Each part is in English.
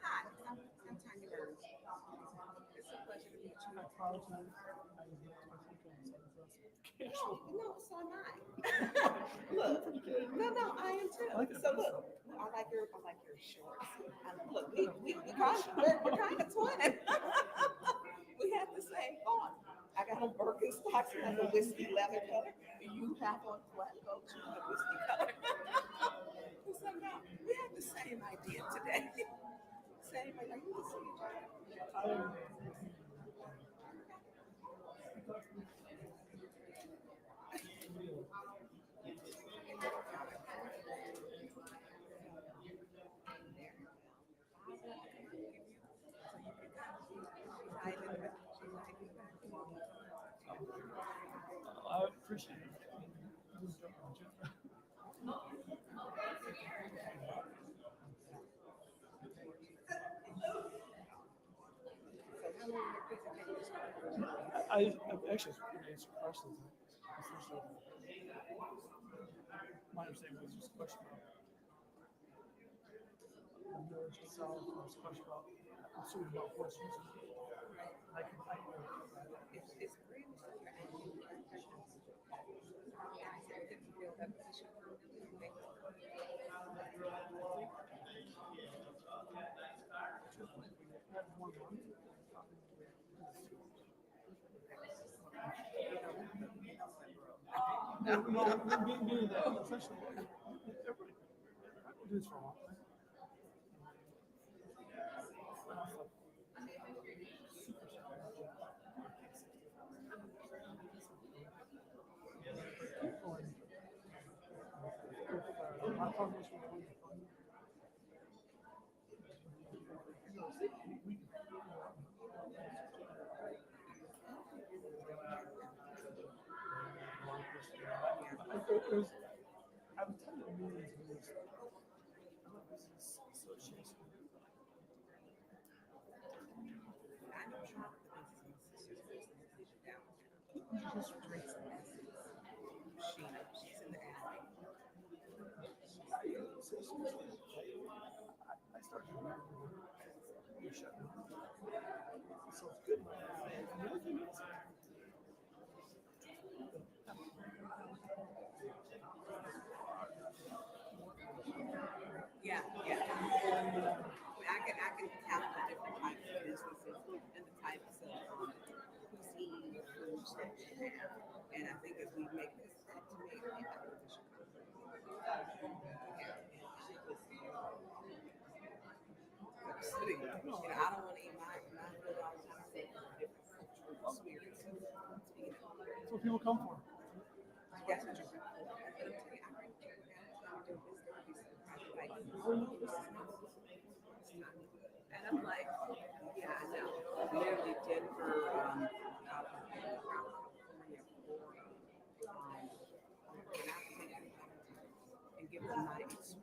Hi, I'm Tanya Burns. It's a pleasure to meet you. I apologize. I didn't get to my No, so am I. Look, no, I am too. So look, I like your shorts. Look, we're kind of twinning. We have the same thought. I got on Birkenstocks and have a whiskey leather color. You have on flat coat, you have a whiskey color. So no, we have the same idea today. Same idea. Are you the same? I appreciate it. I actually can answer questions. My understanding was just a question about the question about assuming about what's used. I can It's really you're asking questions. I didn't feel that position for being that essentially everybody do this for a while. I would tell you meetings was business association. I know Sean, the business decision down. She just drinks the message. She's in the alley. I started to remember you shut down. So it's good. And the other thing is, Yeah. I can count the different types of businesses and the types of cuisine, foods that you have. And I think as we make this, to me, the acquisition I don't want to eat my food all the time. I say different cultural experiences. that's what people come for. That's what you're saying. But I'm telling you, I don't care what do this. Like, and I'm like, yeah, I know. Literally Denver, out California, Florida, and give them my experience.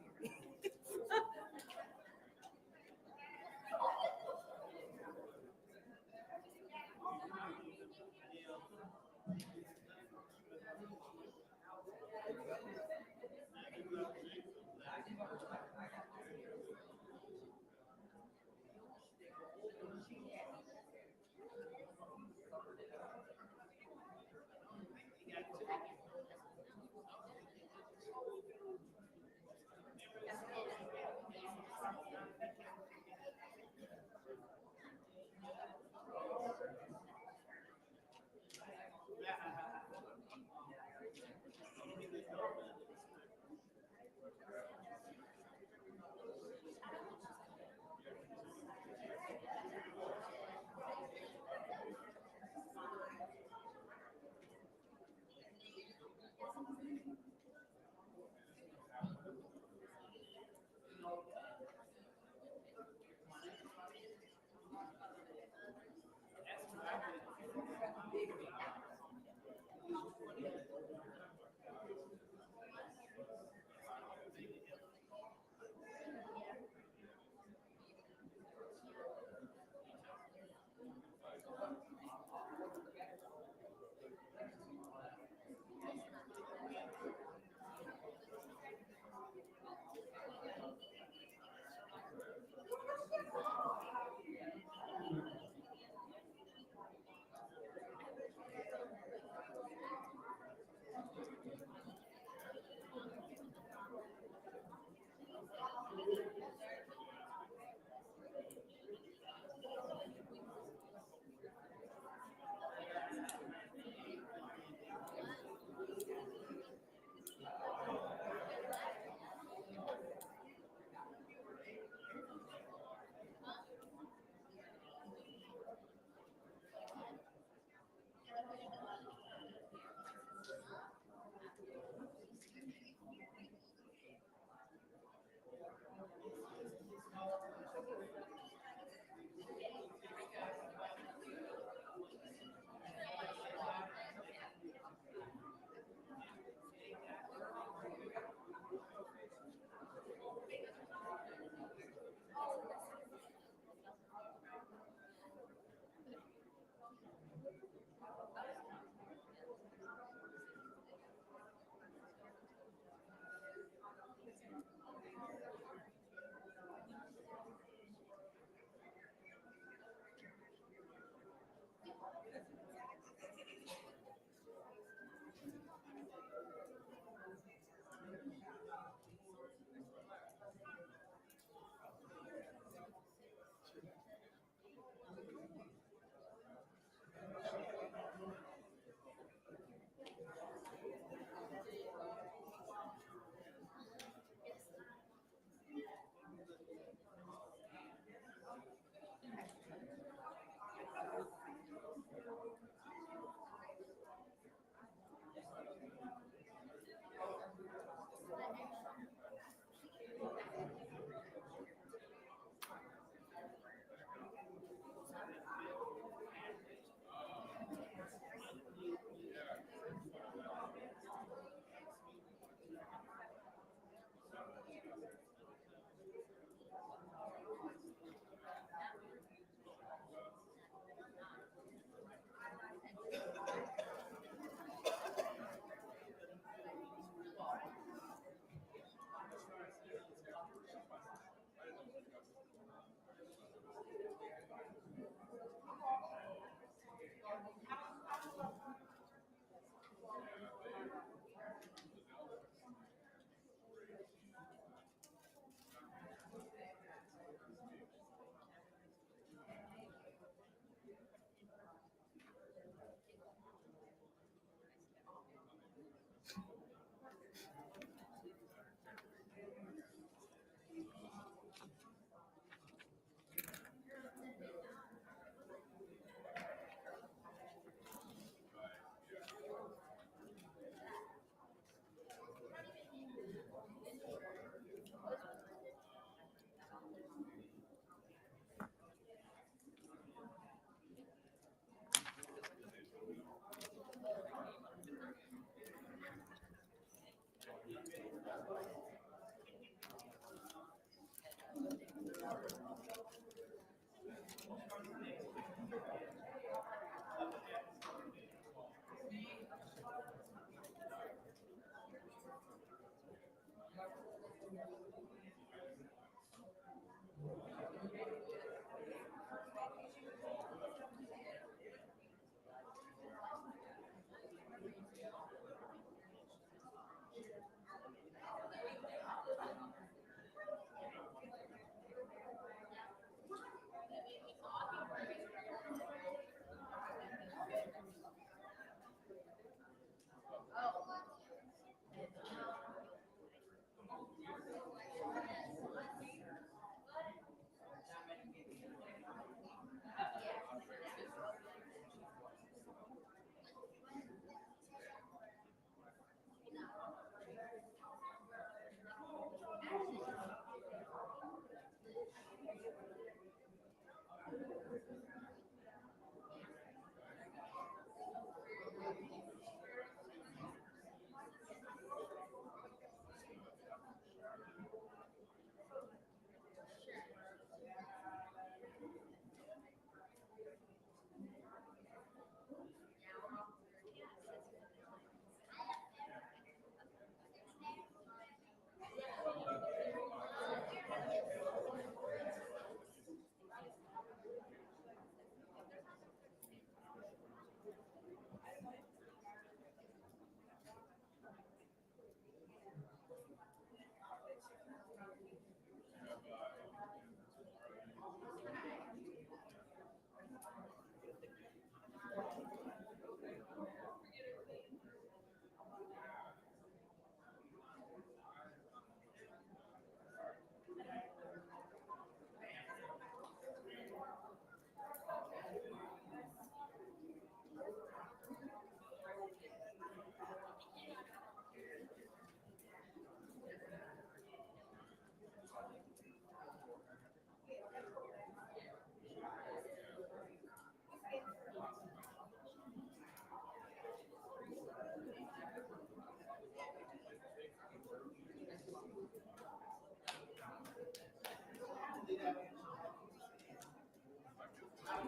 They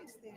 still.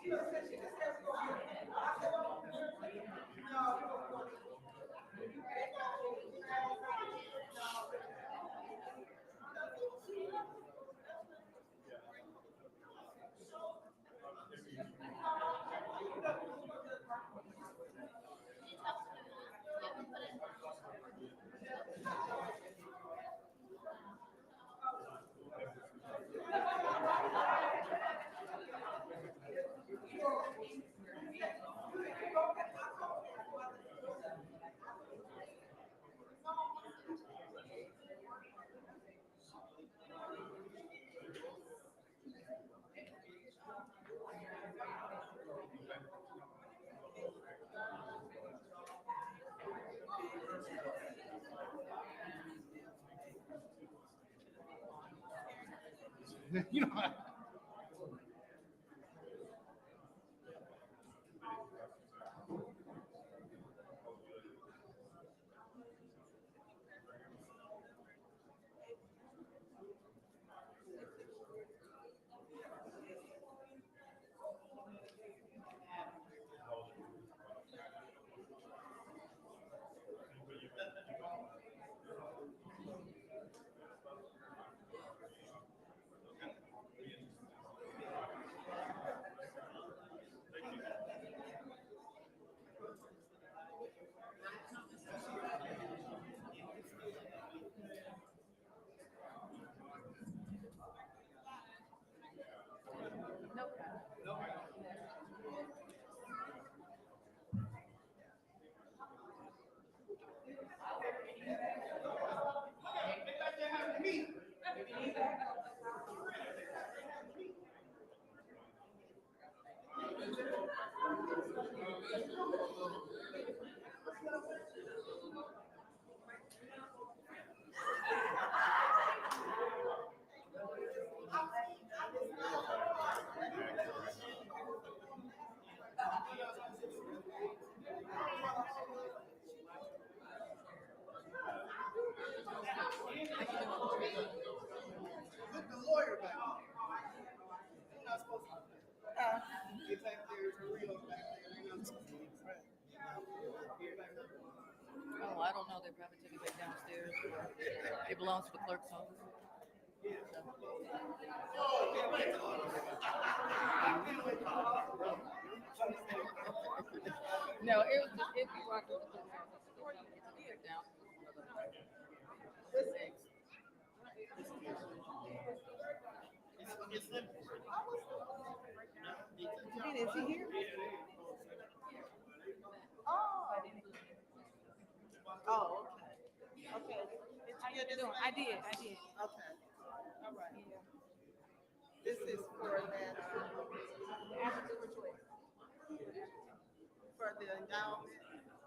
You know. Look, the lawyer back there. You're not supposed to. Get back there, it's a real back there. You're not supposed to be in front. Oh, I don't know. They probably took it back downstairs. It belongs to the clerk's office. No, it was just, it brought to the clerk's office. They took it back down. Thanks. Is he here? Oh. Oh, okay. Okay. How you doing? I did. Okay. All right. This is for that, for the endowment.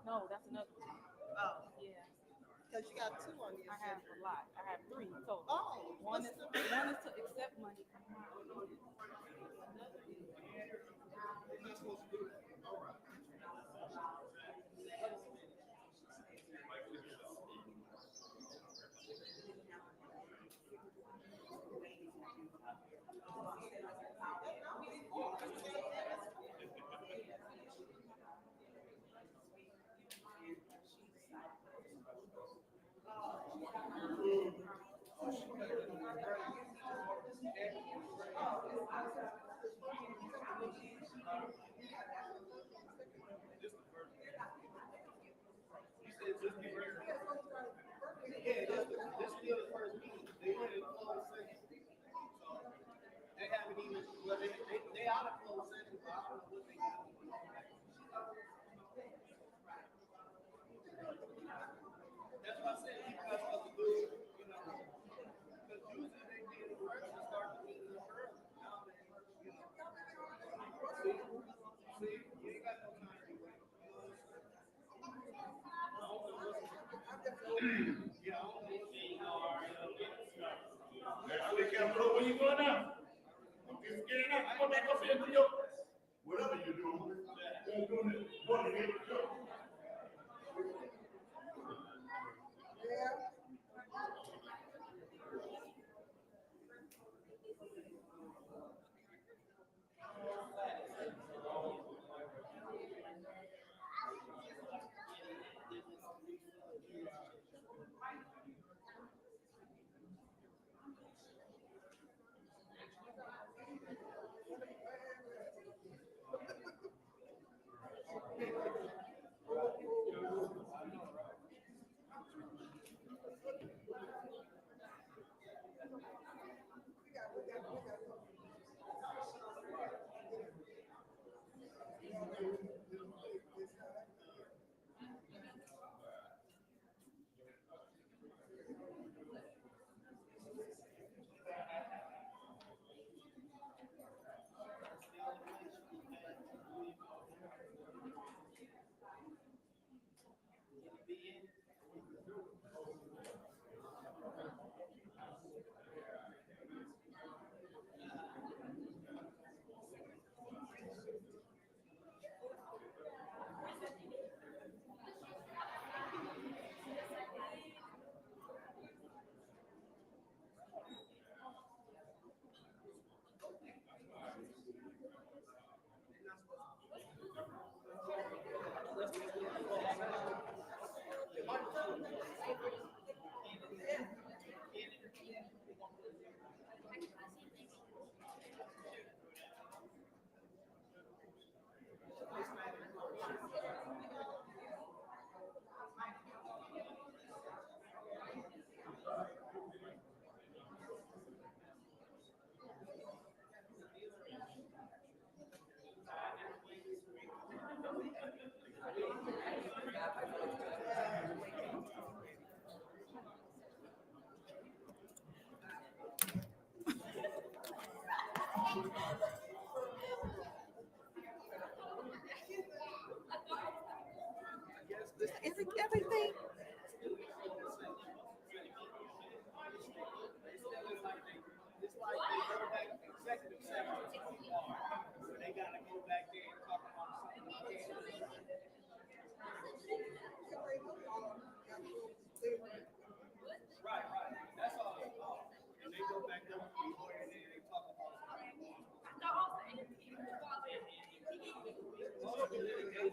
No, that's another one. Oh, Yeah, because you got two on the I have agenda. a lot. I have 3 total. Oh, One what's is the, to accept money from my Yeah, this still the first meeting. They went in closed session. So they haven't even, well, they out of closed session, but I don't know what they got. That's why I said people are supposed to do, you know, because usually they get it first and start the meeting early. Now they, you know, see, you ain't got no time to wait. Yeah, I don't know what they are. Be careful where you going now. Don't get scared now. Come back up here to your, whatever you do, they're doing it. One to get it done. Everything. It's like they go back to executive session. So they gotta go back there and talk about something. Right, right. That's all. And they go back there and they talk about something. Oh, litigation.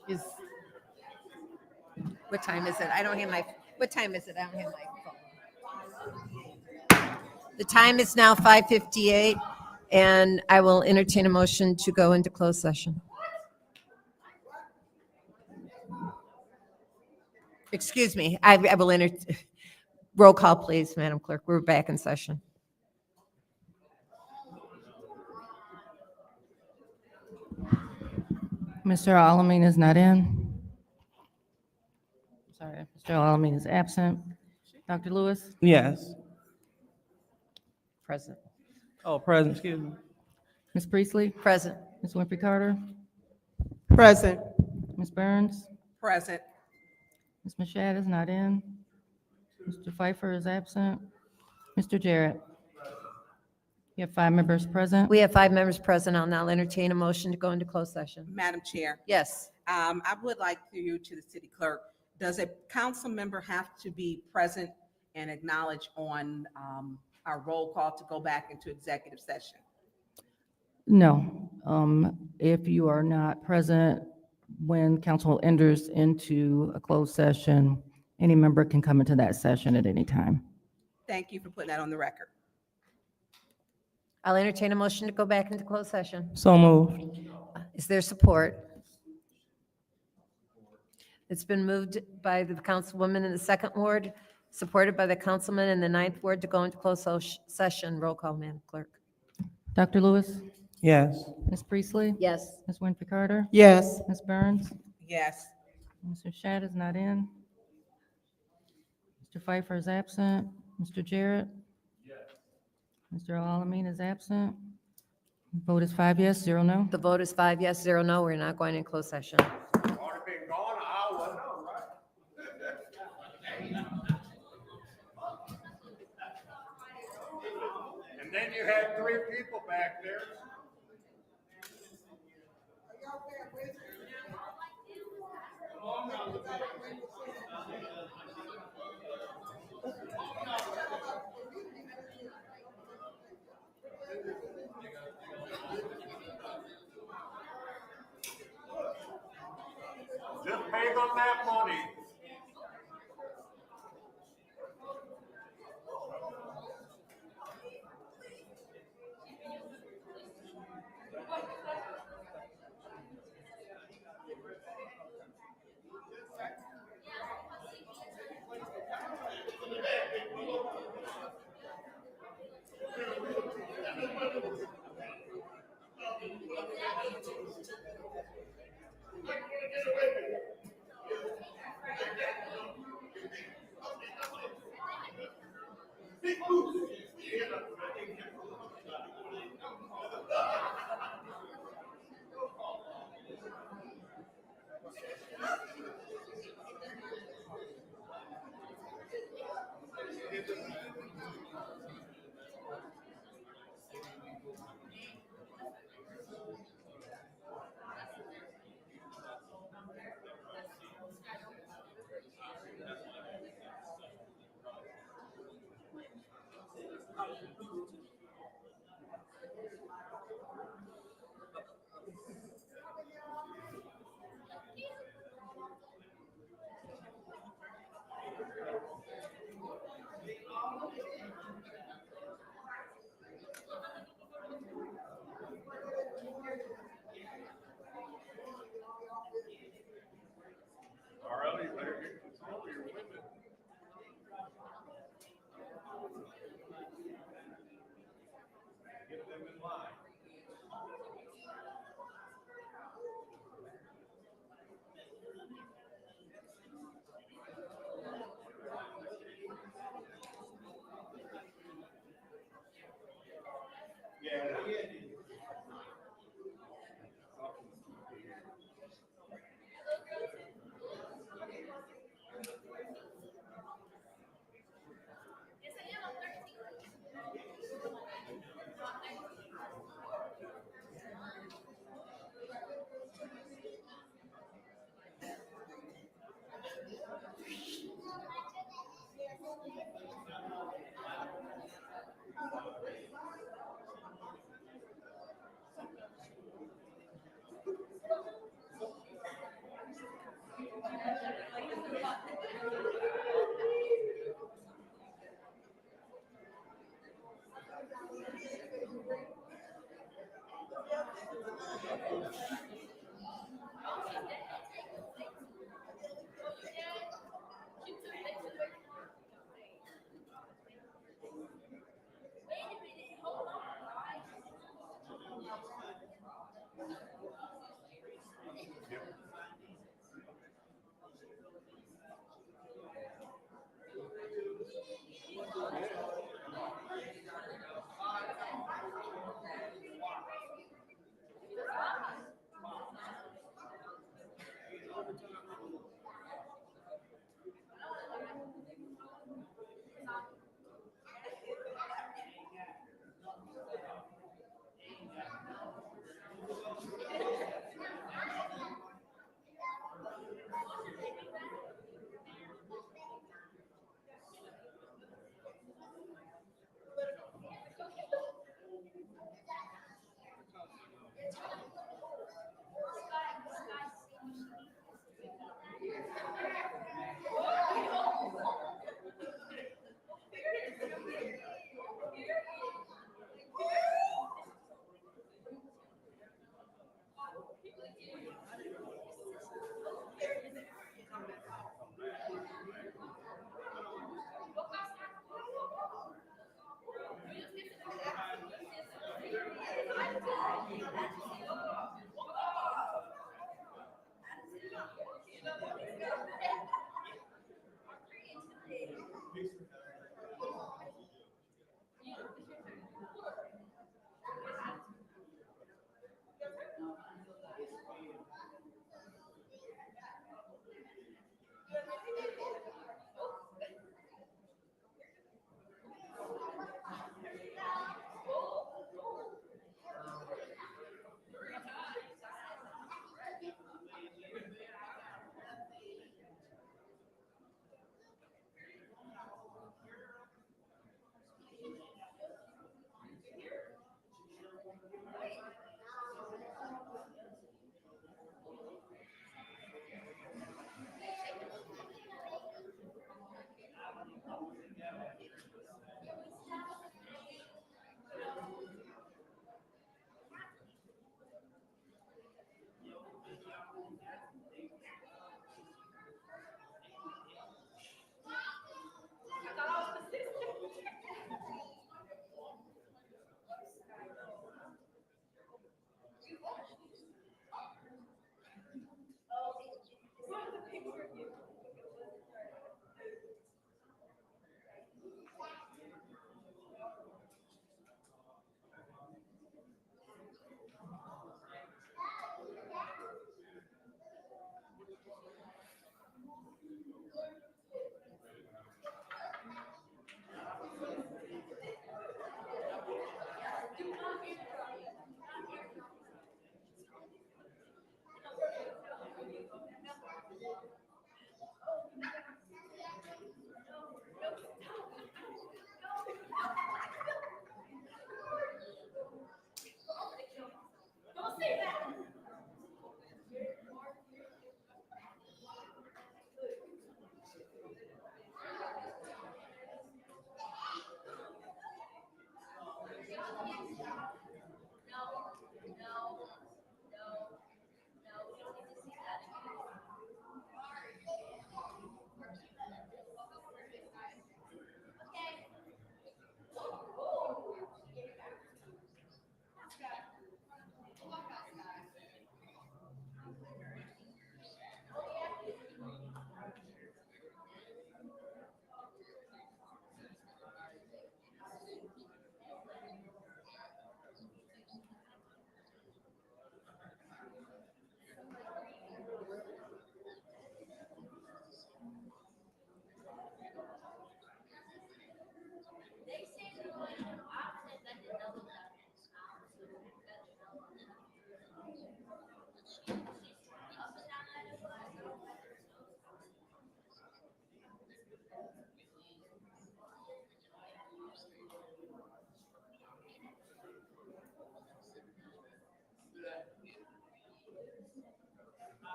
Is, what time is it? I don't have my, what time is it? I don't have my phone. The time is now 5:58, and I will entertain a motion to go into closed session. Excuse me, I will roll call, please, Madam Clerk. We're back in session. Mr. Alamin is not in. Sorry, Mr. Alamin is absent. Dr. Lewis? Yes. Present. Oh, present, excuse me. Ms. Priestley, Present. Ms. Winfrey Carter, Present. Ms. Burns, Present. Ms. Machad is not in. Mr. Pfeiffer is absent. Mr. Jarrett. You have 5 members present. We have 5 members present. I'll now entertain a motion to go into closed session. Madam Chair, Yes. I would like to the city clerk, does a council member have to be present and acknowledge on our roll call to go back into executive session? No. If you are not present when council enters into a closed session, any member can come into that session at any time. Thank you for putting that on the record. I'll entertain a motion to go back into closed session. So moved. Is there support? It's been moved by the councilwoman in the 2nd ward, supported by the councilman in the 9th ward to go into closed session. Roll call, Madam Clerk. Dr. Lewis, Yes. Ms. Priestley, Yes. Ms. Winfrey Carter, Yes. Ms. Burns, Yes. Mr. Shad is not in. Mr. Pfeiffer is absent. Mr. Jarrett? Mr. Alamin is absent. Vote is 5 yes, 0 no. The vote is 5 yes, 0 no. We're not going in closed session. Already been gone an hour now, right? And then you had 3 people back there. Just pay them that money.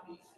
obviously.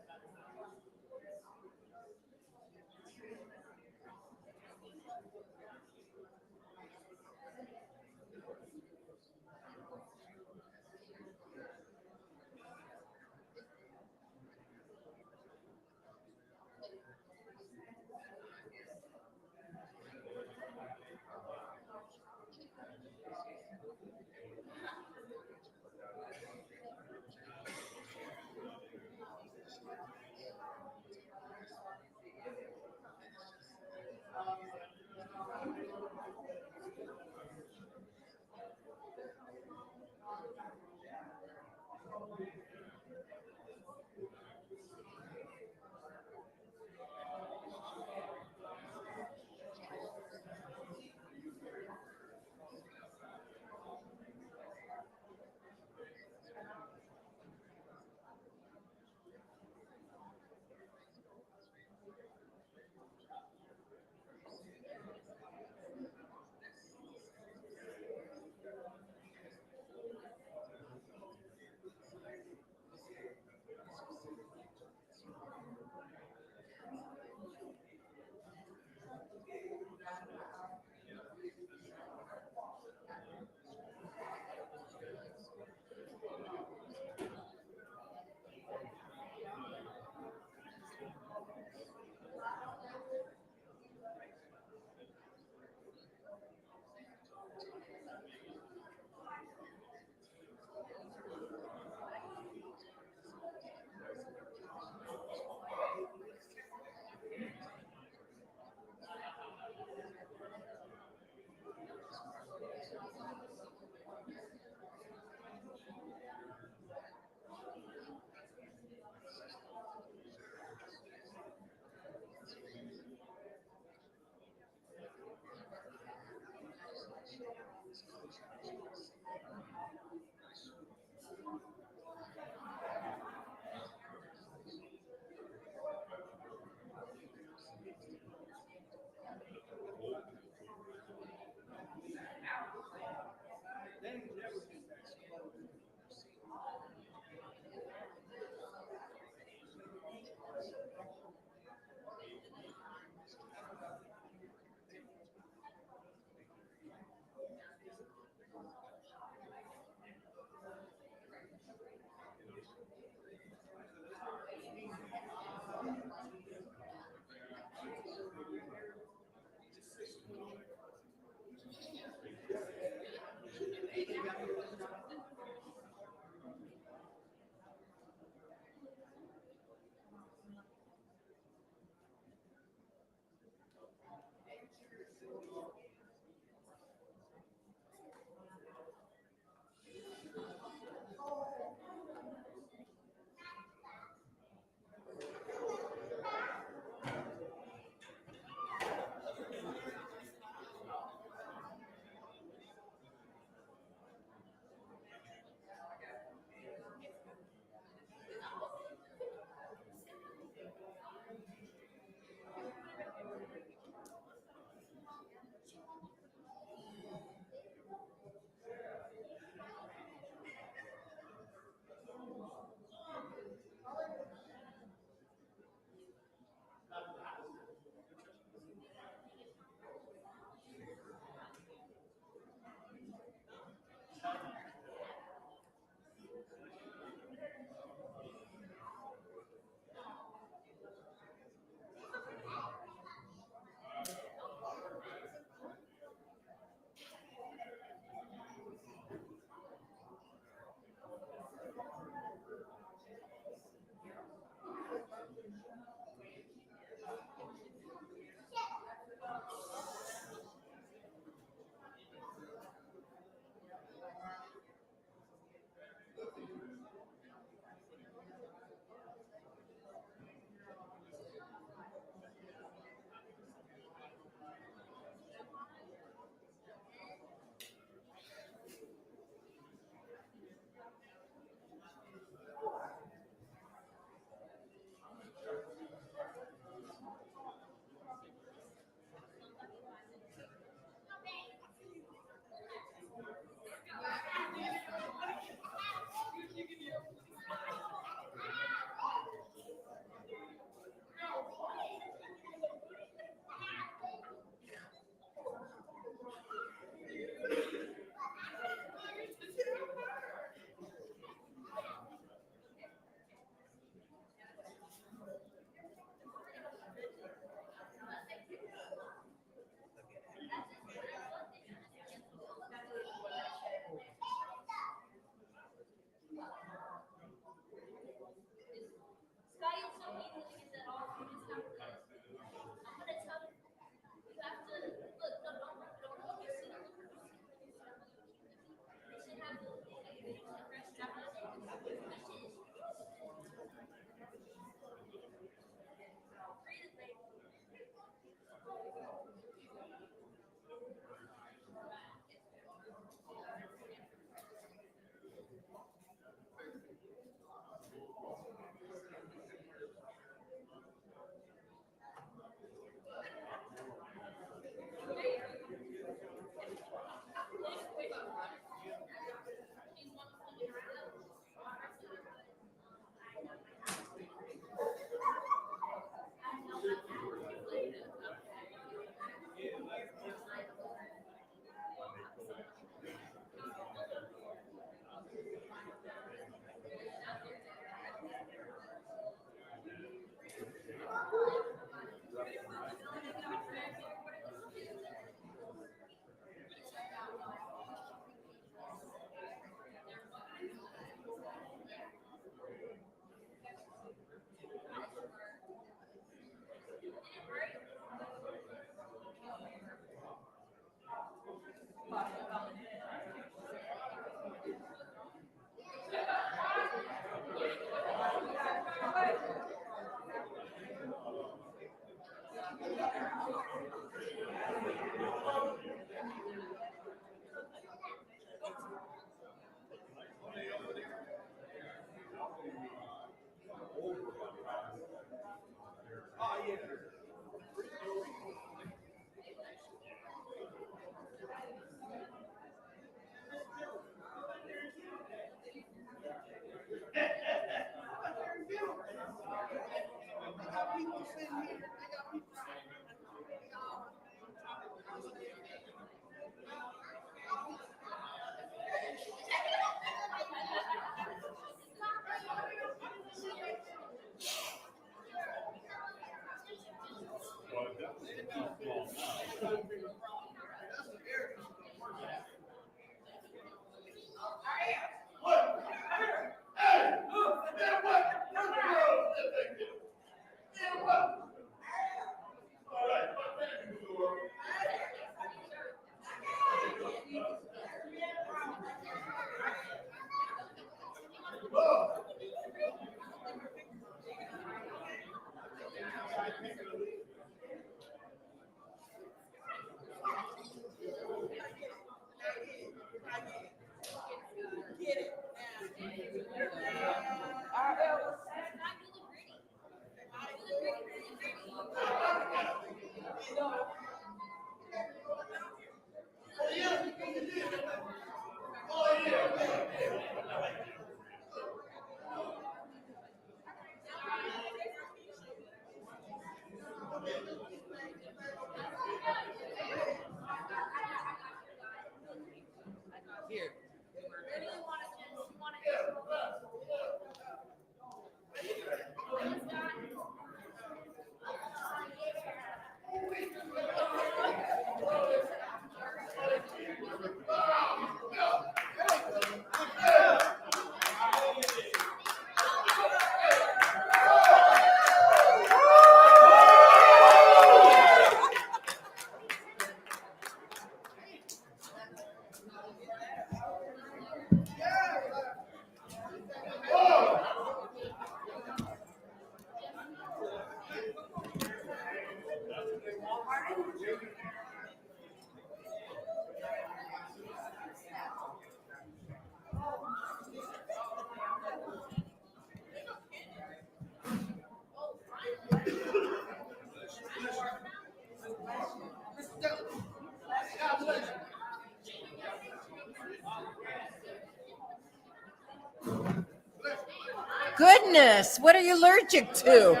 goodness, what are you allergic to?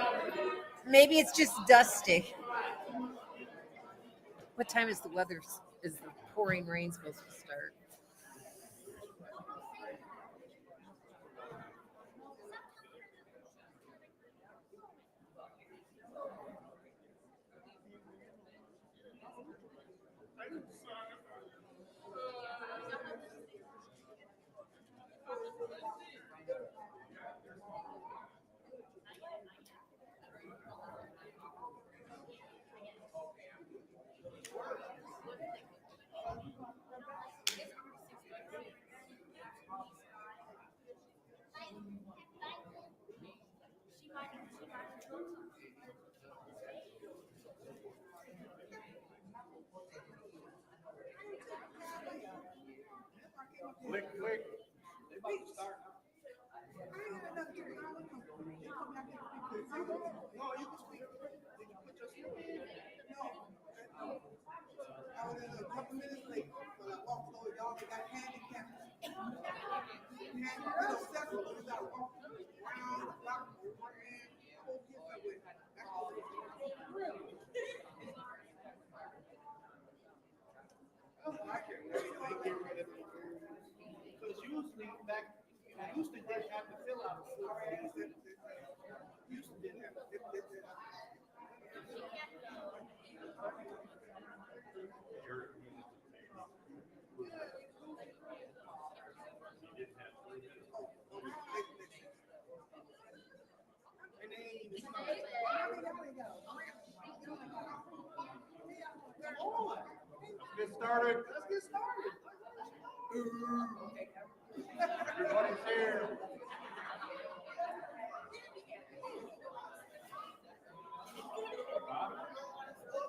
Maybe it's just dusty. What time is the pouring rain supposed to start? Click, click. They about to start. No, you can speak. Did you put your No. I was a couple minutes late, so I walked over, y'all got handicapped. Several, you gotta walk around, block, around, whole kids are with. I can't wait till they get rid of it. Because usually back, used to didn't have to fill out a form. Used to didn't have to. Get started. Let's get started. Everybody's here.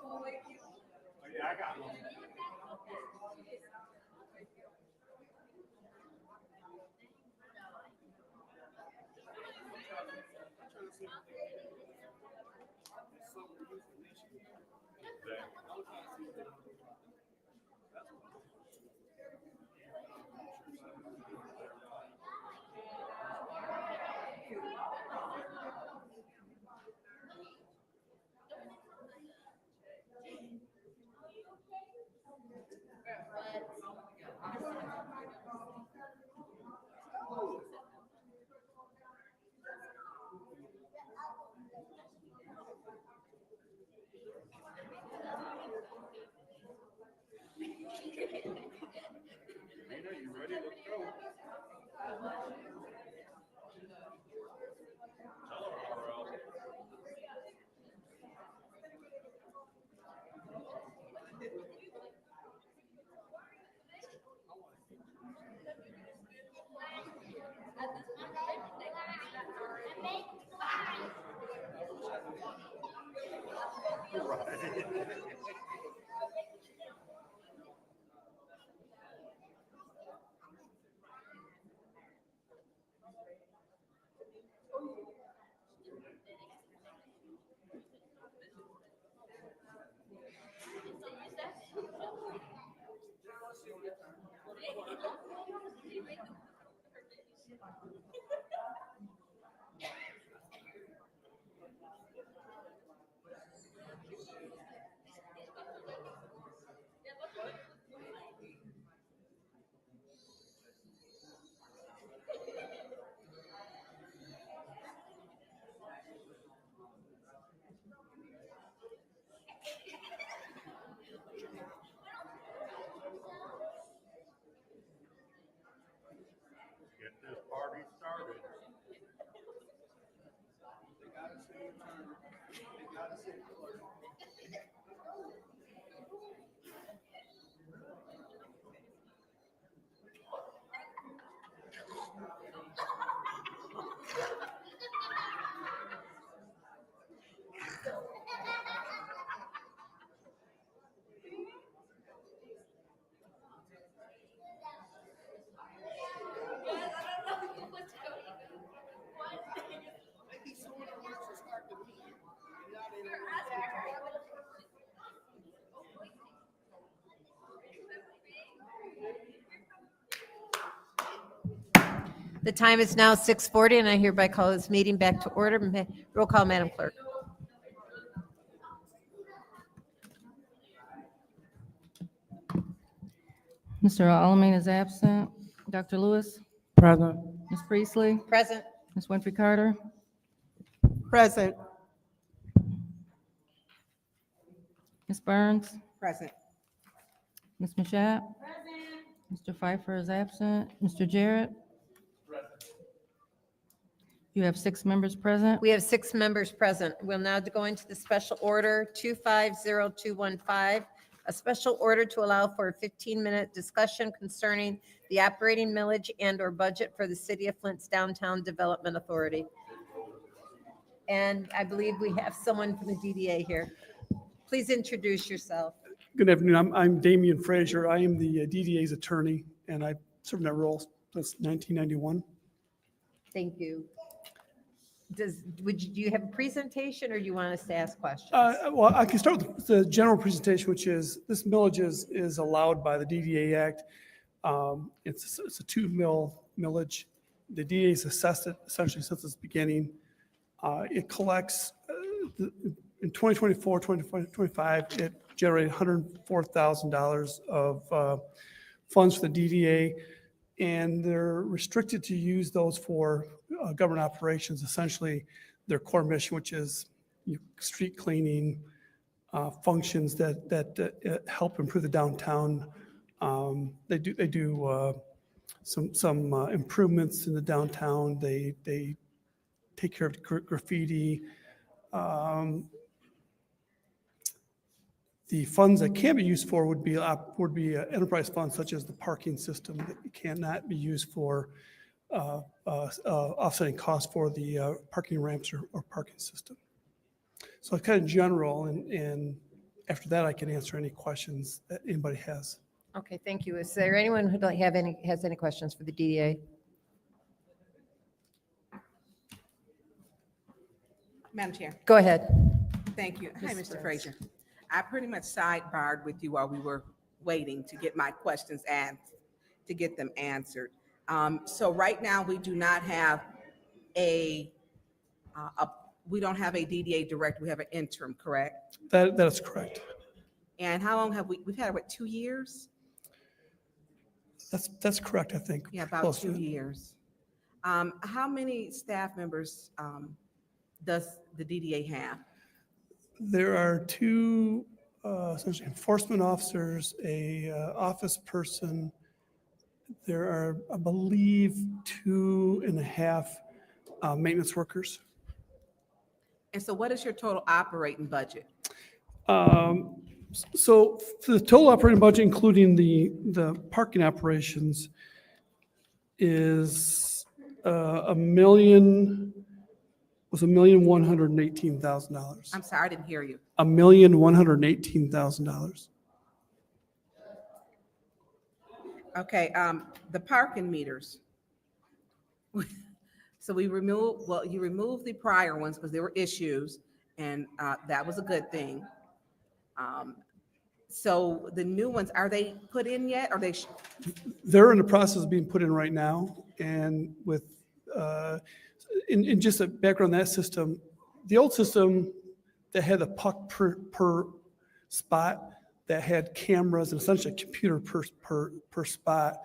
Oh, yeah, I got one. Nina, you ready? Let's go. Get this party started. The time is now 6:40, and I hereby call this meeting back to order. Roll call, Madam Clerk. Mr. Alamin is absent. Dr. Lewis? Present. Ms. Priestley? Present. Ms. Winfrey Carter? Present. Ms. Burns? Present. Ms. Mashat? Mr. Pfeiffer is absent. Mr. Jarrett? You have 6 members present. We have 6 members present. We'll now go into the special order 250215, a special order to allow for a 15-minute discussion concerning the operating millage and/or budget for the City of Flint's Downtown Development Authority. And I believe we have someone from the DDA here. Please introduce yourself. Good afternoon. I'm Damian Frazier. I am the DDA's attorney, and I've served in that role since 1991. Thank you. Do you have a presentation, or do you want us to ask questions? Well, I can start with the general presentation, which is this millage is allowed by the DDA Act. It's a 2 millage. The DDA has assessed it essentially since its beginning. It collects, in 2024, 2025, it generated $104,000 of funds for the DDA, and they're restricted to use those for government operations, essentially their core mission, which is street cleaning, functions that help improve the downtown. They do some improvements in the downtown. They take care of graffiti. The funds that can be used for would be enterprise funds such as the parking system that cannot be used for offsetting costs for the parking ramps or parking system. So it's kind of general, and after that, I can answer any questions that anybody has. Okay, thank you. Is there anyone who has any questions for the DDA? Madam Chair, Go ahead. thank you. Hi, Ms. Mr. Burns. Frazier. I pretty much sidebarred with you while we were waiting to get my questions asked, to get them answered. So right now, we do not have we don't have a DDA director, we have an interim, correct? That is correct. And how long have we've had it, what, 2 years? That's correct, I think. Yeah, about Close to 2 it. years. How many staff members does the DDA have? There are 2 essentially enforcement officers, a office person. There are, I believe, 2.5 maintenance workers. And so what is your total operating budget? So for the total operating budget, including the parking operations, is $1,118,000. I'm sorry, I didn't hear you. $1,118,000. Okay, the parking meters. So you removed the prior ones because there were issues, and that was a good thing. So the new ones, are they put in yet? Are they? They're in the process of being put in right now, and with, in just a background on that system, the old system that had a puck per spot, that had cameras and essentially a computer per spot.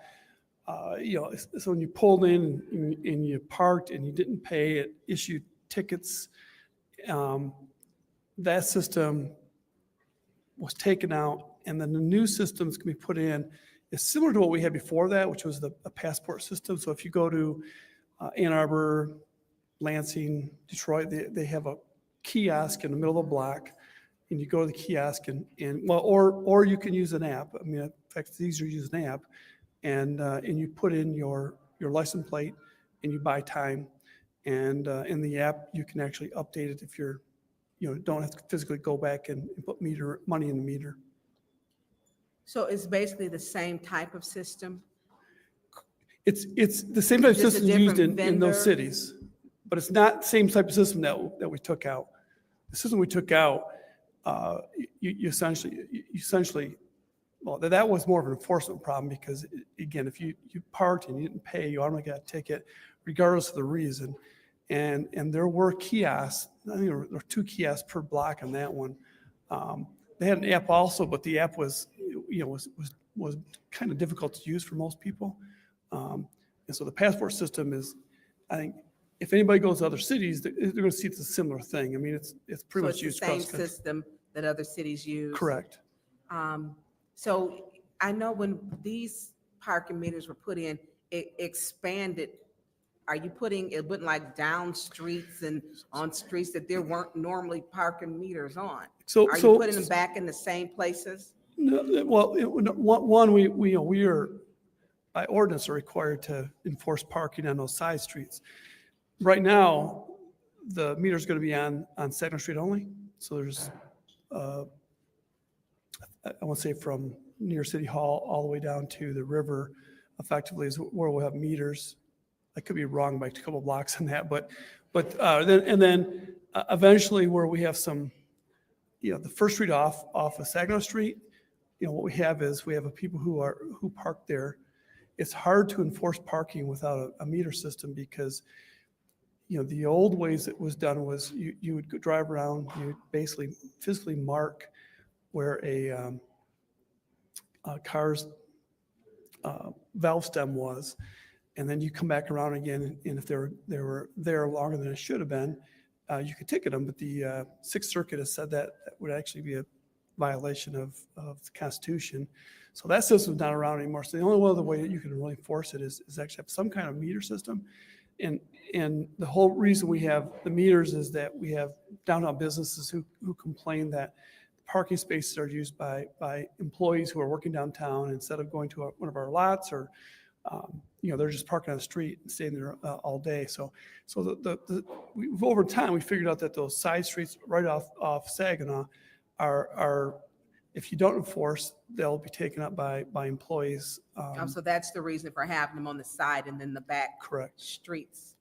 So when you pulled in and you parked and you didn't pay, it issued tickets. That system was taken out, and then the new systems can be put in. It's similar to what we had before that, which was a passport system. So if you go to Ann Arbor, Lansing, Detroit, they have a kiosk in the middle of the block, and you go to the kiosk and or you can use an app. I mean, in fact, it's easier to use an app, and you put in your license plate and you buy time, and in the app you can actually update it if you're don't have to physically go back and put money in the meter. So it's basically the same type of system? It's the same type of Just a system used different in those vendor? cities, but it's not the same type of system that we took out. The system we took out, you essentially well, that was more of an enforcement problem because, again, if you parked and you didn't pay, you automatically got a ticket regardless of the reason. And there were kiosks, I think there were 2 kiosks per block on that one. They had an app also, but the app was kind of difficult to use for most people. And so the passport system is, I think, if anybody goes to other cities, they're going to see it's a similar thing. I mean, it's pretty So much it's the used same across the country. system that other cities use? Correct. So I know when these parking meters were put in, it expanded. Are you putting, it went like down streets and on streets that there weren't normally parking meters on? Are you putting them back in the same places? No, well, one, we are, by ordinance, are required to enforce parking on those side streets. Right now, the meter's going to be on Second Street only. So there's, I want to say from near City Hall all the way down to the river, effectively is where we'll have meters. I could be wrong by a couple blocks on that, but then eventually where we have some, the first street off of Saginaw Street, what we have is we have people who park there. It's hard to enforce parking without a meter system because, the old ways it was done was you would go drive around, you would basically physically mark where a car's valve stem was, and then you come back around again, and if they were there longer than it should have been, you could ticket them. But the Sixth Circuit has said that would actually be a violation of the Constitution. So that system's not around anymore. So the only other way that you can really enforce it is actually have some kind of meter system. And the whole reason we have the meters is that we have downtown businesses who complain that parking spaces are used by employees who are working downtown instead of going to one of our lots, or they're just parking on the street and staying there all day. So over time we figured out that those side streets right off Saginaw are if you don't enforce, they'll be taken up by employees. So that's the reason for having them on the side, and then the back Correct. streets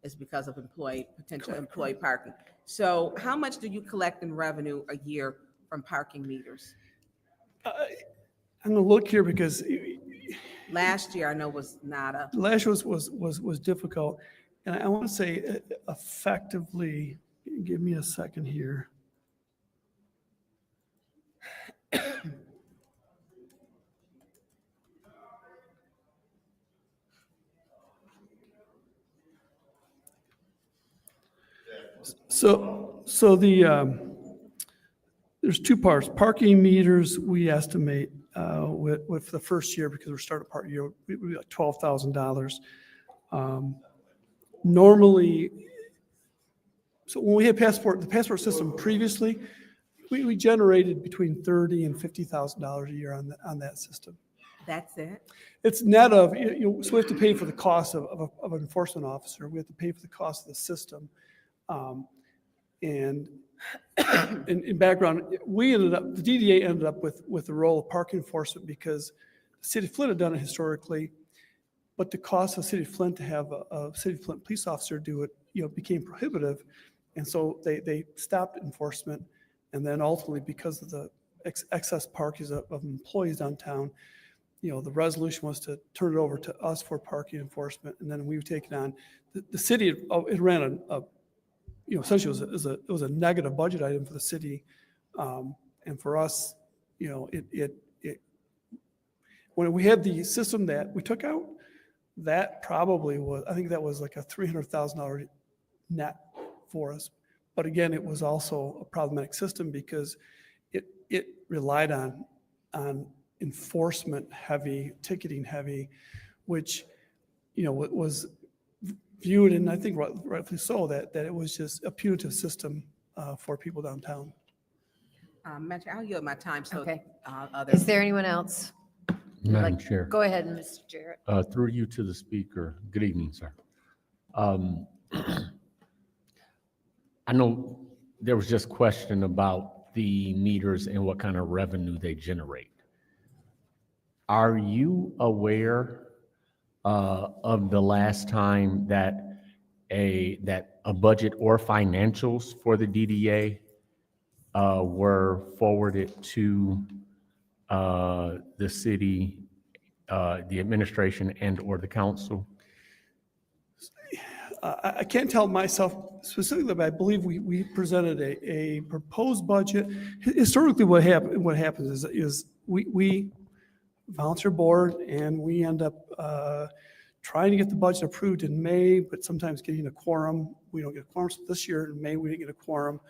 is because of potential employee parking. So how much do you collect in revenue a year from parking meters? I'm gonna look here because Last year I know was not a, last year was difficult, and I want to say effectively. Give me a second here. So there's 2 parts. Parking meters, we estimate with the first year, because we're starting part year, we got $12,000. Normally, so when we had the passport system previously, we generated between $30,000 and $50,000 a year on that system. that's it? It's net of, so we have to pay for the cost of an enforcement officer. We have to pay for the cost of the system. And in background, the DDA ended up with the role of parking enforcement because the city of Flint had done it historically, but the cost of the city of Flint to have a city of Flint police officer do it, became prohibitive. And so they stopped enforcement. And then ultimately, because of the excess parkings of employees downtown, the resolution was to turn it over to us for parking enforcement. And then we've taken on, the city, it ran essentially it was a negative budget item for the city. And for us, when we had the system that we took out, that probably was, I think that was like a $300,000 net for us. But again, it was also a problematic system because it relied on enforcement heavy, ticketing heavy, which, was viewed, and I think rightfully so, that it was just a punitive system for people downtown. Matthew, I'll yield my time so Okay. others. Is there anyone else? Madam Chair, Go ahead, Mr. Jarrett. through you to the speaker. Good evening, sir. I know there was just question about the meters and what kind of revenue they generate. Are you aware of the last time that a budget or financials for the DDA were forwarded to the city, the administration and/or the council? I can't tell myself specifically, but I believe we presented a proposed budget. Historically, what happens is we volunteer board and we end up trying to get the budget approved in May, but sometimes getting a quorum. We don't get a quorum. So this year in May, we didn't get a quorum.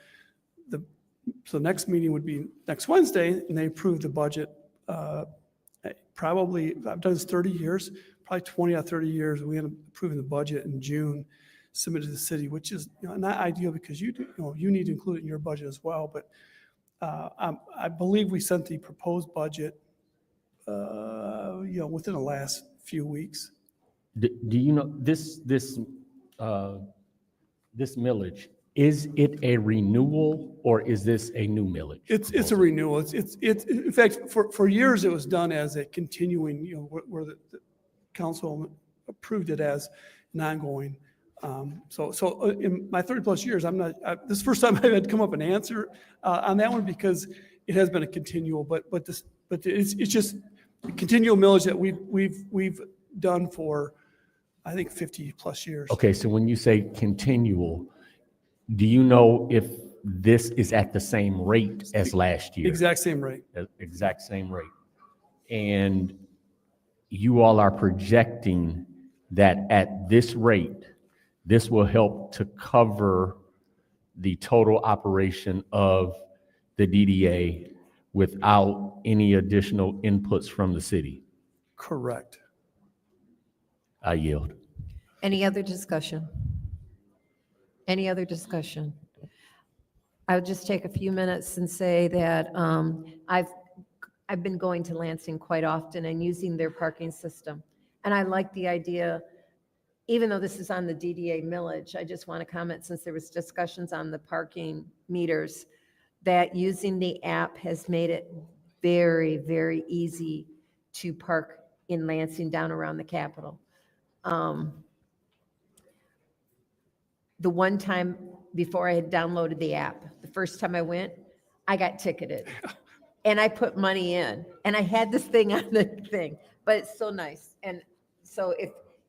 So the next meeting would be next Wednesday, and they approve the budget. Probably, I've done this 30 years, probably 20 out of 30 years, we end up approving the budget in June, submitted to the city, which is not ideal because you need to include it in your budget as well. But I believe we sent the proposed budget, within the last few weeks. Do you know this millage, is it a renewal or is this a new millage? It's a renewal. It's in fact, for years, it was done as a continuing, where the council approved it as an ongoing. So in my 30 plus years, this is the first time I've had to come up and answer on that one because it has been a continual, but it's just a continual millage that we've done for, I think, 50 plus years. Okay, so when you say continual, do you know if this is at the same rate as last year? Exact same rate. Exact same rate. And you all are projecting that at this rate, this will help to cover the total operation of the DDA without any additional inputs from the city? Correct. I yield. Any other discussion? Any other discussion? I would just take a few minutes and say that I've been going to Lansing quite often and using their parking system. And I like the idea, even though this is on the DDA millage, I just want to comment, since there was discussions on the parking meters, that using the app has made it very, very easy to park in Lansing down around the Capitol. The one time before I had downloaded the app, the first time I went, I got ticketed. And I put money in, and I had this thing on the thing, but it's so nice. And so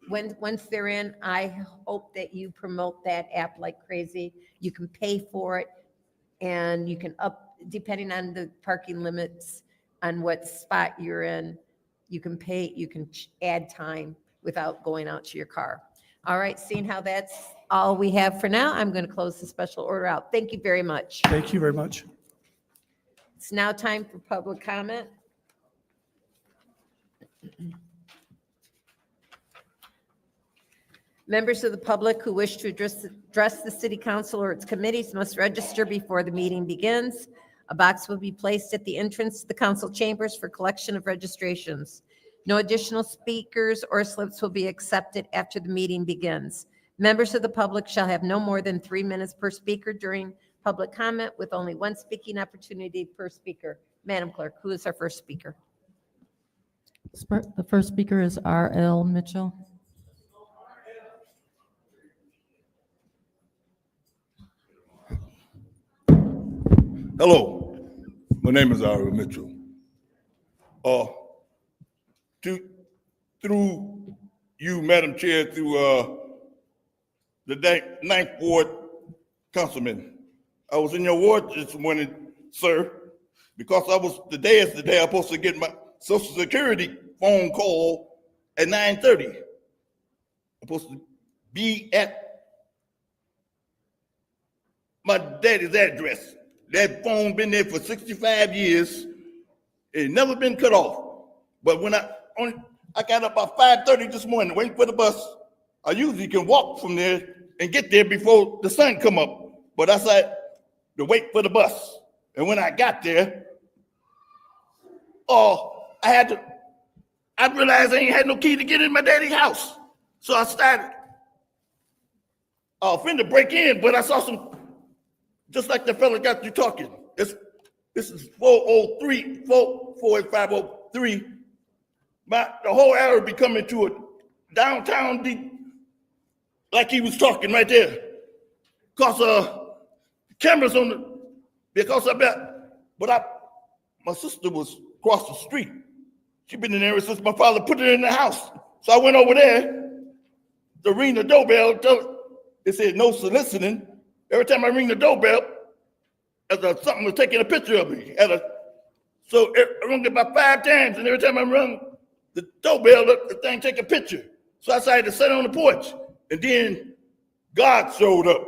once they're in, I hope that you promote that app like crazy. You can pay for it, and you can depending on the parking limits on what spot you're in, you can pay, you can add time without going out to your car. All right, seeing how that's all we have for now, I'm going to close the special order out. Thank you very much. Thank you very much. It's now time for public comment. Members of the public who wish to address the city council or its committees must register before the meeting begins. A box will be placed at the entrance to the council chambers for collection of registrations. No additional speakers or slips will be accepted after the meeting begins. Members of the public shall have no more than 3 minutes per speaker during public comment, with only one speaking opportunity per speaker. Madam Clerk, who is our first speaker? The first speaker is R.L. Mitchell. Hello, my name is R.L. Mitchell. Through you, Madam Chair, through the Ninth Ward Councilman, I was in your ward this morning, sir, because today is the day I'm supposed to get my Social Security phone call at 9:30. I'm supposed to be at my daddy's address. That phone been there for 65 years. It never been cut off. But when I got up about 5:30 this morning waiting for the bus, I usually can walk from there and get there before the sun come up. But I said to wait for the bus. And when I got there, I realized I ain't had no key to get in my daddy's house. So I started finna break in, but I saw some, just like the fella got you talking. This is 403, 44503. The whole area be coming to a downtown like he was talking right there. Cause cameras on because I bet, but my sister was across the street. She been in there since my father put her in the house. So I went over there to ring the doorbell. It said no soliciting. Every time I ring the doorbell, something was taking a picture of me. So I rung it about 5 times, and every time I rung the doorbell, the thing take a picture. So I decided to sit on the porch, and then God showed up.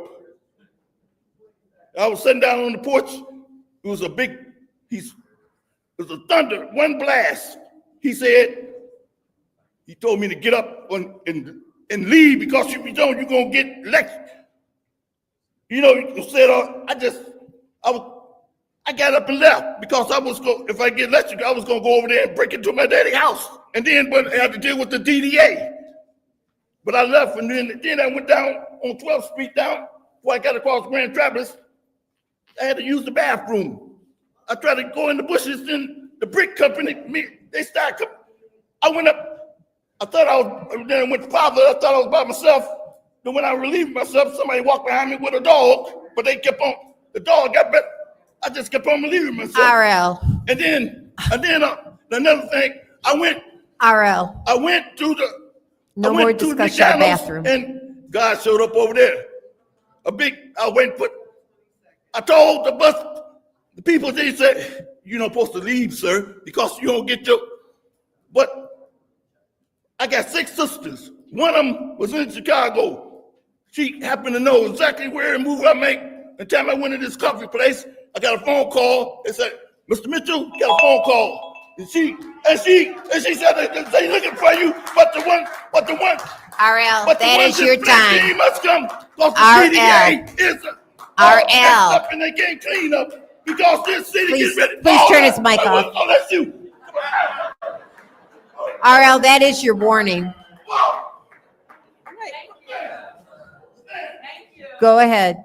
I was sitting down on the porch. It was a thunder, one blast. He told me to get up and leave because if you don't, you're gonna get lectured. You know, I got up and left because if I get lectured, I was gonna go over there and break into my daddy's house, and then I had to deal with the DDA. But I left, and then I went down on 12th Street down before I got across Grand Traverse. I had to use the bathroom. I tried to go in the bushes, then the brick company, they started. I went up. Then I went to Pablo. I thought I was by myself. Then when I relieved myself, somebody walked behind me with a dog, but the dog got better. I just kept on relieving myself. RL. And then another thing, I went to the. No I more went to discussion of McDonald's, bathroom. and God showed up over there. I told the people, they said, you're not supposed to leave, sir, because you don't get but I got 6 sisters. One of them was in Chicago. She happened to know exactly where and move I make. The time I went to this coffee place, I got a phone call. They said, Mr. Mitchell, got a phone call. And she said they looking for you, but the one. RL, that is your He time. must come. Because the RL. CDA is RL. up and they can't clean up because this city Please- is ready. please turn his mic off. Oh, that's you. RL, that is your warning. Go ahead.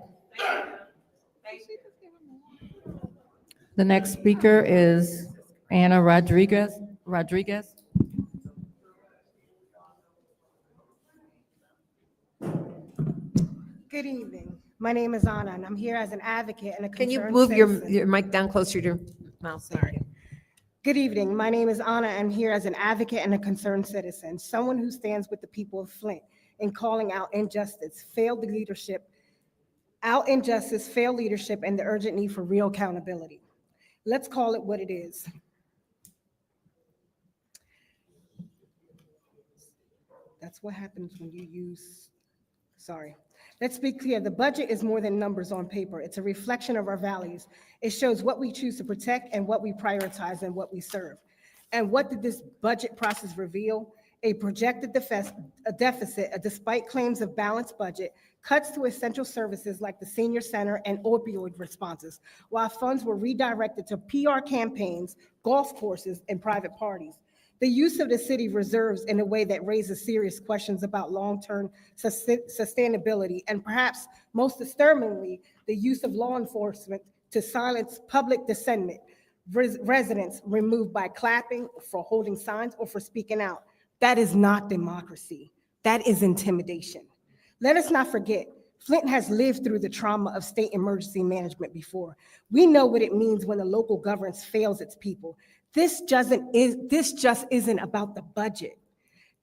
The next speaker is Anna Rodriguez. Good evening. My name is Anna, and I'm here as an advocate and a Can you concerned move citizen. your mic down closer to your mouth? Sorry. Good evening. My name is Anna. I'm here as an advocate and a concerned citizen, someone who stands with the people of Flint in calling out injustice, failed leadership, and the urgent need for real accountability. Let's call it what it is. That's what happens when you use, sorry. Let's be clear, the budget is more than numbers on paper. It's a reflection of our values. It shows what we choose to protect and what we prioritize and what we serve. And what did this budget process reveal? A projected deficit, despite claims of balanced budget, cuts to essential services like the senior center and opioid responses, while funds were redirected to PR campaigns, golf courses, and private parties. The use of the city reserves in a way that raises serious questions about long-term sustainability, and perhaps most disturbingly, the use of law enforcement to silence public dissent, residents removed by clapping, for holding signs, or for speaking out. That is not democracy. That is intimidation. Let us not forget, Flint has lived through the trauma of state emergency management before. We know what it means when the local governance fails its people. This just isn't about the budget.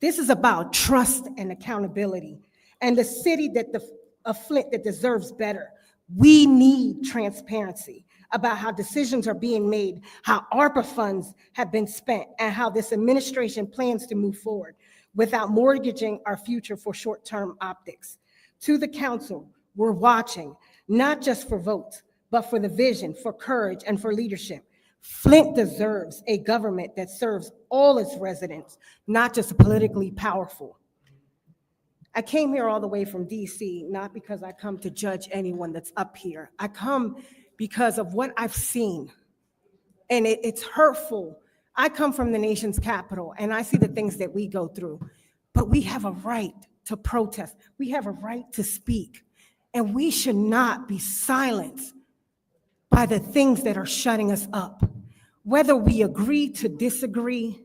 This is about trust and accountability. And the city of Flint that deserves better. We need transparency about how decisions are being made, how ARPA funds have been spent, and how this administration plans to move forward without mortgaging our future for short-term optics. To the council, we're watching, not just for votes, but for the vision, for courage, and for leadership. Flint deserves a government that serves all its residents, not just politically powerful. I came here all the way from DC, not because I come to judge anyone that's up here. I come because of what I've seen, and it's hurtful. I come from the nation's capital, and I see the things that we go through, but we have a right to protest. We have a right to speak, and we should not be silenced by the things that are shutting us up. Whether we agree to disagree,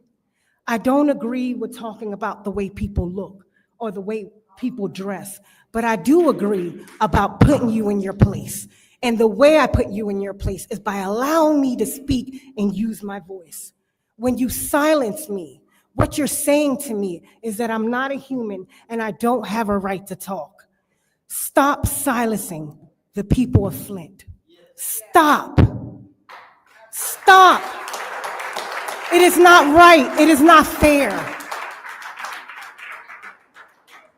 I don't agree with talking about the way people look or the way people dress, but I do agree about putting you in your place. And the way I put you in your place is by allowing me to speak and use my voice. When you silence me, what you're saying to me is that I'm not a human and I don't have a right to talk. Stop silencing the people of Flint. Stop. Stop. It is not right. It is not fair.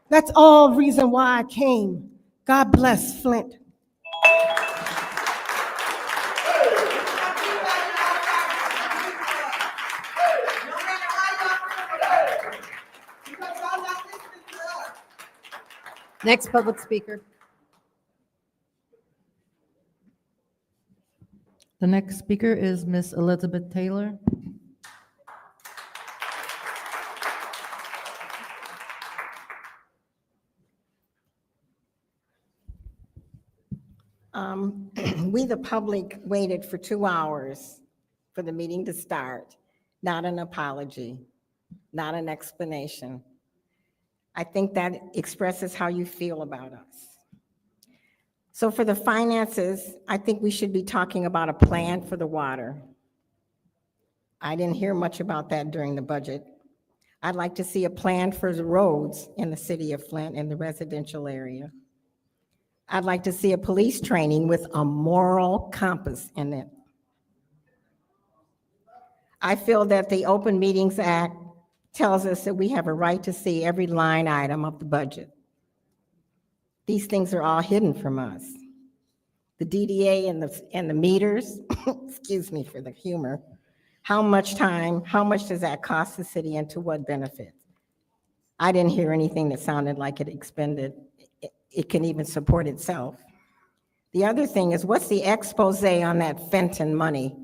That's all reason why I came. God bless Flint. Next public speaker. The next speaker is Miss Elizabeth Taylor. We, the public, waited for 2 hours for the meeting to start. Not an apology, not an explanation. I think that expresses how you feel about us. So for the finances, I think we should be talking about a plan for the water. I didn't hear much about that during the budget. I'd like to see a plan for the roads in the city of Flint in the residential area. I'd like to see a police training with a moral compass in it. I feel that the Open Meetings Act tells us that we have a right to see every line item of the budget. These things are all hidden from us. The DDA and the meters, excuse me for the humor, how much does that cost the city and to what benefit? I didn't hear anything that sounded like it can even support itself. The other thing is, what's the expose on that Fenton money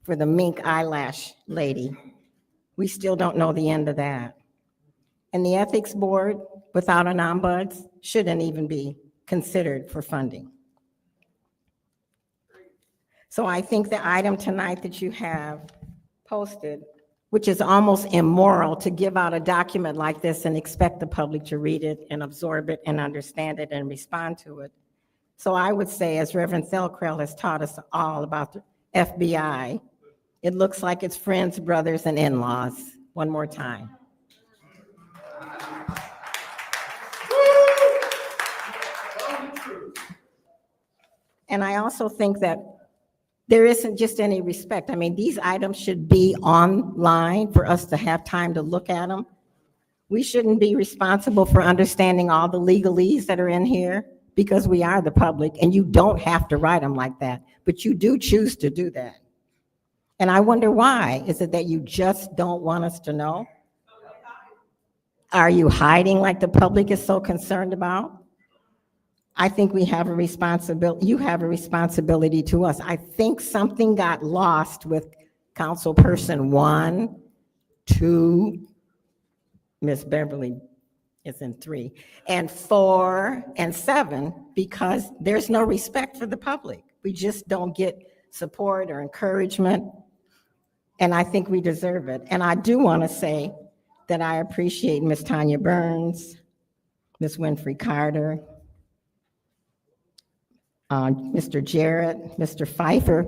for the mink eyelash lady? We still don't know the end of that. And the ethics board, without an ombuds, shouldn't even be considered for funding. So I think the item tonight that you have posted, which is almost immoral to give out a document like this and expect the public to read it and absorb it and understand it and respond to it. So I would say, as Reverend Thelkrell has taught us all about the FBI, it looks like it's friends, brothers, and in-laws. One more time. And I also think that there isn't just any respect. I mean, these items should be online for us to have time to look at them. We shouldn't be responsible for understanding all the legalese that are in here because we are the public, and you don't have to write them like that, but you do choose to do that. And I wonder why. Is it that you just don't want us to know? Are you hiding like the public is so concerned about? I think we have a responsibility, you have a responsibility to us. I think something got lost with Councilperson 1, 2, Miss Beverly is in 3, and 4 and 7, because there's no respect for the public. We just don't get support or encouragement, and I think we deserve it. And I do want to say that I appreciate Miss Tanya Burns, Miss Winfrey Carter, Mr. Jarrett, Mr. Pfeiffer,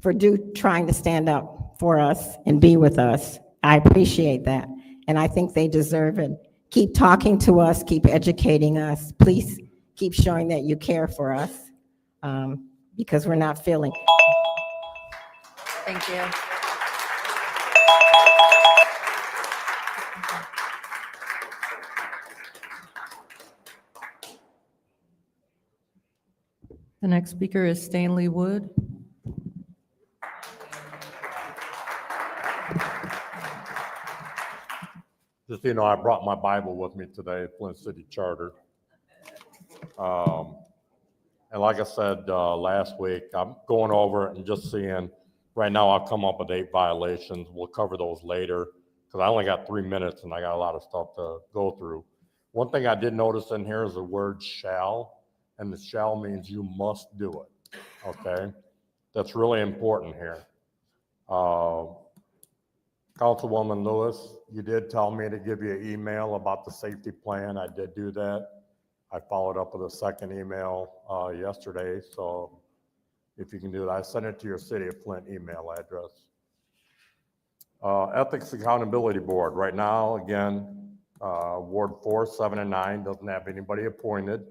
for trying to stand up for us and be with us. I appreciate that, and I think they deserve it. Keep talking to us, keep educating us. Please keep showing that you care for us, because we're not feeling. Thank you. The next speaker is Stanley Wood. Just, so you know, I brought my Bible with me today, Flint City Charter. And like I said last week, I'm going over it and just seeing, right now I've come up with 8 violations. We'll cover those later because I only got 3 minutes and I got a lot of stuff to go through. One thing I did notice in here is the word shall, and the shall means you must do it, okay? That's really important here. Councilwoman Lewis, you did tell me to give you an email about the safety plan. I did do that. I followed up with a second email yesterday, so if you can do that, I sent it to your City of Flint email address. Ethics Accountability Board, right now, again, Ward 4, 7, and 9 doesn't have anybody appointed.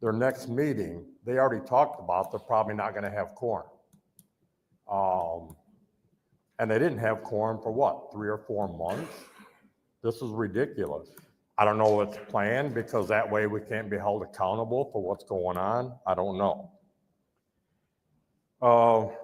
Their next meeting, they already talked about, they're probably not gonna have quorum. And they didn't have quorum for what, 3 or 4 months? This is ridiculous. I don't know what's planned, because that way we can't be held accountable for what's going on. I don't know.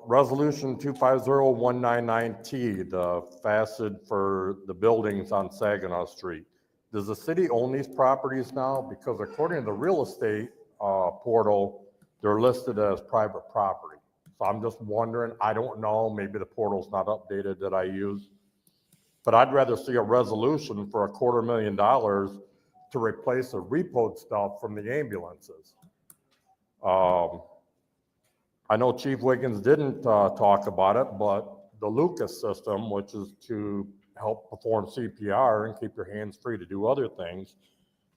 Resolution 250199T, the facet for the buildings on Saginaw Street. Does the city own these properties now? Because according to the real estate portal, they're listed as private property. So I'm just wondering, I don't know, maybe the portal's not updated that I use. But I'd rather see a resolution for $250,000 to replace the repoed stuff from the ambulances. I know Chief Wiggins didn't talk about it, but the Lucas system, which is to help perform CPR and keep your hands free to do other things.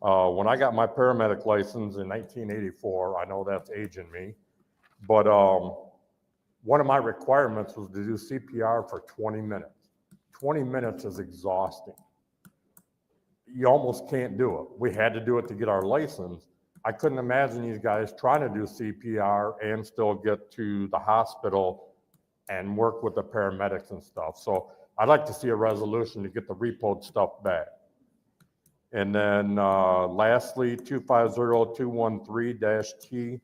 When I got my paramedic license in 1984, I know that's aging me, but one of my requirements was to do CPR for 20 minutes. 20 minutes is exhausting. You almost can't do it. We had to do it to get our license. I couldn't imagine these guys trying to do CPR and still get to the hospital and work with the paramedics and stuff. So I'd like to see a resolution to get the repoed stuff back. And then lastly, 250213-T,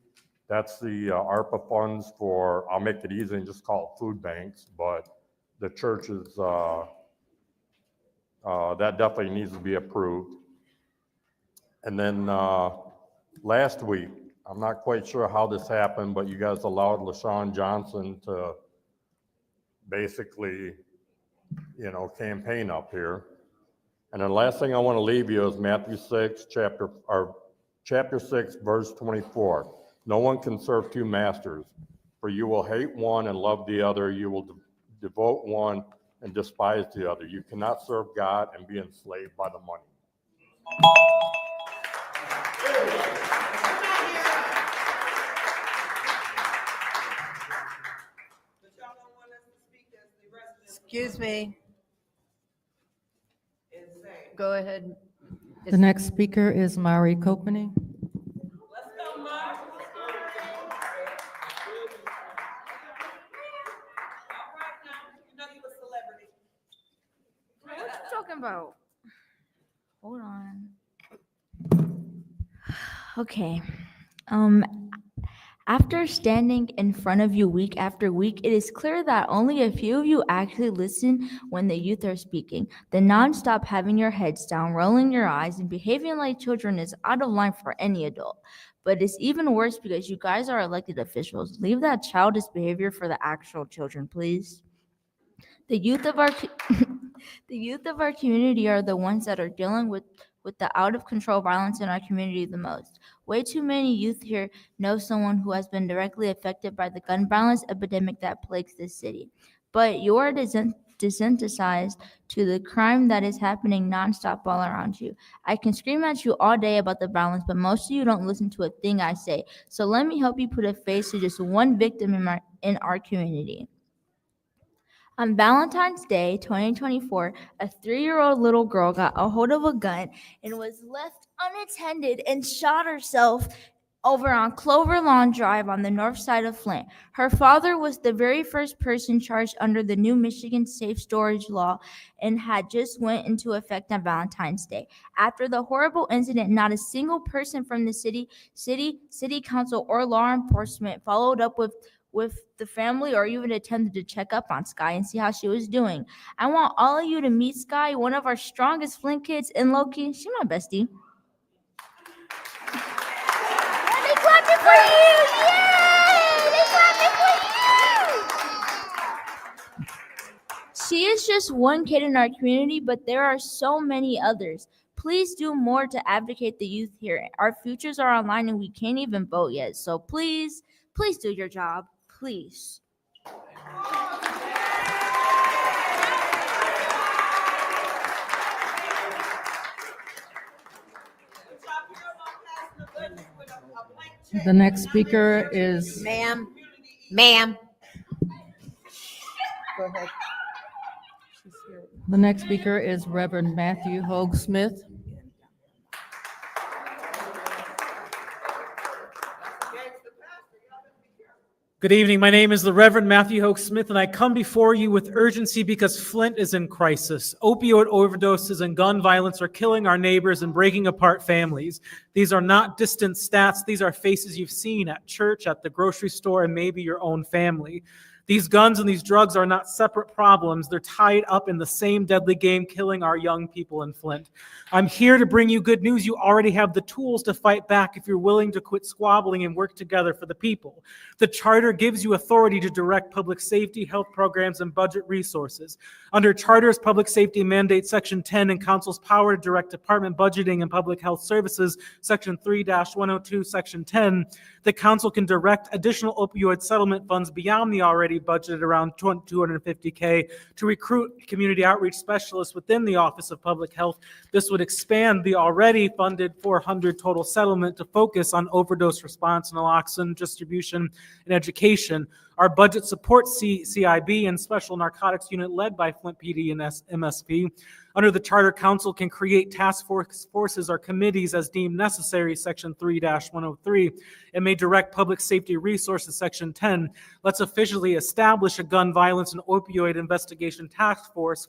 that's the ARPA funds for, I'll make it easy and just call it food banks, but the churches, that definitely needs to be approved. And then last week, I'm not quite sure how this happened, but you guys allowed LaShawn Johnson to basically, campaign up here. And the last thing I want to leave you is Matthew 6, chapter 6, verse 24. No one can serve 2 masters, for you will hate one and love the other. You will devote one and despise the other. You cannot serve God and be enslaved by the money. Excuse me. Go ahead. The next speaker is Mari Kopeny. Let's go, Mark. All right, now, you know you a celebrity. What you talking about? Hold on. Okay. After standing in front of you week after week, it is clear that only a few of you actually listen when the youth are speaking. The nonstop having your heads down, rolling your eyes, and behaving like children is out of line for any adult. But it's even worse because you guys are elected officials. Leave that childish behavior for the actual children, please. The youth of our community are the ones that are dealing with the out-of-control violence in our community the most. Way too many youth here know someone who has been directly affected by the gun violence epidemic that plagues this city. But you are desensitized to the crime that is happening nonstop all around you. I can scream at you all day about the violence, but most of you don't listen to a thing I say. So let me help you put a face to just one victim in our community. On Valentine's Day, 2024, a 3-year-old little girl got a hold of a gun and was left unattended and shot herself over on Clover Lawn Drive on the north side of Flint. Her father was the very first person charged under the new Michigan Safe Storage Law and had just went into effect on Valentine's Day. After the horrible incident, not a single person from the city council, or law enforcement followed up with the family or even attempted to check up on Sky and see how she was doing. I want all of you to meet Sky, one of our strongest Flint kids, and Loki, she's my bestie. And they clapping for you! Yay! They clapping for you! She is just one kid in our community, but there are so many others. Please do more to advocate the youth here. Our futures are online and we can't even vote yet. So please do your job. Please. The next speaker is Ma'am. Go ahead. The next speaker is Reverend Matthew Hogue Smith. Good evening. My name is the Reverend Matthew Hogue Smith, and I come before you with urgency because Flint is in crisis. Opioid overdoses and gun violence are killing our neighbors and breaking apart families. These are not distant stats. These are faces you've seen at church, at the grocery store, and maybe your own family. These guns and these drugs are not separate problems. They're tied up in the same deadly game killing our young people in Flint. I'm here to bring you good news. You already have the tools to fight back if you're willing to quit squabbling and work together for the people. The charter gives you authority to direct public safety, health programs, and budget resources. Under Charter's Public Safety Mandate, Section 10, and Council's power to direct department budgeting and public health services, Section 3-102, Section 10, the council can direct additional opioid settlement funds beyond the already budgeted around $250K to recruit community outreach specialists within the Office of Public Health. This would expand the already funded $400 total settlement to focus on overdose response, naloxone distribution, and education. Our budget supports CIB and Special Narcotics Unit led by Flint PD and MSP. Under the Charter, Council can create task forces or committees as deemed necessary, Section 3-103, and may direct public safety resources, Section 10. Let's officially establish a gun violence and opioid investigation task force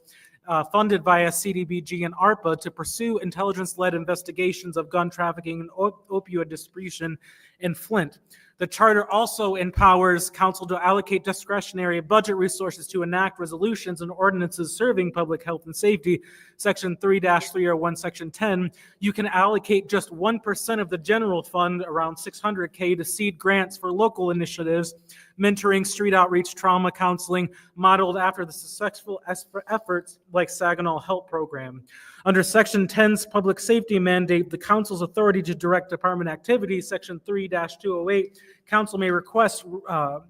funded via CDBG and ARPA to pursue intelligence-led investigations of gun trafficking and opioid distribution in Flint. The charter also empowers council to allocate discretionary budget resources to enact resolutions and ordinances serving public health and safety. Section 3-301, Section 10, you can allocate just 1% of the general fund, around $600K, to seed grants for local initiatives, mentoring, street outreach, trauma counseling, modeled after the successful efforts like Saginaw Help Program. Under Section 10's public safety mandate, the council's authority to direct department activities, Section 3-208, council may request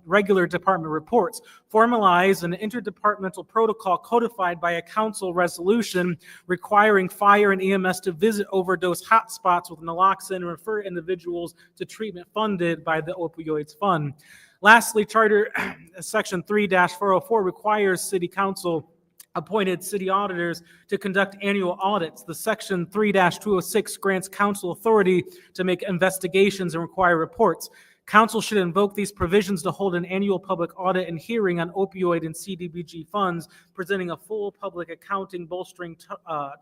regular department reports, formalize an interdepartmental protocol codified by a council resolution requiring fire and EMS to visit overdose hotspots with naloxone and refer individuals to treatment funded by the Opioids Fund. Lastly, Charter Section 3-404 requires City Council appointed city auditors to conduct annual audits. The Section 3-206 grants council authority to make investigations and require reports. Council should invoke these provisions to hold an annual public audit and hearing on opioid and CDBG funds, presenting a full public accounting, bolstering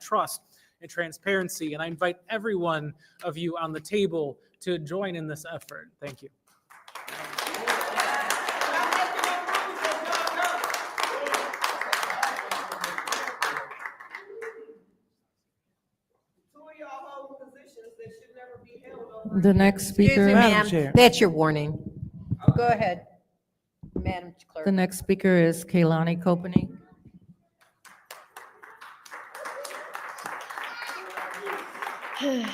trust and transparency. And I invite every one of you on the table to join in this effort. Thank you. The next Excuse speaker. me, Madam ma'am. Chair. That's your warning. Go ahead, Madam Clerk. The next speaker is Kaylani Copany. I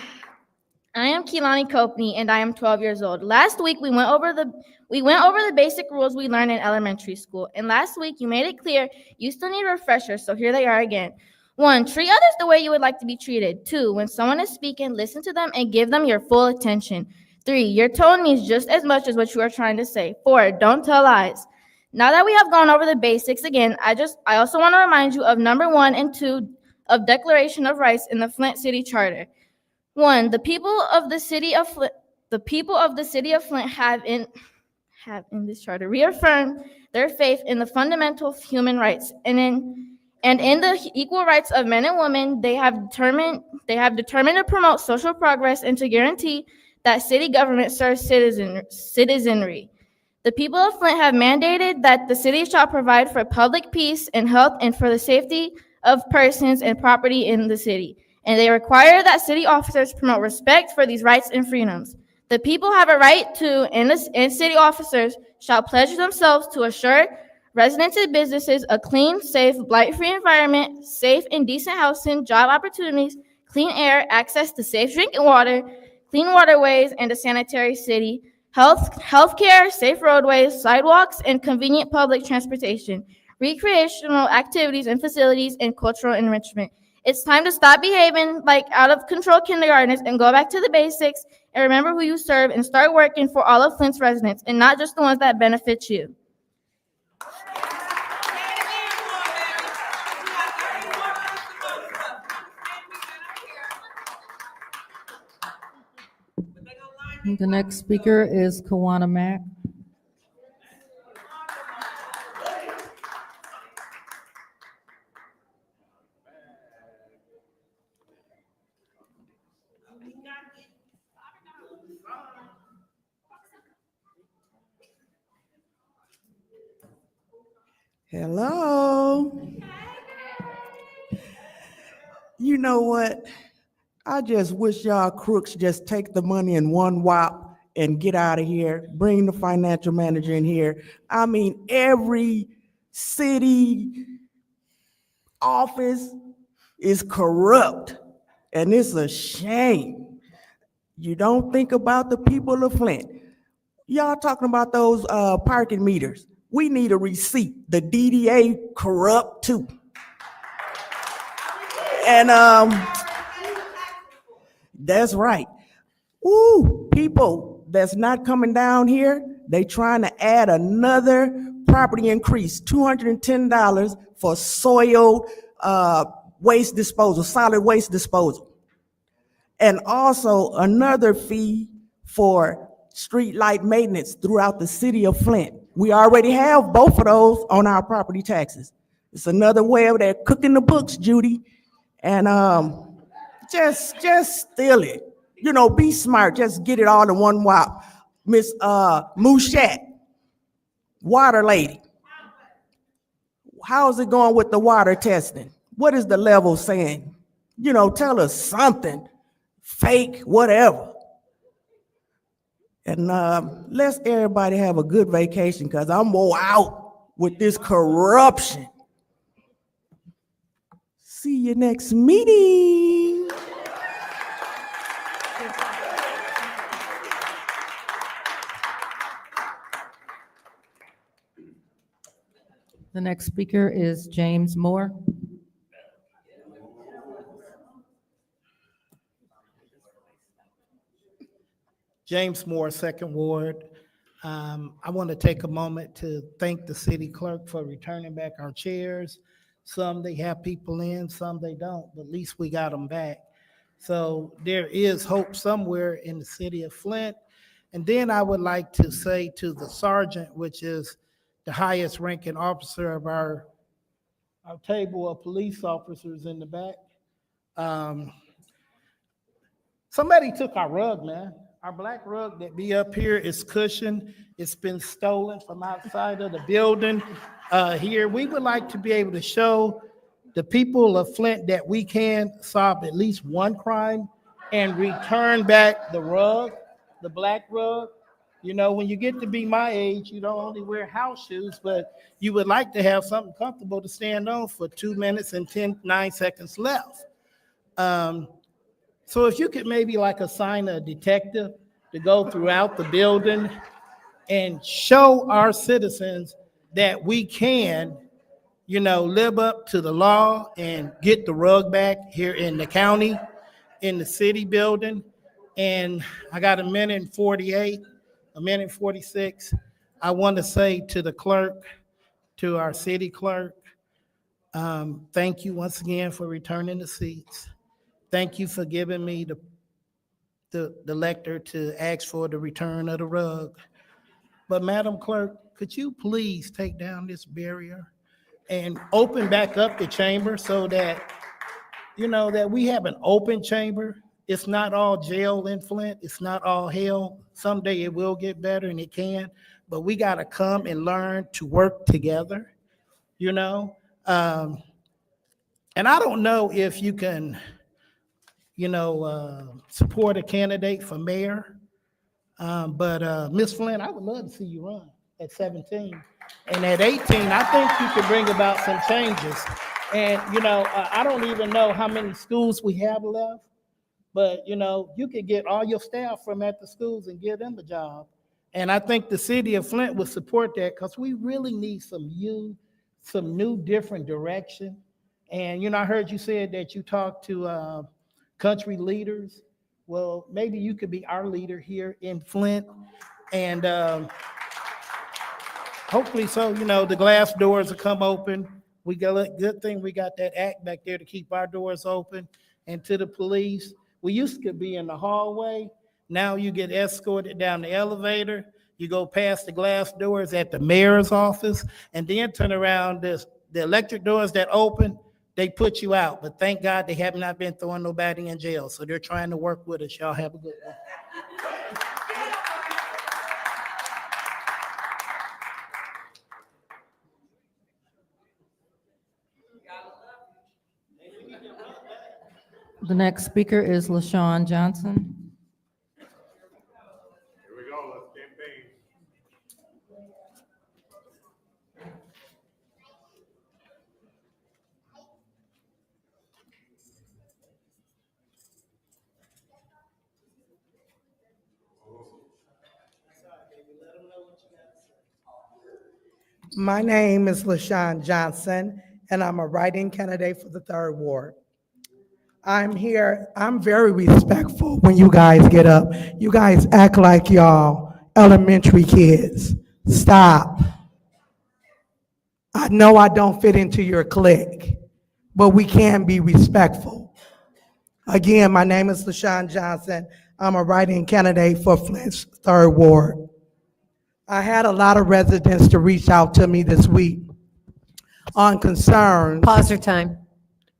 am Keelani Copney, and I am 12 years old. Last week, we went over the basic rules we learned in elementary school. And last week, you made it clear you still need refreshers, so here they are again. 1, treat others the way you would like to be treated. 2, when someone is speaking, listen to them and give them your full attention. 3, your tone means just as much as what you are trying to say. 4, don't tell lies. Now that we have gone over the basics again, I also want to remind you of number 1 and 2 of Declaration of Rights in the Flint City Charter. 1, the people of the city of Flint have in this charter reaffirmed their faith in the fundamental human rights and in the equal rights of men and women. They have determined to promote social progress and to guarantee that city government serves citizenry. The people of Flint have mandated that the city shall provide for public peace and health and for the safety of persons and property in the city. And they require that city officers promote respect for these rights and freedoms. The people have a right to, and city officers shall pledge themselves to assure residents and businesses a clean, safe, blight-free environment, safe and decent housing, job opportunities, clean air, access to safe drinking water, clean waterways, and a sanitary city, healthcare, safe roadways, sidewalks, and convenient public transportation, recreational activities and facilities, and cultural enrichment. It's time to stop behaving like out-of-control kindergartners and go back to the basics and remember who you serve and start working for all of Flint's residents and not just the ones that benefit you. The next speaker is Kawana Mack. Hello. You know what? I just wish y'all crooks just take the money in one whop and get out of here. Bring the financial manager in here. I mean, every city office is corrupt, and it's a shame. You don't think about the people of Flint. Y'all talking about those parking meters. We need a receipt. The DDA corrupt too. And that's right. Ooh, people that's not coming down here, they trying to add another property increase, $210 for soil waste disposal, solid waste disposal. And also another fee for street light maintenance throughout the city of Flint. We already have both of those on our property taxes. It's another way of that cooking the books, Judy. And just steal it. You know, be smart. Just get it all in one whop. Miss Mouchette, water lady. How's it going with the water testing? What is the level saying? You know, tell us something. Fake, whatever. And let's everybody have a good vacation, because I'm more out with this corruption. See you next meeting. The next speaker is James Moore. James Moore, Second Ward. I want to take a moment to thank the city clerk for returning back our chairs. Some they have people in, some they don't, but at least we got them back. So there is hope somewhere in the city of Flint. And then I would like to say to the sergeant, which is the highest ranking officer of our table of police officers in the back. Somebody took our rug, man. Our black rug that be up here is cushioned. It's been stolen from outside of the building here. We would like to be able to show the people of Flint that we can solve at least one crime and return back the rug, the black rug. You know, when you get to be my age, you don't only wear house shoes, but you would like to have something comfortable to stand on for 2 minutes and 9 seconds left. So if you could maybe like assign a detective to go throughout the building and show our citizens that we can, you know, live up to the law and get the rug back here in the county, in the city building. And I got a minute and 48, a minute and 46. I want to say to the clerk, to our city clerk, thank you once again for returning the seats. Thank you for giving me the lecture to ask for the return of the rug. But Madam Clerk, could you please take down this barrier and open back up the chamber so that, you know, that we have an open chamber. It's not all jail in Flint. It's not all hell. Someday it will get better, and it can, but we got to come and learn to work together, you know? And I don't know if you can, you know, support a candidate for mayor. But Ms. Flynn, I would love to see you run at 17. And at 18, I think you could bring about some changes. And, you know, I don't even know how many schools we have left, but, you know, you could get all your staff from at the schools and give them a job. And I think the city of Flint would support that, because we really need some new different direction. And, you know, I heard you said that you talked to country leaders. Well, maybe you could be our leader here in Flint. And hopefully, so, you know, the glass doors will come open. We got a good thing we got that act back there to keep our doors open. And to the police, we used to be in the hallway. Now you get escorted down the elevator, you go past the glass doors at the mayor's office, and then turn around, the electric doors that open, they put you out. But thank God they have not been throwing nobody in jail, so they're trying to work with us. Y'all have a good one. The next speaker is LaShawn Johnson. Here we go, let's campaign. My name is LaShawn Johnson, and I'm a write-in candidate for the 3rd Ward. I'm here, I'm very respectful when you guys get up. You guys act like y'all elementary kids. Stop. I know I don't fit into your clique, but we can be respectful. Again, my name is LaShawn Johnson. I'm a write-in candidate for Flint's 3rd Ward. I had a lot of residents to reach out to me this week on concerns. Pause your time.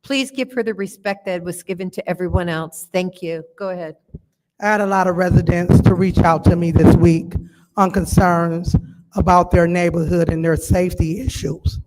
Please give her the respect that was given to everyone else. Thank you. Go ahead. I had a lot of residents to reach out to me this week on concerns about their neighborhood and their safety issues.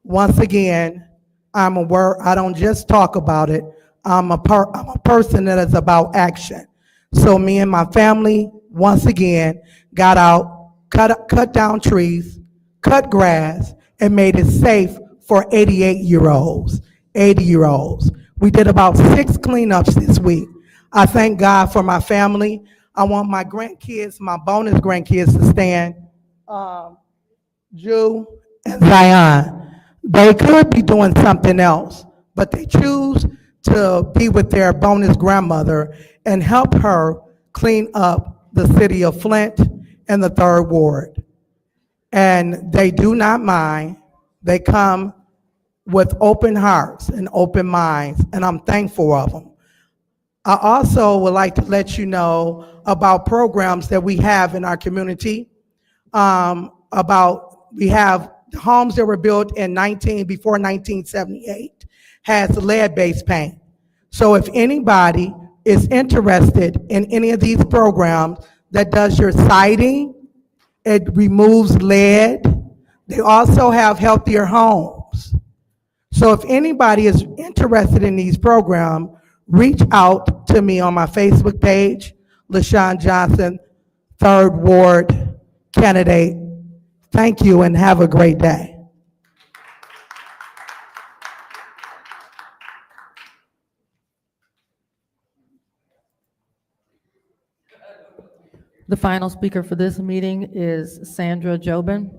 Once again, I'm aware, I don't just talk about it. I'm a person that is about action. So me and my family, once again, got out, cut down trees, cut grass, and made it safe for 88-year-olds, 80-year-olds. We did about 6 cleanups this week. I thank God for my family. I want my grandkids, my bonus grandkids, to stand, Jew and Zion. They could be doing something else, but they choose to be with their bonus grandmother and help her clean up the city of Flint and the 3rd Ward. And they do not mind. They come with open hearts and open minds, and I'm thankful of them. I also would like to let you know about programs that we have in our community. We have homes that were built before 1978 has lead-based paint. So if anybody is interested in any of these programs that does your siding, it removes lead. They also have healthier homes. So if anybody is interested in these programs, reach out to me on my Facebook page, LaShawn Johnson, 3rd Ward candidate. Thank you and have a great day. The final speaker for this meeting is Sandra Jobin.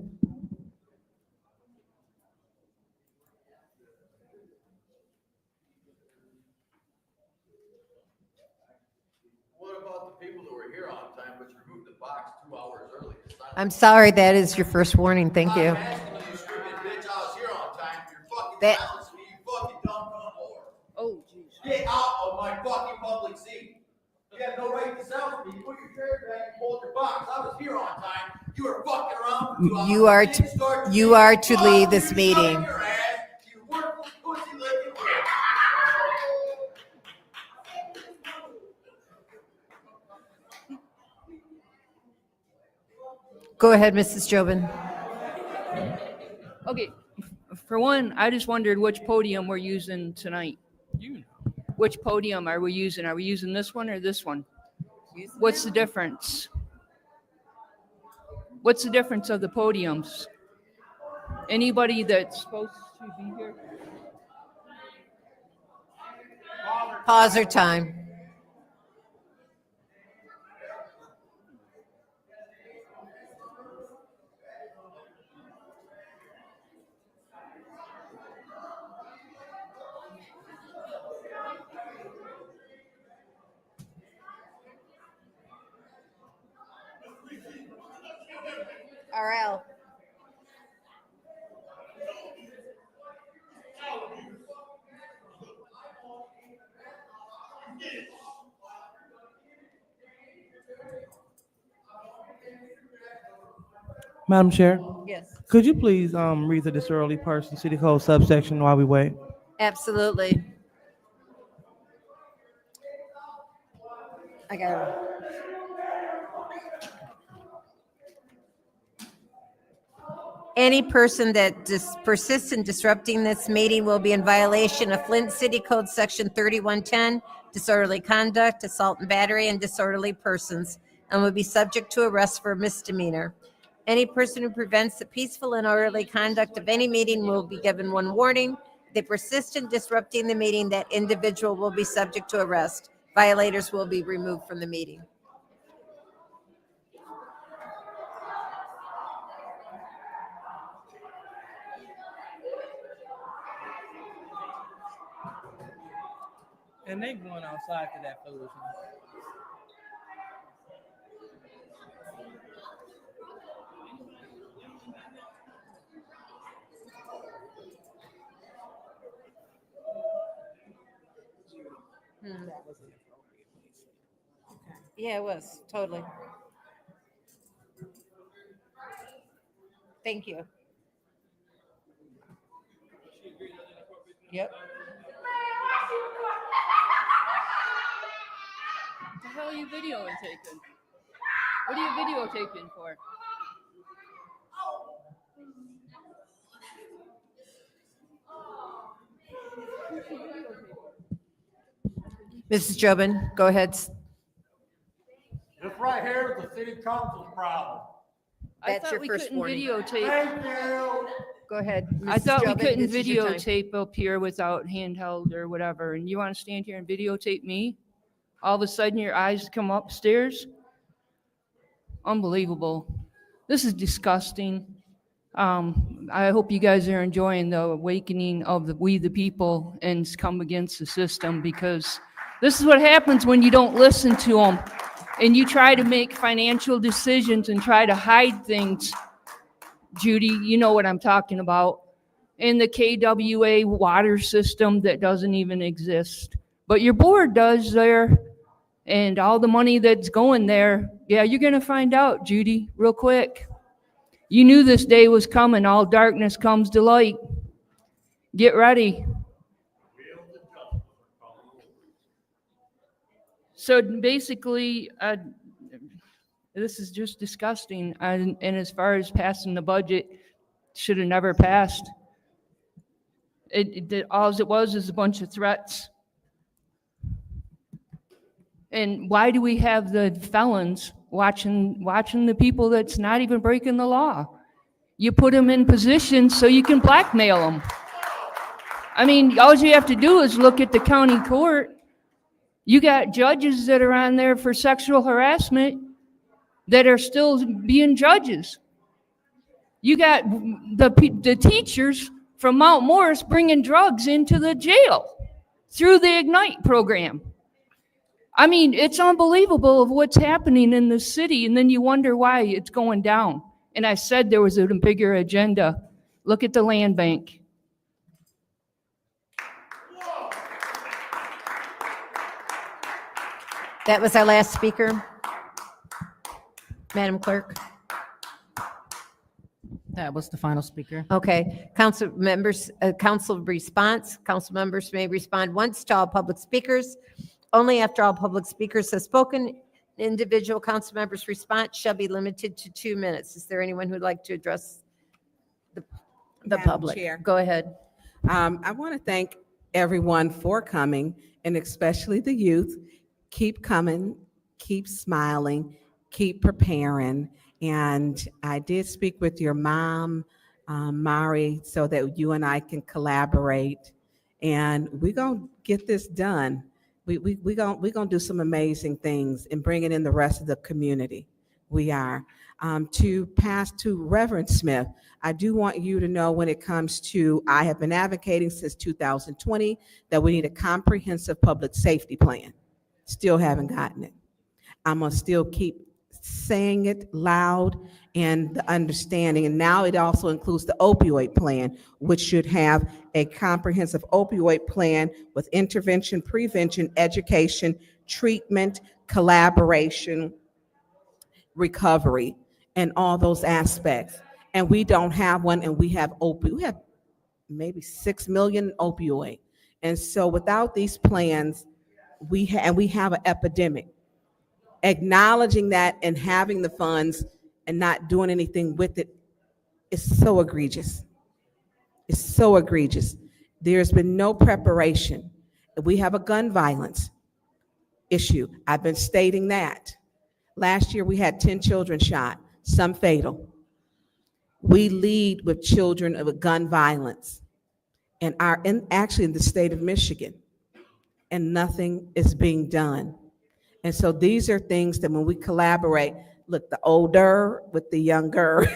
What about the people who were here on time but removed the box 2 hours early? I'm sorry, that is your first warning. Thank you. I'm asking you, stupid bitch, I was here on time. You're fucking That- silence me, you fucking dumb cunt whore. Oh, jeez. Get out of my fucking public seat. You have no right to silence me. Put your chair back and hold your box. I was here on time. You were fucking around for 2 hours. You are to leave this meeting. Your ass, you worthless pussy licking bitch. Go ahead, Mrs. Jobin. Okay, for one, I just wondered which podium we're using tonight. Which podium are we using? Are we using this one or this one? What's the difference? What's the difference of the podiums? Anybody that's supposed to be here? Pause your time. RL. Madam Chair, Yes, could you please read the disorderly person city code subsection while we wait? absolutely. I got it. Any person that persists in disrupting this meeting will be in violation of Flint City Code Section 3110, disorderly conduct, assault and battery, and disorderly persons, and will be subject to arrest for misdemeanor. Any person who prevents the peaceful and orderly conduct of any meeting will be given one warning. If they persist in disrupting the meeting, that individual will be subject to arrest. Violators will be removed from the meeting. And they going outside to that foolishness. Yeah, it was, totally. Thank you. Yep. What the hell are you videotaping? What are you videotaping for? Mrs. Jobin, go ahead. This right here is the city council's problem. I That's thought your we first couldn't warning. videotape. Thank you. Go ahead. I Mrs. thought we Jobin, couldn't this is your time. videotape up here without handheld or whatever, and you want to stand here and videotape me? All of a sudden, your eyes come upstairs? Unbelievable. This is disgusting. I hope you guys are enjoying the awakening of we the people and come against the system, because this is what happens when you don't listen to them and you try to make financial decisions and try to hide things. Judy, you know what I'm talking about. In the KWA water system that doesn't even exist. But your board does there, and all the money that's going there, yeah, you're going to find out, Judy, real quick. You knew this day was coming. All darkness comes to light. Get ready. So basically, this is just disgusting. And as far as passing the budget, should have never passed. All it was is a bunch of threats. And why do we have the felons watching the people that's not even breaking the law? You put them in positions so you can blackmail them. I mean, all you have to do is look at the county court. You got judges that are on there for sexual harassment that are still being judges. You got the teachers from Mount Morris bringing drugs into the jail through the Ignite program. I mean, it's unbelievable of what's happening in the city, and then you wonder why it's going down. And I said there was a bigger agenda. Look at the land bank. That was our last speaker. Madam Clerk. That was the final speaker. Okay, council members, council response. Council members may respond once to all public speakers. Only after all public speakers have spoken, individual council members' response shall be limited to 2 minutes. Is there anyone who'd like to address the Madam public? Chair. Go ahead. I want to thank everyone for coming, and especially the youth. Keep coming, keep smiling, keep preparing. And I did speak with your mom, Mari, so that you and I can collaborate. And we're going to get this done. We're going to do some amazing things and bringing in the rest of the community. We are. To pass to Reverend Smith, I do want you to know when it comes to, I have been advocating since 2020 that we need a comprehensive public safety plan. Still haven't gotten it. I'm going to still keep saying it loud and the understanding. And now it also includes the opioid plan, which should have a comprehensive opioid plan with intervention, prevention, education, treatment, collaboration, recovery and all those aspects. And we don't have one, and we have maybe 6 million opioid. And so without these plans, we have an epidemic. Acknowledging that and having the funds and not doing anything with it is so egregious. It's so egregious. There's been no preparation. We have a gun violence issue. I've been stating that. Last year, we had 10 children shot, some fatal. We lead with children of gun violence actually in the state of Michigan, and nothing is being done. And so these are things that when we collaborate, look, the older with the younger,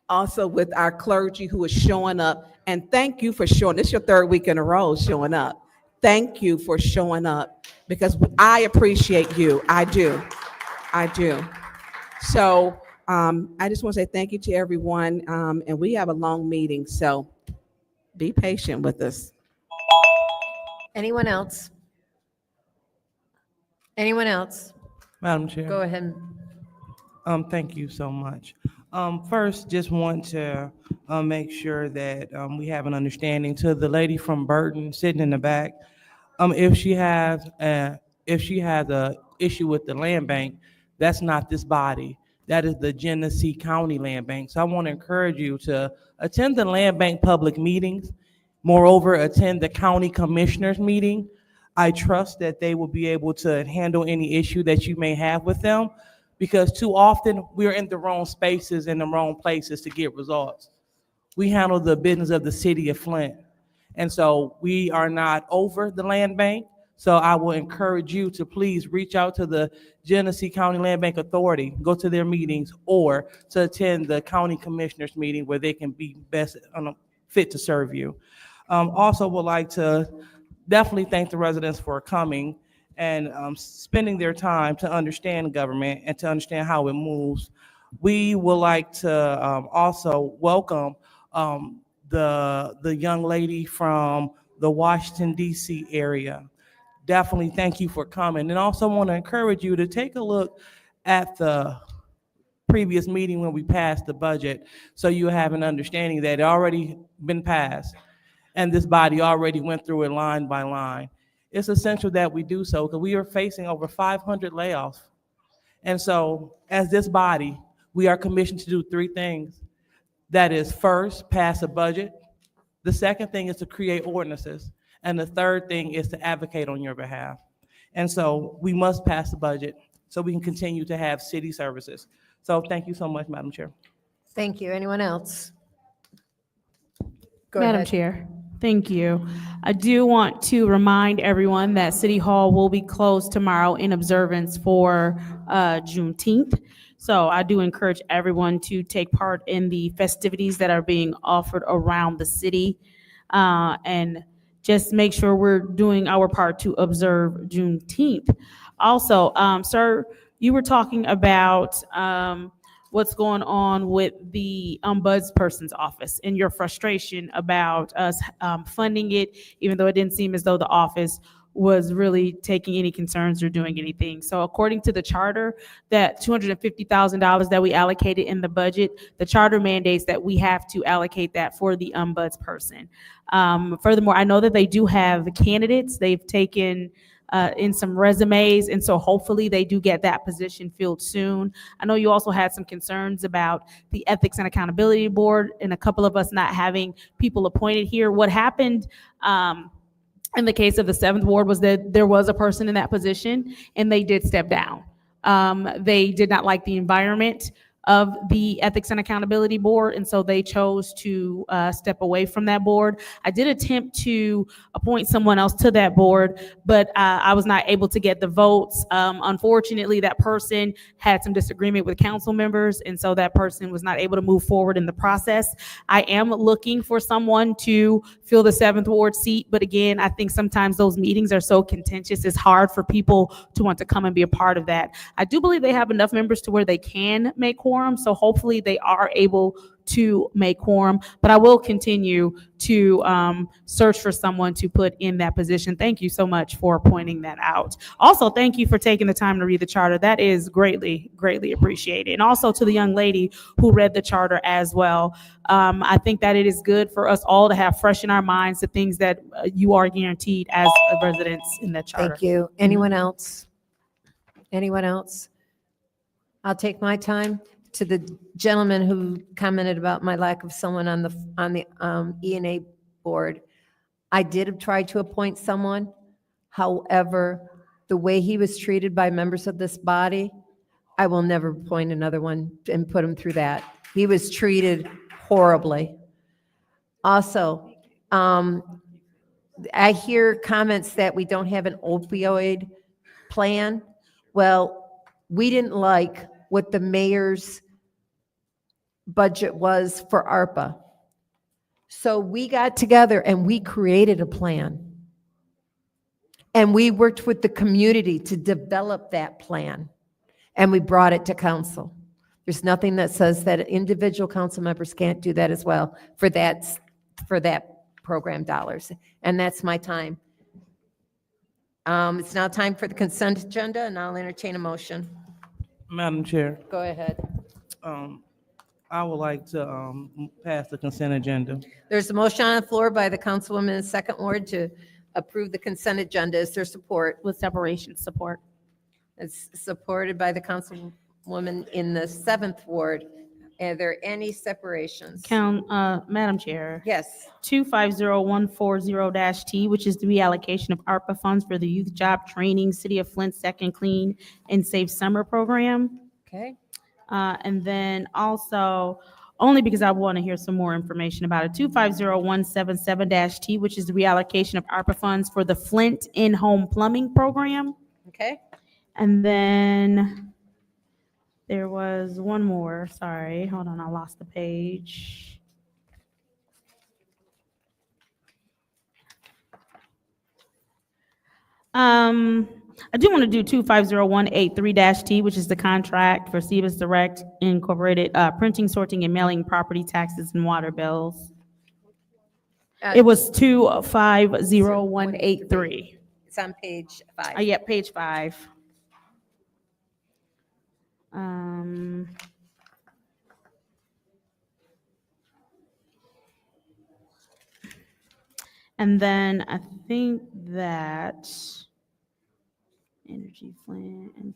also with our clergy who is showing up. And thank you for showing, this is your third week in a row showing up. Thank you for showing up, because I appreciate you. I do. So I just want to say thank you to everyone. And we have a long meeting, so be patient with us. Anyone else? Anyone else? Madam Chair. Go ahead. Thank you so much. First, just want to make sure that we have an understanding to the lady from Burton sitting in the back. If she has a issue with the land bank, that's not this body. That is the Genesee County Land Bank. So I want to encourage you to attend the land bank public meetings. Moreover, attend the county commissioners meeting. I trust that they will be able to handle any issue that you may have with them, because too often we're in the wrong spaces and the wrong places to get results. We handle the business of the city of Flint. And so we are not over the land bank. So I will encourage you to please reach out to the Genesee County Land Bank Authority, go to their meetings, or to attend the county commissioners meeting where they can be best fit to serve you. Also would like to definitely thank the residents for coming and spending their time to understand government and to understand how it moves. We would like to also welcome the young lady from the Washington, D.C. area. Definitely thank you for coming. And also want to encourage you to take a look at the previous meeting when we passed the budget, so you have an understanding that it already been passed and this body already went through it line by line. It's essential that we do so, because we are facing over 500 layoffs. And so as this body, we are commissioned to do three things. That is, first, pass a budget. The second thing is to create ordinances. And the third thing is to advocate on your behalf. And so we must pass the budget so we can continue to have city services. So thank you so much, Madam Chair. Thank you. Anyone else? Go Madam ahead. Chair, thank you. I do want to remind everyone that City Hall will be closed tomorrow in observance for Juneteenth. So I do encourage everyone to take part in the festivities that are being offered around the city, and just make sure we're doing our part to observe Juneteenth. Also, sir, you were talking about what's going on with the ombudsperson's office and your frustration about us funding it, even though it didn't seem as though the office was really taking any concerns or doing anything. So according to the charter, that $250,000 that we allocated in the budget, the charter mandates that we have to allocate that for the ombudsperson. Furthermore, I know that they do have candidates. They've taken in some resumes, and so hopefully they do get that position filled soon. I know you also had some concerns about the Ethics and Accountability Board and a couple of us not having people appointed here. What happened in the case of the 7th Ward was that there was a person in that position and they did step down. They did not like the environment of the Ethics and Accountability Board, and so they chose to step away from that board. I did attempt to appoint someone else to that board, but I was not able to get the votes. Unfortunately, that person had some disagreement with council members, and so that person was not able to move forward in the process. I am looking for someone to fill the 7th Ward seat, but again, I think sometimes those meetings are so contentious, it's hard for people to want to come and be a part of that. I do believe they have enough members to where they can make quorum, quorum. So hopefully they are able to make quorum, but I will continue to search for someone to put in that position. Thank you so much for pointing that out. Also, thank you for taking the time to read the charter. That is greatly, greatly appreciated. And also to the young lady who read the charter as well. I think that it is good for us all to have fresh in our minds the things that you are guaranteed as residents in that charter. Thank you. Anyone else? Anyone else? I'll take my time. To the gentleman who commented about my lack of someone on the E&A board, I did try to appoint someone. However, the way he was treated by members of this body, I will never appoint another one and put him through that. He was treated horribly. Also, I hear comments that we don't have an opioid plan. Well, we didn't like what the mayor's budget was for ARPA. So we got together and we created a plan. And we worked with the community to develop that plan. And we brought it to council. There's nothing that says that individual council members can't do that as well for that program dollars. And that's my time. It's now time for the consent agenda, and I'll entertain a motion. Madam Chair, Go ahead. I would like to pass the consent agenda. There's a motion on the floor by the councilwoman in the second ward to approve the consent agenda. Is there support? With separation, support. It's supported by the councilwoman in the seventh ward. Are there any separations? Madam Chair. Yes. 250140-T, which is the reallocation of ARPA funds for the Youth Job Training City of Flint Second Clean and Safe Summer Program. Okay. And then also, only because I want to hear some more information about it, 250177-T, which is the reallocation of ARPA funds for the Flint In-Home Plumbing Program. Okay. And then there was one more, sorry, hold on, I lost the page. I do want to do 250183-T, which is the contract for Cebus Direct Incorporated, printing, sorting, and mailing property taxes and water bills. It was 250183. It's on page 5. Yeah, page 5. And then I think that Energy Flint and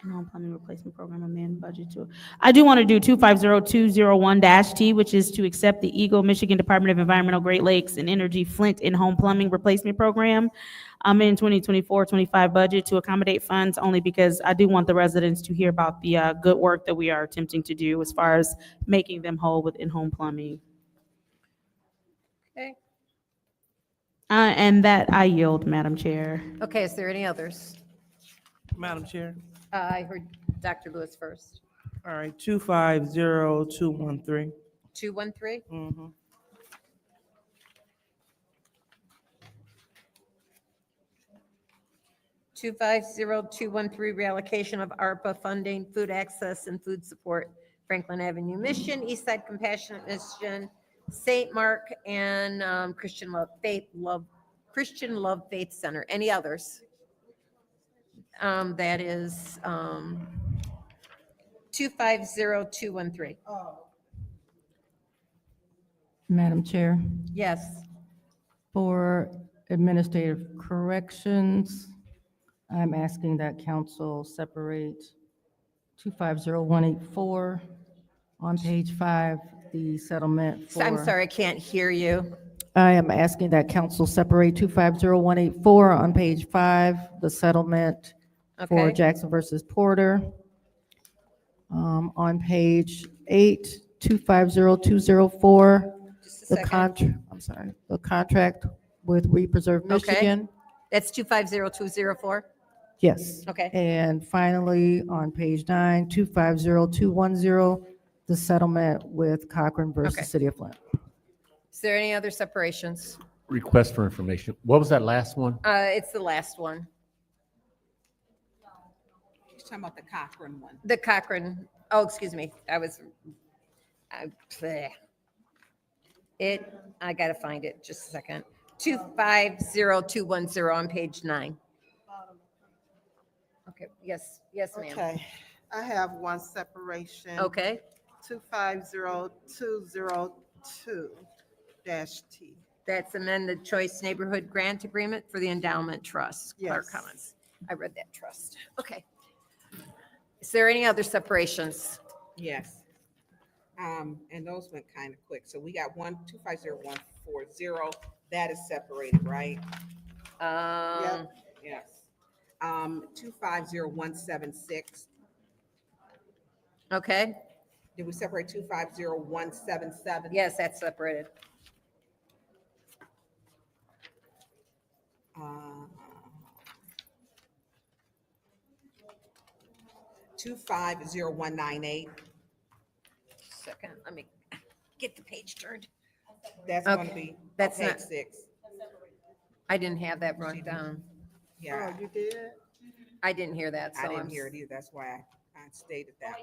home plumbing replacement program amend budget to. I do want to do 250201-T, which is to accept the Eagle, Michigan Department of Environmental, Great Lakes, and Energy Flint in home plumbing replacement program. I'm in 2024-25 budget to accommodate funds only because I do want the residents to hear about the good work that we are attempting to do as far as making them whole with in-home plumbing. Okay. And that I yield, Madam Chair. Okay, is there any others? Madam Chair. I heard Dr. Lewis first. All right, 250213. 213? Mm-hmm. Two 250-213 reallocation of ARPA funding, food access and food support, Franklin Avenue Mission, Eastside Compassionate Mission, St. Mark, and Christian Love Faith Center. Any others? That is 250213. Madam Chair, Yes. for administrative corrections, I'm asking that council separate 250184 on page 5, the settlement for. I'm sorry, I can't hear you. I am asking that council separate 250184 on page 5, the settlement for Okay. Jackson versus Porter. On page 8, 250204, Just a the second. the contract with We Preserve Okay. Michigan. That's 250204? Yes. Okay. And finally, on page 9, 250210, the settlement with Cochran Okay. versus City of Flint. Is there any other separations? Request for information. What was that last one? It's the last one. He's talking about the Cochran one. The Cochran Oh, excuse me, I gotta find it, just a second. 250210 on page 9. Okay, yes, ma'am. Okay, I have one separation. Okay, 250202-T. that's amended choice neighborhood grant agreement for the endowment trust. Clark Yes. Commons. I read that trust. Okay. Is there any other separations? Yes. And those went kind of quick. So we got 250140, that is separated, right? Yes. 250176. Okay, Did we separate 250177? yes, that's separated. 250198. Second, let me get the page turned. That's going to Okay, be that's page not- 6. I didn't have that brought down. Yeah, You did? I didn't hear that, so I didn't I'm. hear it either. That's why I stated that.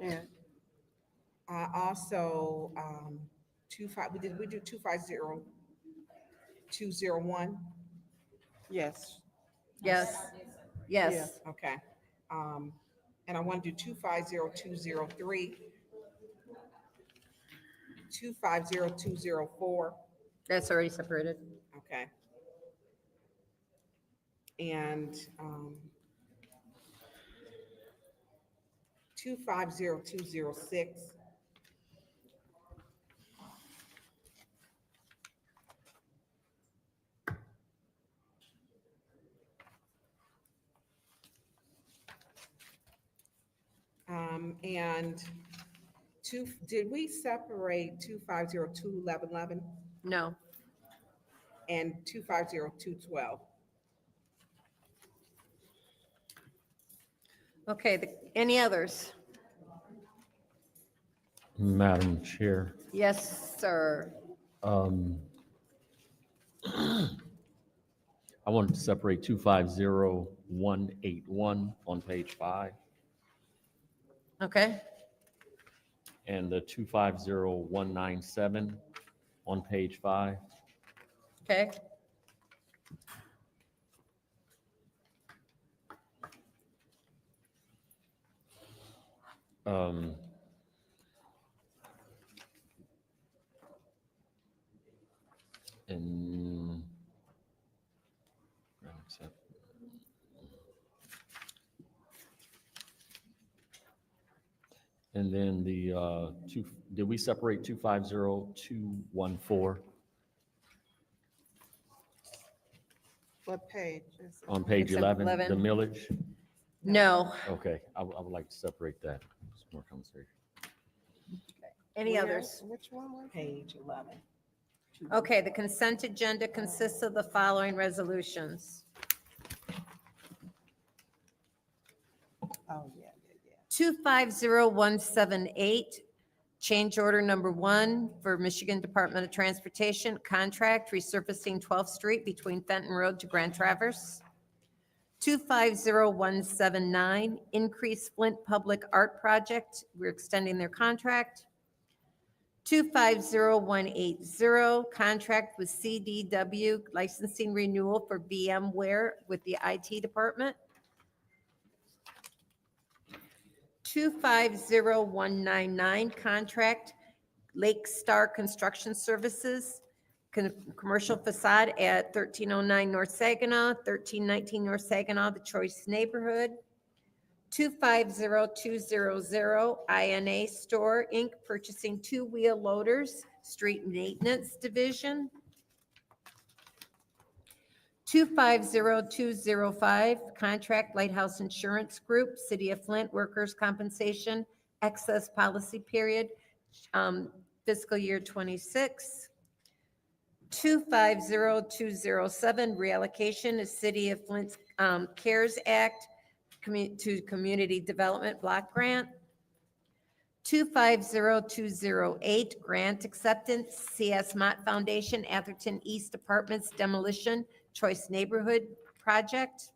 Yeah. Also, 25, we do 250201? Yes. Yes, Okay. And I want to do 250203, 250204. that's already separated. Okay. And 250206. And did we separate 25021111 No, and 250212? okay, any others? Madam Chair, Yes, sir. I wanted to separate 250181 on page 5 Okay, and the 250197 on page 5. okay, And and then the did we separate 250214 What page is it? on page It's 11, 11. the millage? no. Okay, I would like to separate that. It's more conversation. Any Where? others? Which one was it? Page 11. Okay, the consent agenda consists of the following resolutions. Oh, yeah. 250178, change order number 1 for Michigan Department of Transportation, contract resurfacing 12th Street between Fenton Road to Grand Traverse. 250179, increase Flint Public Art Project, we're extending their contract. 250180, contract with CDW, licensing renewal for VMware with the IT department. 250199, contract Lake Star Construction Services, commercial facade at 1309 North Saginaw, 1319 North Saginaw, the Choice Neighborhood. 250200, INA Store, Inc., purchasing 2-wheel loaders, Street Maintenance Division. 250205, contract Lighthouse Insurance Group, City of Flint, Workers' Compensation, excess policy period, fiscal year 26. 250207, reallocation is City of Flint's CARES Act to Community Development Block Grant. 250208, grant acceptance, CS Mott Foundation, Atherton East Apartments Demolition, Choice Neighborhood Project.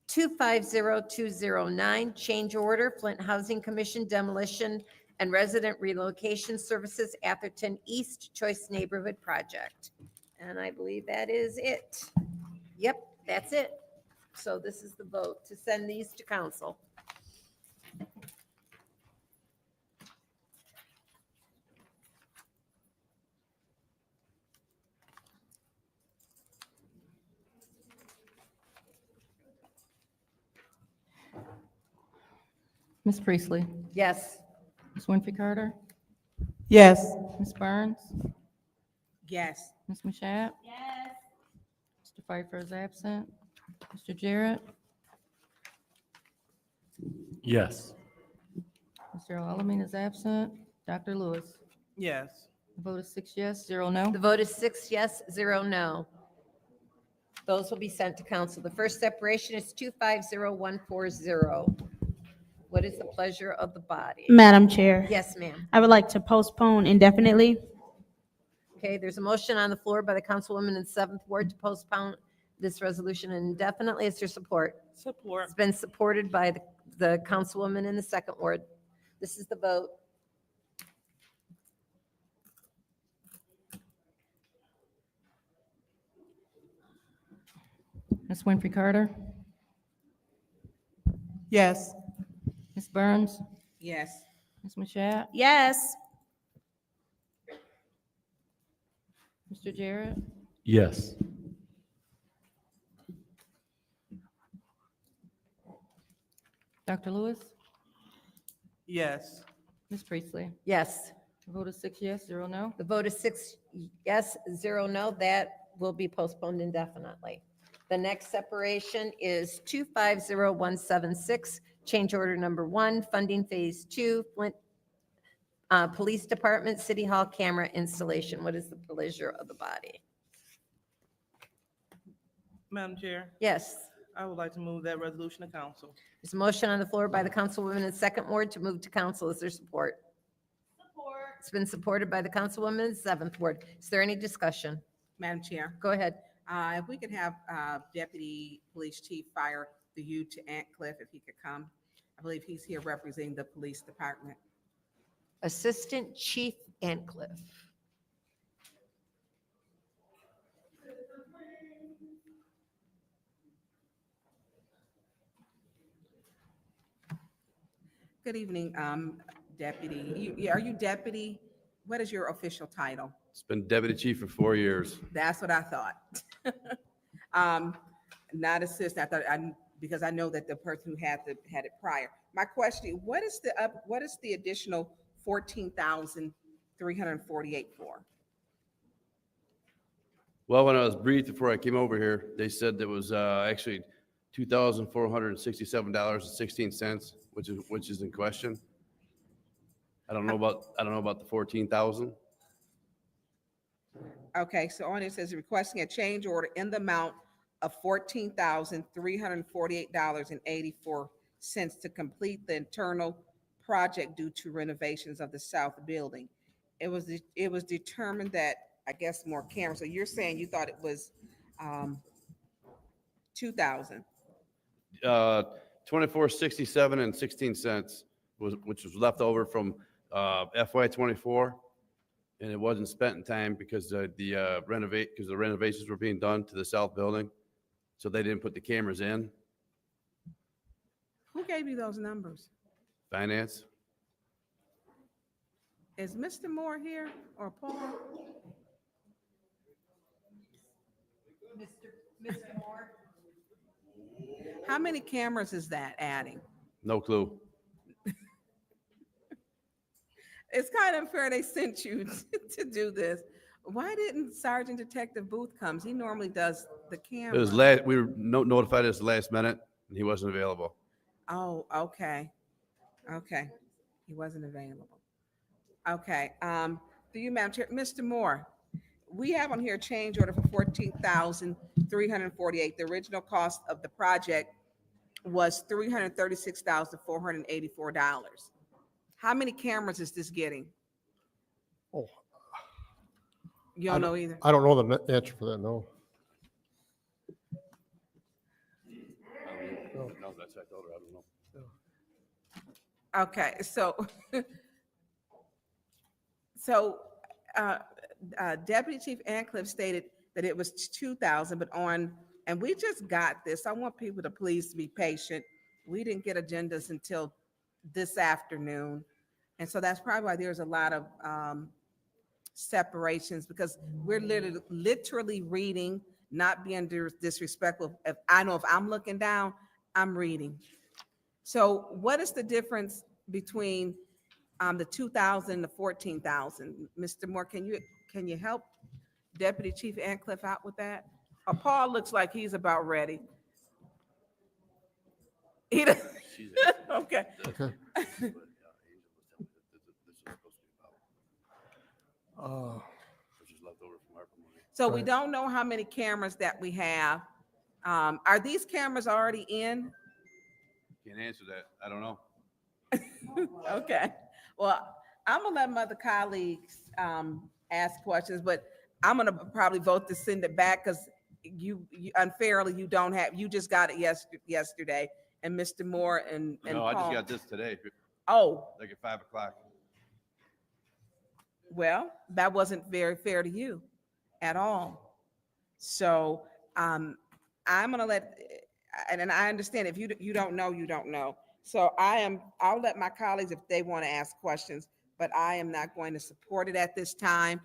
250209, change order, Flint Housing Commission demolition and resident relocation services, Atherton East Choice Neighborhood Project. And I believe that is it. Yep, that's it. So this is the vote to send these to council. Ms. Priestley? Yes. Ms. Winfrey Carter? Yes. Ms. Burns? Yes. Ms. Mashat? Yes. Mr. Pfeiffer is absent. Mr. Jarrett? Yes. Mr. Alamin is absent. Dr. Lewis? Yes. The vote is 6 yes, 0 no. The vote is 6 yes, 0 no. Those will be sent to council. The first separation is 250140. What is the pleasure of the body? Madam Chair. Yes, ma'am. I would like to postpone indefinitely. Okay, there's a motion on the floor by the councilwoman in the 7th Ward to postpone this resolution indefinitely. Is there support? Support. It's been supported by the councilwoman in the 2nd Ward. This is the vote. Ms. Winfrey Carter? Yes. Ms. Burns? Yes. Ms. Mashat? Yes. Mr. Jarrett? Yes. Dr. Lewis? Yes. Ms. Priestley? Yes. The vote is 6 yes, 0 no. The vote is 6 yes, 0 no. That will be postponed indefinitely. The next separation is 250176, change order number 1, funding phase 2, Flint Police Department, City Hall camera installation. What is the pleasure of the body? Madam Chair, Yes. I would like to move that resolution to council. There's a motion on the floor by the councilwoman in the 2nd Ward to move to council. Is there support? Support. It's been supported by the councilwoman in the 7th Ward. Is there any discussion? Madam Chair, Go ahead. if we could have Deputy Police Chief Fire the U to Antcliff, if he could come. I believe he's here representing the police department. Assistant Chief Antcliff. Good evening, Deputy. Are you deputy? What is your official title? It's been deputy chief for 4 years. That's what I thought. Not assistant, because I know that the person who had it prior. My question, what is the additional 14,348 for? Well, when I was briefed before I came over here, they said there was actually $2,467.16, which is in question. I don't know about the 14,000. Okay, so on it says requesting a change order in the amount of $14,348.84 to complete the internal project due to renovations of the south building. It was determined that, I guess, more cameras. So you're saying you thought it was 2,000? 2467.16 which was left over from FY24, and it wasn't spent in time because the renovations were being done to the south building, so they didn't put the cameras in. Who gave you those numbers? Finance. Is Mr. Moore here or Paul? Mr. Moore? How many cameras is that adding? No clue. It's kind of unfair they sent you to do this. Why didn't Sergeant Detective Booth comes? He normally does the camera. It was we were notified at the last minute, and he wasn't available. Oh, okay. Okay. He wasn't available. Okay. Through you, Madam Chair. Mr. Moore, we have on here a change order for $14,348. The original cost of the project was $336,484. How many cameras is this getting? Oh. You don't know either? I don't know the answer for that, no. know, that's what I told her, I don't know. Okay, Deputy Chief Ancliffe stated that it was 2,000, but and we just got this. I want people to please be patient. We didn't get agendas until this afternoon. And so that's probably why there's a lot of separations, because we're literally reading, not being disrespectful. If I'm looking down, I'm reading. So what is the difference between the 2,000 and the 14,000? Mr. Moore, can you help Deputy Chief Ancliffe out with that? Paul looks like he's about ready. He does- okay. So we don't know how many cameras that we have. Are these cameras already in? Can't answer that, I don't know. Okay, well, I'm gonna let my other colleagues ask questions, but I'm gonna probably vote to send it back because you unfairly, you just got it yesterday, and Mr. Moore and No, I just Paul. got this today. Oh. Like at 5 o'clock. Well, that wasn't very fair to you at all. So I'm gonna let, and I understand if you don't know, you don't know. So I'll let my colleagues if they want to ask questions, but I am not going to support it at this time.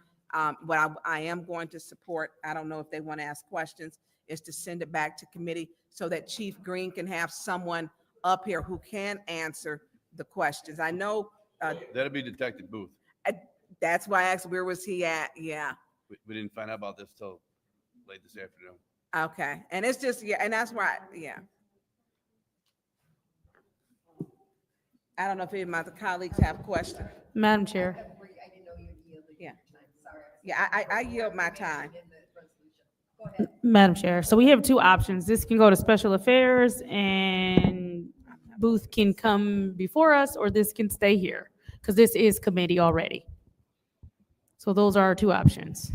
What I am going to support, I don't know if they want to ask questions, is to send it back to committee so that Chief Green can have someone up here who can answer the questions. I know. That'll be Detective Booth. That's why I asked, where was he at? Yeah. We didn't find out about this till late this afternoon. Okay. And it's just, yeah, and that's why, yeah. I don't know if any of my colleagues have questions. Madam Chair. Yeah. Yeah, I yield my time. Madam Chair, so we have two options. This can go to Special Affairs and Booth can come before us, or this can stay here, because this is committee already. So those are our two options.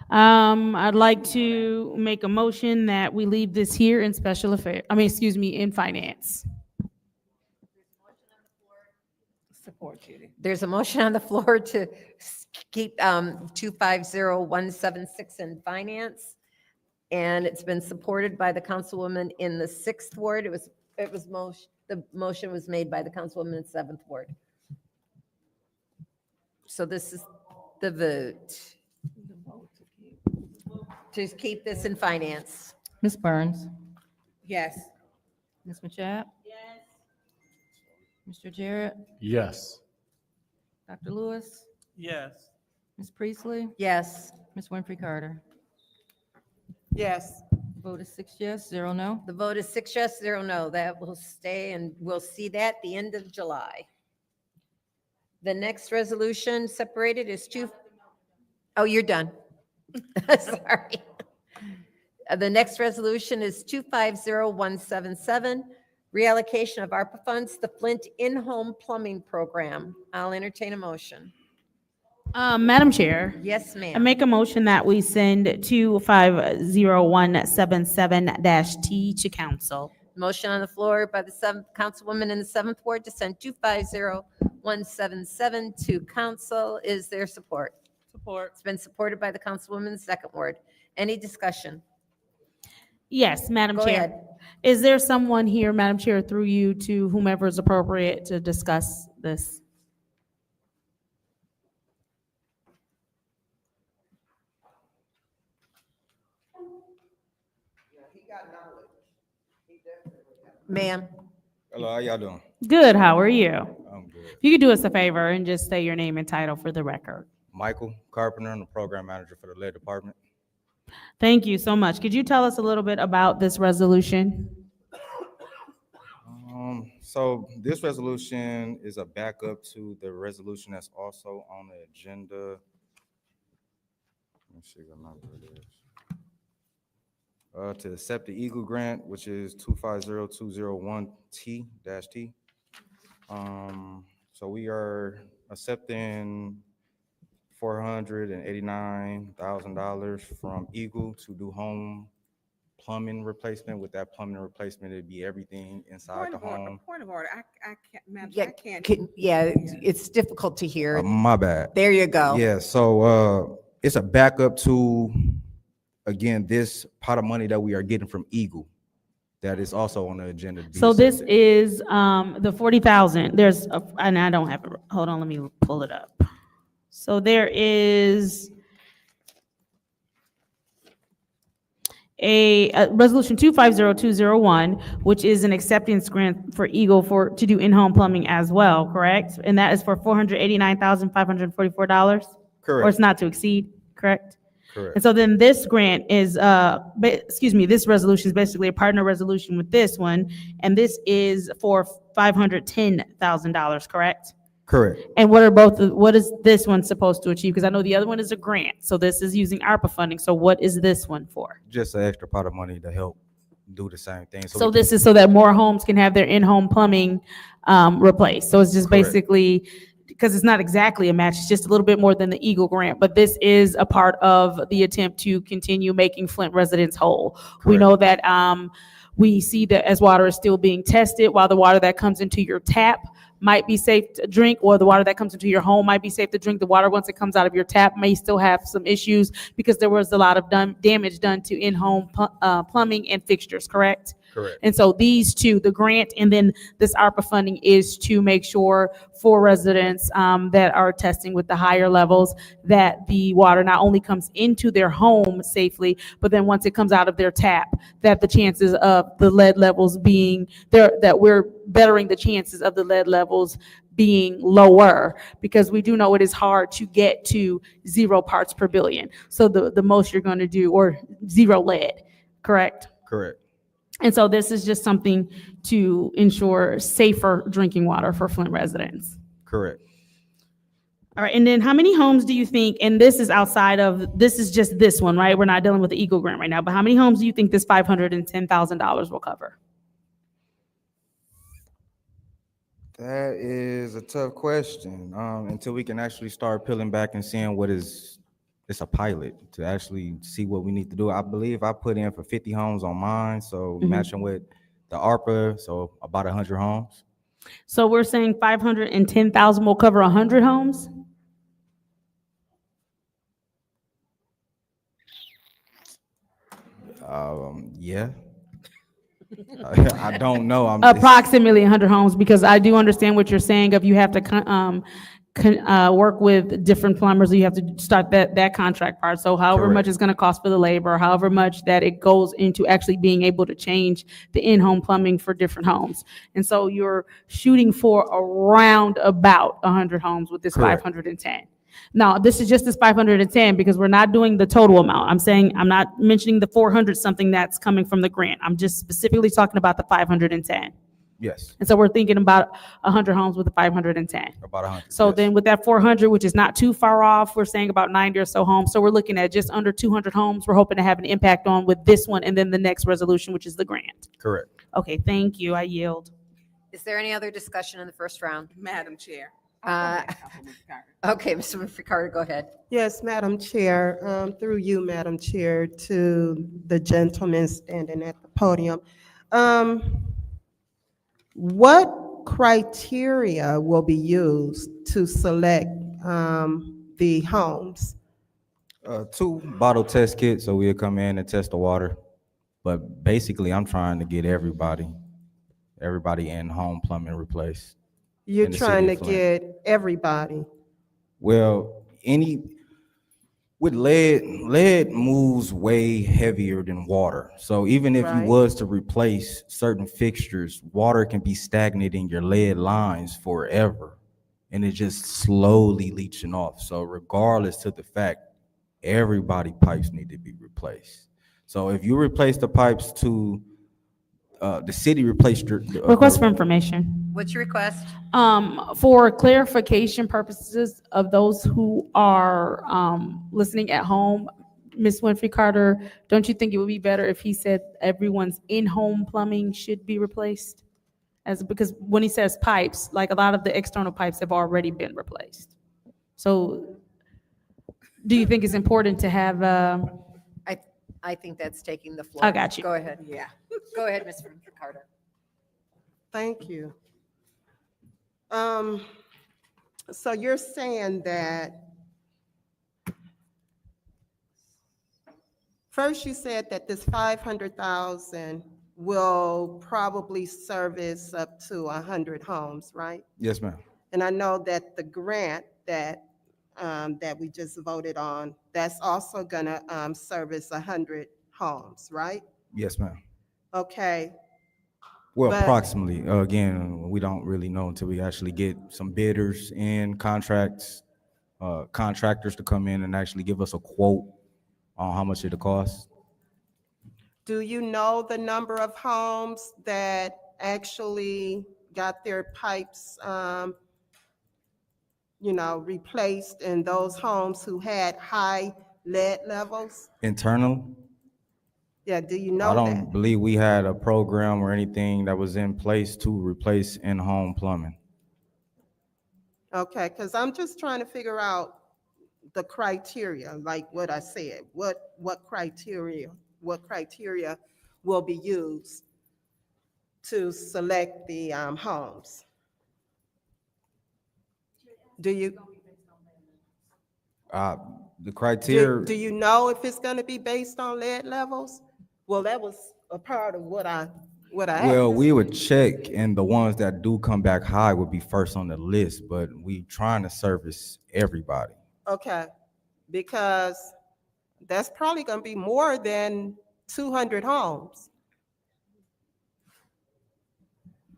I'd like to make a motion that we leave this here in Special Affairs, in Finance. Support, Judy. There's a motion on the floor to keep 250176 in finance. And it's been supported by the councilwoman in the 6th ward. The motion was made by the councilwoman in 7th ward. So this is the vote to keep this in finance. Ms. Burns? Yes. Ms. Machad? Yes. Mr. Jarrett? Yes. Dr. Lewis? Yes. Ms. Priestley? Yes. Ms. Winfrey Carter? Yes. Vote is 6 yes, 0 no. The vote is 6 yes, 0 no. That will stay, and we'll see that the end of July. The next resolution separated is oh, you're done. Sorry. The next resolution is 250177, reallocation of ARPA funds to the Flint in-home plumbing program. I'll entertain a motion. Madam Chair. Yes, I ma'am. make a motion that we send 250177-T to council. Motion on the floor by the councilwoman in the 7th ward to send 250177 to council. Is there support? Support. It's been supported by the councilwoman in the 2nd ward. Any discussion? Yes, Madam Go Chair. ahead. Is there someone here, Madam Chair, through you to whomever is appropriate to discuss this? Ma'am. Hello, how y'all doing? Good, how are you? I'm good. If you could do us a favor and just say your name and title for the record. Michael Carpenter, I'm the program manager for the lead department. Thank you so much. Could you tell us a little bit about this resolution? So this resolution is a backup to the resolution that's also on the agenda. Let me see what number it is. To accept the Eagle Grant, which is 250201T-T. So we are accepting $489,000 from Eagle to do home plumbing replacement. With that plumbing replacement, it'd be everything inside the home. Point of order, I can't, ma'am, Yeah, I can't. yeah, it's difficult to hear. My bad. There you go. Yeah, so it's a backup to, again, this pot of money that we are getting from Eagle. That is also on the agenda. to be So this accepted. is the 40,000. There's, and I don't have it. Hold on, let me pull it up. So there is a resolution 250201, which is an acceptance grant for Eagle to do in-home plumbing as well, correct? And that is for $489,544? Or it's Correct. not to exceed, correct? Correct. And so then this grant is, this resolution is basically a partner resolution with this one, and this is for $510,000, correct? Correct. And what is this one supposed to achieve? Because I know the other one is a grant, so this is using ARPA funding, so what is this one for? Just an extra pot of money to help do the same thing. So this is so that more homes can have their in-home plumbing replaced, so it's just Correct. basically, because it's not exactly a match, it's just a little bit more than the Eagle grant, but this is a part of the attempt to continue making Flint residents whole. We know that we see that as water is still being tested, while the water that comes into your tap might be safe to drink, or the water that comes into your home might be safe to drink. The water, once it comes out of your tap, may still have some issues because there was a lot of damage done to in-home plumbing and fixtures, correct? Correct. And so these two, the grant and then this ARPA funding, is to make sure for residents that are testing with the higher levels that the water not only comes into their home safely, but then once it comes out of their tap, that the chances of the lead levels being there, that we're bettering the chances of the lead levels being lower, because we do know it is hard to get to 0 parts per billion. So the most you're going to do, or 0 lead, correct? Correct. And so this is just something to ensure safer drinking water for Flint residents. Correct. All right, and then how many homes do you think, and this is outside of, this is just this one, right? We're not dealing with the Eagle grant right now, but how many homes do you think this $510,000 will cover? That is a tough question. Until we can actually start peeling back and seeing it's a pilot to actually see what we need to do. I believe I put in for 50 homes on mine, so matching with the ARPA, so about 100 homes. So we're saying 510,000 will cover 100 homes? Yeah. I don't know. Approximately 100 homes, because I do understand what you're saying of you have to work with different plumbers, you have to start that contract part. So however much it's going to cost for the labor, however much that it goes into actually being able to change the in-home plumbing for different homes. And so you're shooting for around about 100 homes with this 510. Now, this is just this 510 because we're not doing the total amount. I'm not mentioning the 400 something that's coming from the grant. I'm just specifically talking about the 510. Yes. And so we're thinking about 100 homes with the 510. About 100. So then with that 400, which is not too far off, we're saying about 90 or so homes. So we're looking at just under 200 homes. We're hoping to have an impact on with this one and then the next resolution, which is the grant. Correct. Okay, thank you. I yield. Is there any other discussion in the first round? Madam Chair. Okay, Mr. Ricardo, go ahead. Yes, Madam Chair, through you, Madam Chair, to the gentleman standing at the podium. What criteria will be used to select the homes? 2 bottle test kits, so we'll come in and test the water. But basically, I'm trying to get everybody in home plumbing replaced. You're in the city trying to of Flint. get everybody. Well, with lead moves way heavier than water. So even if you Right. was to replace certain fixtures, water can be stagnant in your lead lines forever, and it's just slowly leaching off. So regardless to the fact, everybody pipes need to be replaced. So if you replace the pipes to the city replaced your Request for information. What's your request? For clarification purposes of those who are listening at home, Ms. Winfrey Carter, don't you think it would be better if he said everyone's in-home plumbing should be replaced? Because when he says pipes, like a lot of the external pipes have already been replaced. So do you think it's important to have I think that's taking the floor. I got you. Go ahead. Yeah. Go ahead, Ms. Carter. Thank you. So you're saying that, first you said that this 500,000 will probably service up to 100 homes, right? Yes, ma'am. And I know that the grant that we just voted on, that's also gonna service 100 homes, right? Yes, ma'am. Okay, Well, But- approximately. Again, we don't really know until we actually get some bidders in, contractors to come in and actually give us a quote on how much it'll cost. do you know the number of homes that actually got their pipes, replaced in those homes who had high lead levels? Internal, Yeah, do you I know don't that? believe we had a program or anything that was in place to replace in-home plumbing. Okay, because I'm just trying to figure out the criteria, like what I said. What criteria will be used to select the homes? Do you, The criteria. do you know if it's going to be based on lead levels? Well, that was a part of what I Well, asked. we would check, and the ones that do come back high would be first on the list, but we trying to service everybody. Okay, because that's probably going to be more than 200 homes.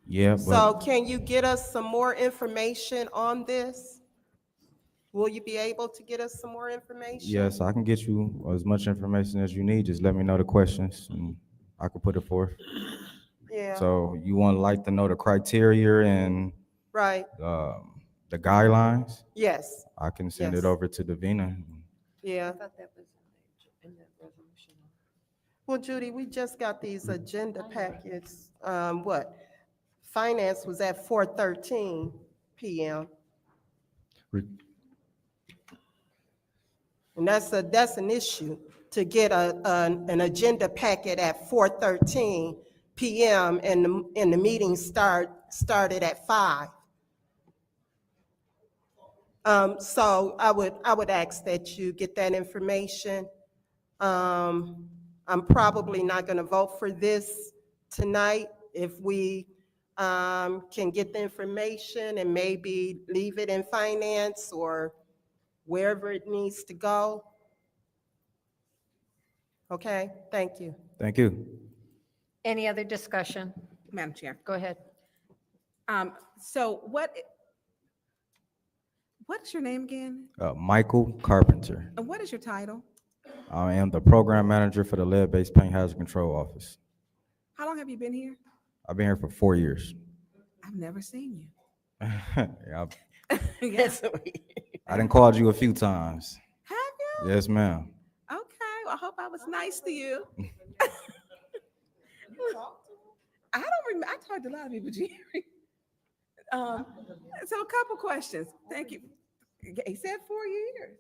Yeah, So but can you get us some more information on this? Will you be able to get us some more information? yes, I can get you as much information as you need. Just let me know the questions, and I can put it forth. Yeah, So you want like to know the criteria and right, the guidelines? yes, I can send Yes. it over to Davina. yeah. thought that was in the resolution. Well, Judy, we just got these agenda packets. Finance was at 4:13 PM. And that's an issue, to get an agenda packet at 4:13 PM and the meeting started at 5. So I would ask that you get that information. I'm probably not gonna vote for this tonight. If we can get the information and maybe leave it in finance or wherever it needs to go. Okay, thank you. Thank you. Any other discussion? Madam Chair. Go ahead. So what's your name again? Michael Carpenter. And what is your title? I am the program manager for the lead-based paint hazard control office. How long have you been here? I've been here for 4 years. I've never seen you. Yeah, Yes. I done called you a few times. Have you? Yes, ma'am. Okay, well, I hope I was nice to you. I don't remember, I talked to a lot of people, Jerry. So a couple questions. Thank you. He said 4 years.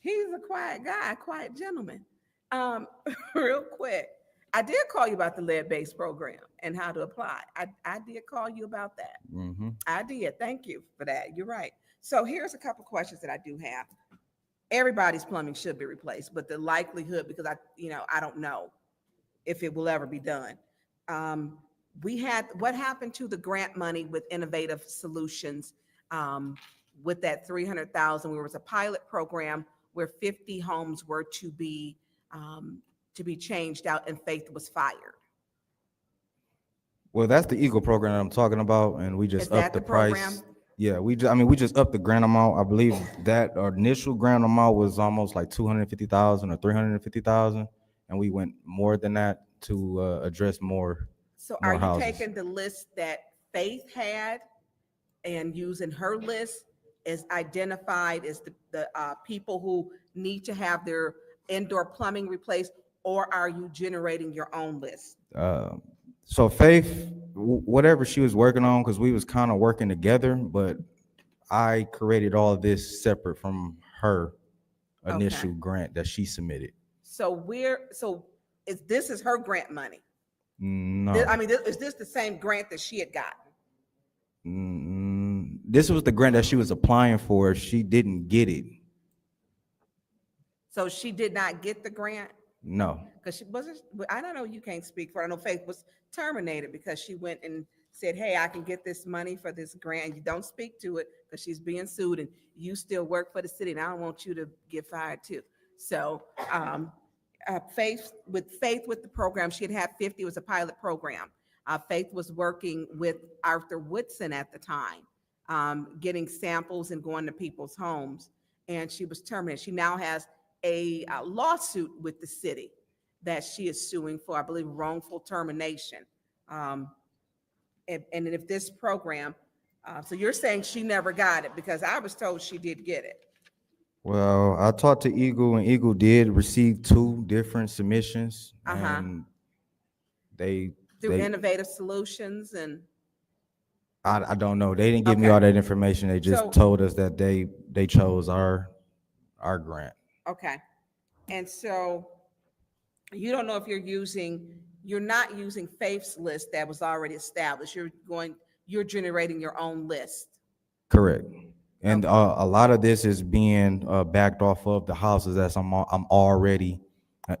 He's a quiet guy, a quiet gentleman. Real quick, I did call you about the lead-based program and how to apply. I did call you about that. Mm-hmm. I did. Thank you for that. You're right. So here's a couple questions that I do have. Everybody's plumbing should be replaced, but the likelihood, because I don't know if it will ever be done. What happened to the grant money with Innovative Solutions with that 300,000? There was a pilot program where 50 homes were to be changed out, and Faith was fired. Well, that's the Eagle program that I'm talking about, and we Is just that upped the the price. program? Yeah, we just upped the grant amount. I believe that our initial grant amount was almost like 250,000 or 350,000, and we went more than that to address more. So more are you houses. taking the list that Faith had and using her list as identified as the people who need to have their indoor plumbing replaced, or are you generating your own list? So Faith, whatever she was working on, because we was kind of working together, but I created all of this separate from her initial grant that she submitted. So this is her grant money? No. I mean, is this the same grant that she had gotten? This was the grant that she was applying for. She didn't get it. So she did not get the grant? No. Because she wasn't, I don't know, you can't speak for her. I know Faith was terminated because she went and said, hey, I can get this money for this grant. You don't speak to it because she's being sued and you still work for the city and I don't want you to get fired too. So Faith with the program, she had 50, it was a pilot program. Faith was working with Arthur Woodson at the time, getting samples and going to people's homes, and she was terminated. She now has a lawsuit with the city that she is suing for, I believe, wrongful termination. And if this program, so you're saying she never got it, because I was told she did get it. Well, I talked to Eagle, and Eagle did receive 2 different submissions. And they Through Innovative Solutions and. I don't know. They didn't give me all that information. They just told us that they chose our grant. Okay. And so you don't know if you're not using Faith's list that was already established. You're generating your own list. Correct. And a lot of this is being backed off of the houses that I'm already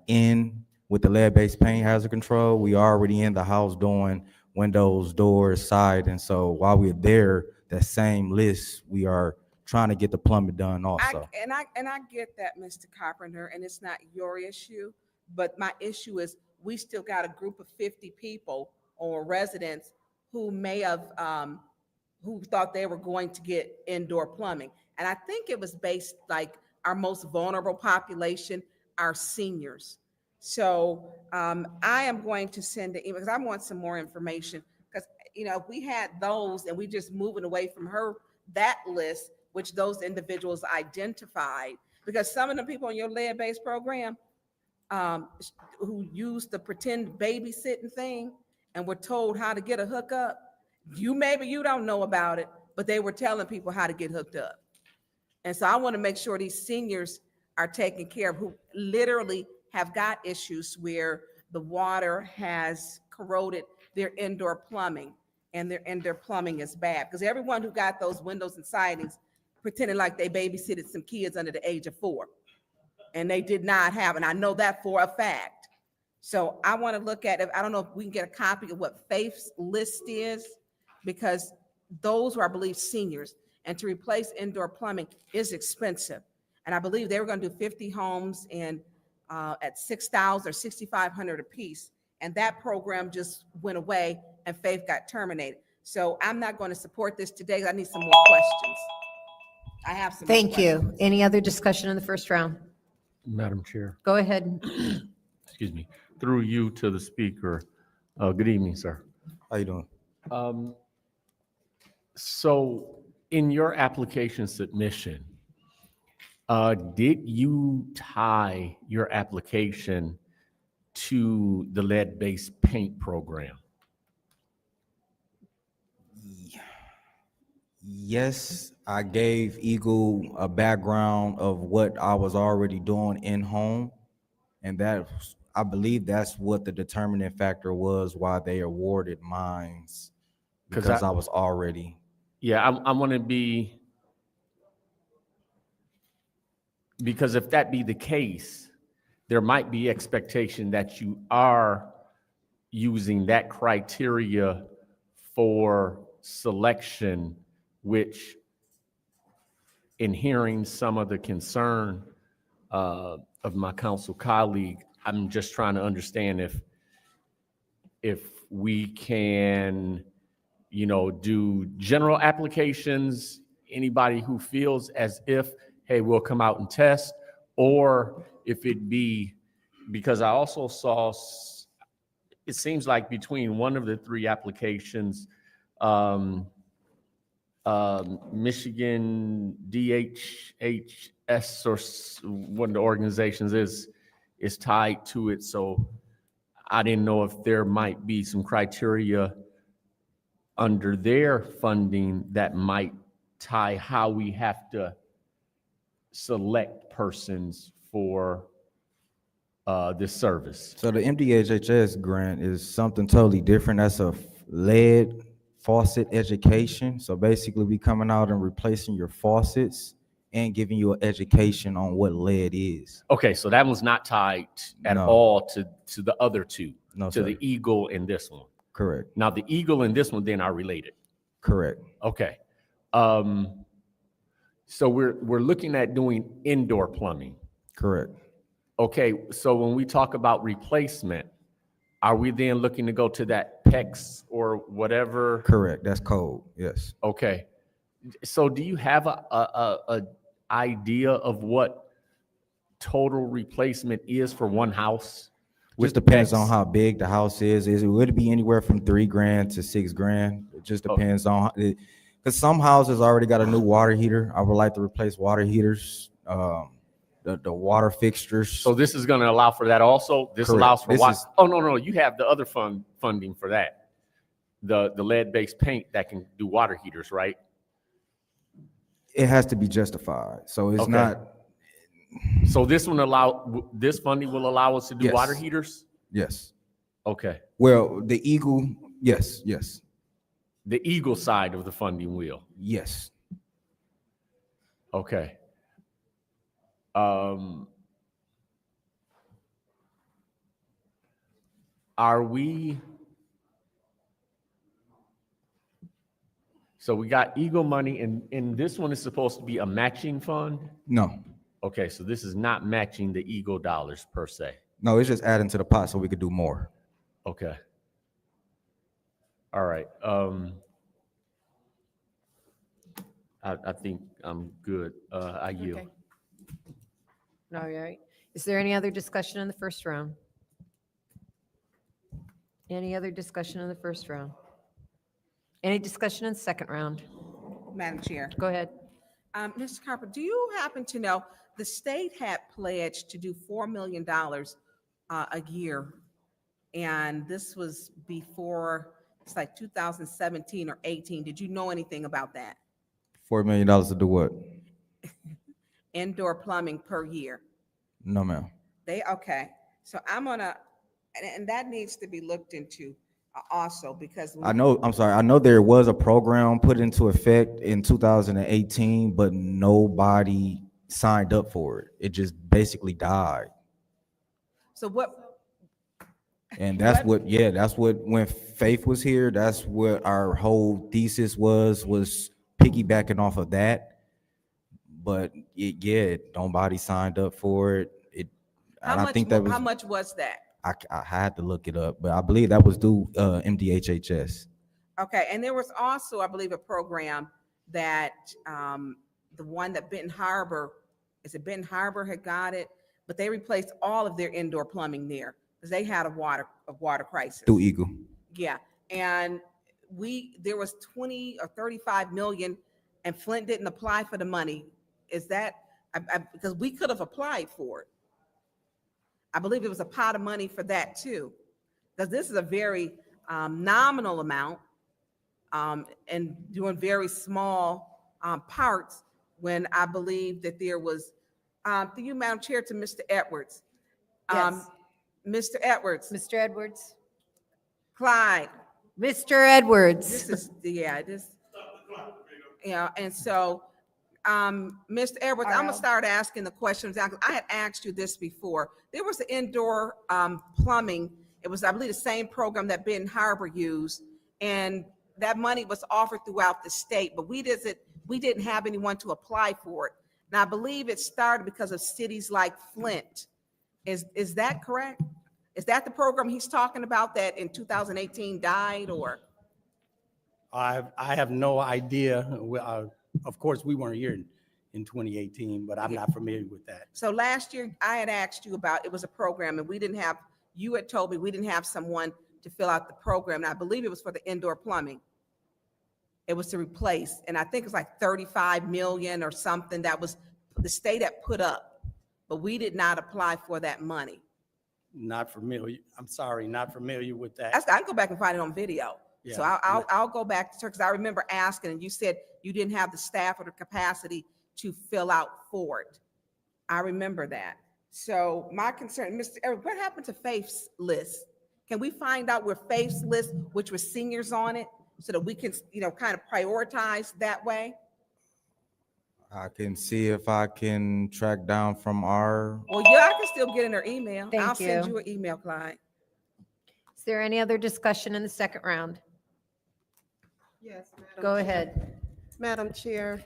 in with the lead-based paint hazard control. We already in the house doing windows, doors, side. And so while we're there, that same list, we are trying to get the plumbing done also. I get that, Mr. Carpenter, and it's not your issue, but my issue is we still got a group of 50 people or residents who may have, who thought they were going to get indoor plumbing. And I think it was based like our most vulnerable population, our seniors. So I am going to send an email because I want some more information, because, you know, if we had those and we just moving away from that list, which those individuals identified, because some of the people in your lead-based program who used the pretend babysitting thing and were told how to get a hookup, maybe you don't know about it, but they were telling people how to get hooked up. And so I want to make sure these seniors are taken care of, who literally have got issues where the water has corroded their indoor plumbing and their indoor plumbing is bad. Because everyone who got those windows and sidings pretended like they babysitted some kids under the age of 4. And they did not have, and I know that for a fact. So I want to look at it. I don't know if we can get a copy of what Faith's list is, because those were, I believe, seniors. And to replace indoor plumbing is expensive. And I believe they were going to do 50 homes and at $6,000 or $6,500 a piece. And that program just went away and Faith got terminated. So I'm not going to support this today. I need some more questions. I have some. Thank you. Any other discussion in the first round? Madam Chair, Go ahead. excuse me, through you to the speaker. Good evening, sir. How you doing? So in your application submission, did you tie your application to the lead-based paint program? Yes, I gave Eagle a background of what I was already doing in home. And that, I believe that's what the determining factor was why they awarded mines, because I was already. Yeah, I want to be, because if that be the case, there might be expectation that you are using that criteria for selection, which, in hearing some of the concern of my council colleague, I'm just trying to understand if we can, you know, do general applications, anybody who feels as if, hey, we'll come out and test, or if it be, because I also saw, it seems like between one of the 3 applications, Michigan DHHS or one of the organizations is tied to it. So I didn't know if there might be some criteria under their funding that might tie how we have to select persons for this service? So the MDHHS grant is something totally different. That's a lead faucet education. So basically we coming out and replacing your faucets and giving you an education on what lead is. Okay, so that one's not tied at No. all to the other two, No, to sir. the Eagle and this one. Correct. Now, the Eagle and this one then are related. Correct. Okay. So we're looking at doing indoor plumbing. Correct. Okay, so when we talk about replacement, are we then looking to go to that PEX or whatever? Correct. That's code. Yes. Okay. So do you have a idea of what total replacement is for one house? Just depends on how big the house is. It would be anywhere from $3,000 to $6,000. It just depends on it, because some houses already got a new water heater. I would like to replace water heaters, the water fixtures. So this is going to allow for that also? This Correct. allows for This what? is- Oh, no, you have the other funding for that. The lead-based paint that can do water heaters, right? It has to be justified. So it's Okay. not. So this funding will allow us to do Yes. water heaters? Yes. Okay. Well, the Eagle, yes. The Eagle side of the funding will? Yes. Okay. Are we? So we got Eagle money, and this one is supposed to be a matching fund? No. Okay, so this is not matching the Eagle dollars per se. No, it's just adding to the pot so we could do more. Okay. All right. I think I'm good. I yield. Okay. All right. Is there any other discussion in the first round? Any other discussion in the first round? Any discussion in the second round? Madam Chair. Go ahead. Mr. Carper, do you happen to know, the state had pledged to do $4 million a year. And this was before, it's like 2017 or 18. Did you know anything about that? $4 million to do what? Indoor plumbing per year. No, ma'am. Okay. So I'm gonna, and that needs to be looked into also because. I'm sorry. I know there was a program put into effect in 2018, but nobody signed up for it. It just basically died. So what? And that's what, when Faith was here, that's what our whole thesis was piggybacking off of that. But nobody signed up for it. How much was that? I had to look it up, but I believe that was due MDHHS. Okay, and there was also, I believe, a program that the one that Benton Harbor had got it, but they replaced all of their indoor plumbing there because they had a water crisis. Through Eagle. Yeah, and there was 20 or 35 million, and Flint didn't apply for the money. Is that because we could have applied for it? I believe it was a pot of money for that too, because this is a very nominal amount and doing very small parts. When I believe that there was, through you, Madam Chair, to Mr. Edwards. Yes. Mr. Edwards. Mr. Edwards. Clyde. Mr. Edwards. This is, and so, Mr. Edwards, I'm gonna start asking the questions. I had asked you this before. There was an indoor plumbing. It was, I believe, the same program that Benton Harbor used, and that money was offered throughout the state, but we didn't have anyone to apply for it. And I believe it started because of cities like Flint. Is that correct? Is that the program he's talking about that in 2018 died, or? I have no idea. Of course, we weren't here in 2018, but I'm not familiar with that. So last year, I had asked you about, it was a program, and you had told me we didn't have someone to fill out the program, and I believe it was for the indoor plumbing. It was to replace, and I think it was like 35 million or something that was the state had put up, but we did not apply for that money. Not familiar. I'm sorry, not familiar with that. I can go back and find it on video. Yeah. So I'll go back to, because I remember asking, and you said you didn't have the staff or the capacity to fill out for it. I remember that. So my concern, Mr. Eric, what happened to Faith's list? Can we find out where Faith's list, which was seniors on it, so that we can, kind of prioritize that way? I can see if I can track down from our, Well, yeah, I can still get in her email. Thank I'll send you. you an email, Clyde. Is there any other discussion in the second round? Yes. Madam Go Chair. ahead. Madam Chair,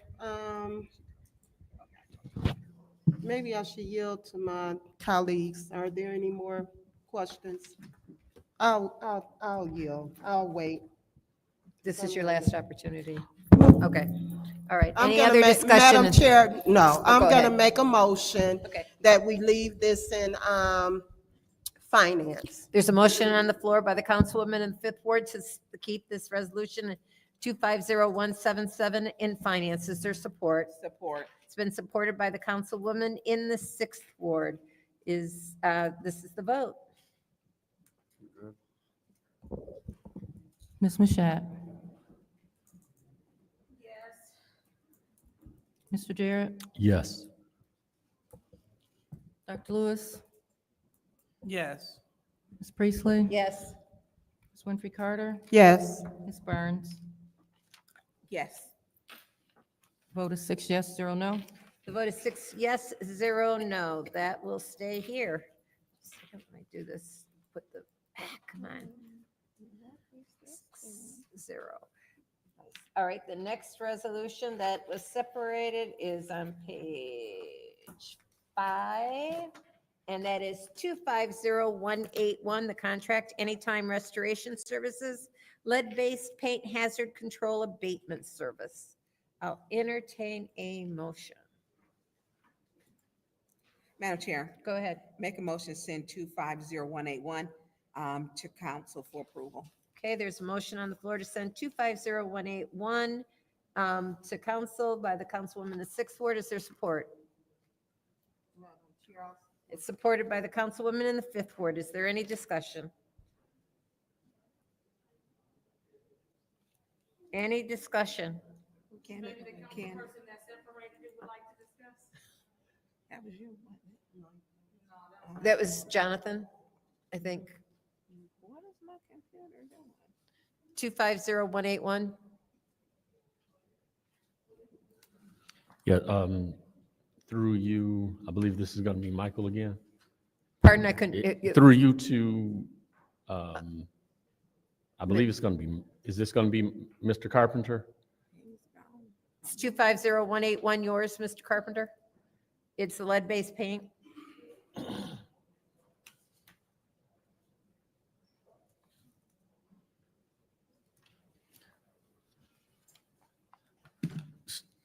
maybe I should yield to my colleagues. Are there any more questions? I'll yield. I'll wait. This is your last opportunity. Okay. All right. I'm Any gonna other make, discussion? Madam Chair, no, Oh, I'm go gonna ahead. make a motion that we leave this in, finance. There's a motion on the floor by the councilwoman in the Fifth Ward to keep this resolution 250177 in finance. Is there support? Support. It's been supported by the councilwoman in the Sixth Ward. This is the vote. Ms. Mashat? Mr. Jarrett? Yes. Dr. Lewis? Yes. Ms. Priestley? Yes. Ms. Winfrey Carter? Yes. Ms. Burns? Yes. Vote is 6 yes, 0 no. The vote is 6 yes, 0 no. That will stay here. Second, when I do this, put the, come on. 0. All right, the next resolution that was separated is on page 5, and that is 250181, the contract Anytime Restoration Services, lead-based paint hazard control abatement service. I'll entertain a motion. Madam Chair, Go ahead. make a motion to send 250181 to council for approval. Okay, there's a motion on the floor to send 250181 to council by the councilwoman in the Sixth Ward. Is there support? It's supported by the councilwoman in the Fifth Ward. Is there any discussion? Any discussion? Can. That was you. That was Jonathan, I think. What is my computer doing? 250181. Yeah, through you, I believe this is going to be Michael again. Pardon, I couldn't. Through you to, I believe it's going to be, is this going to be Mr. Carpenter? It's 250181 yours, Mr. Carpenter. It's the lead-based paint.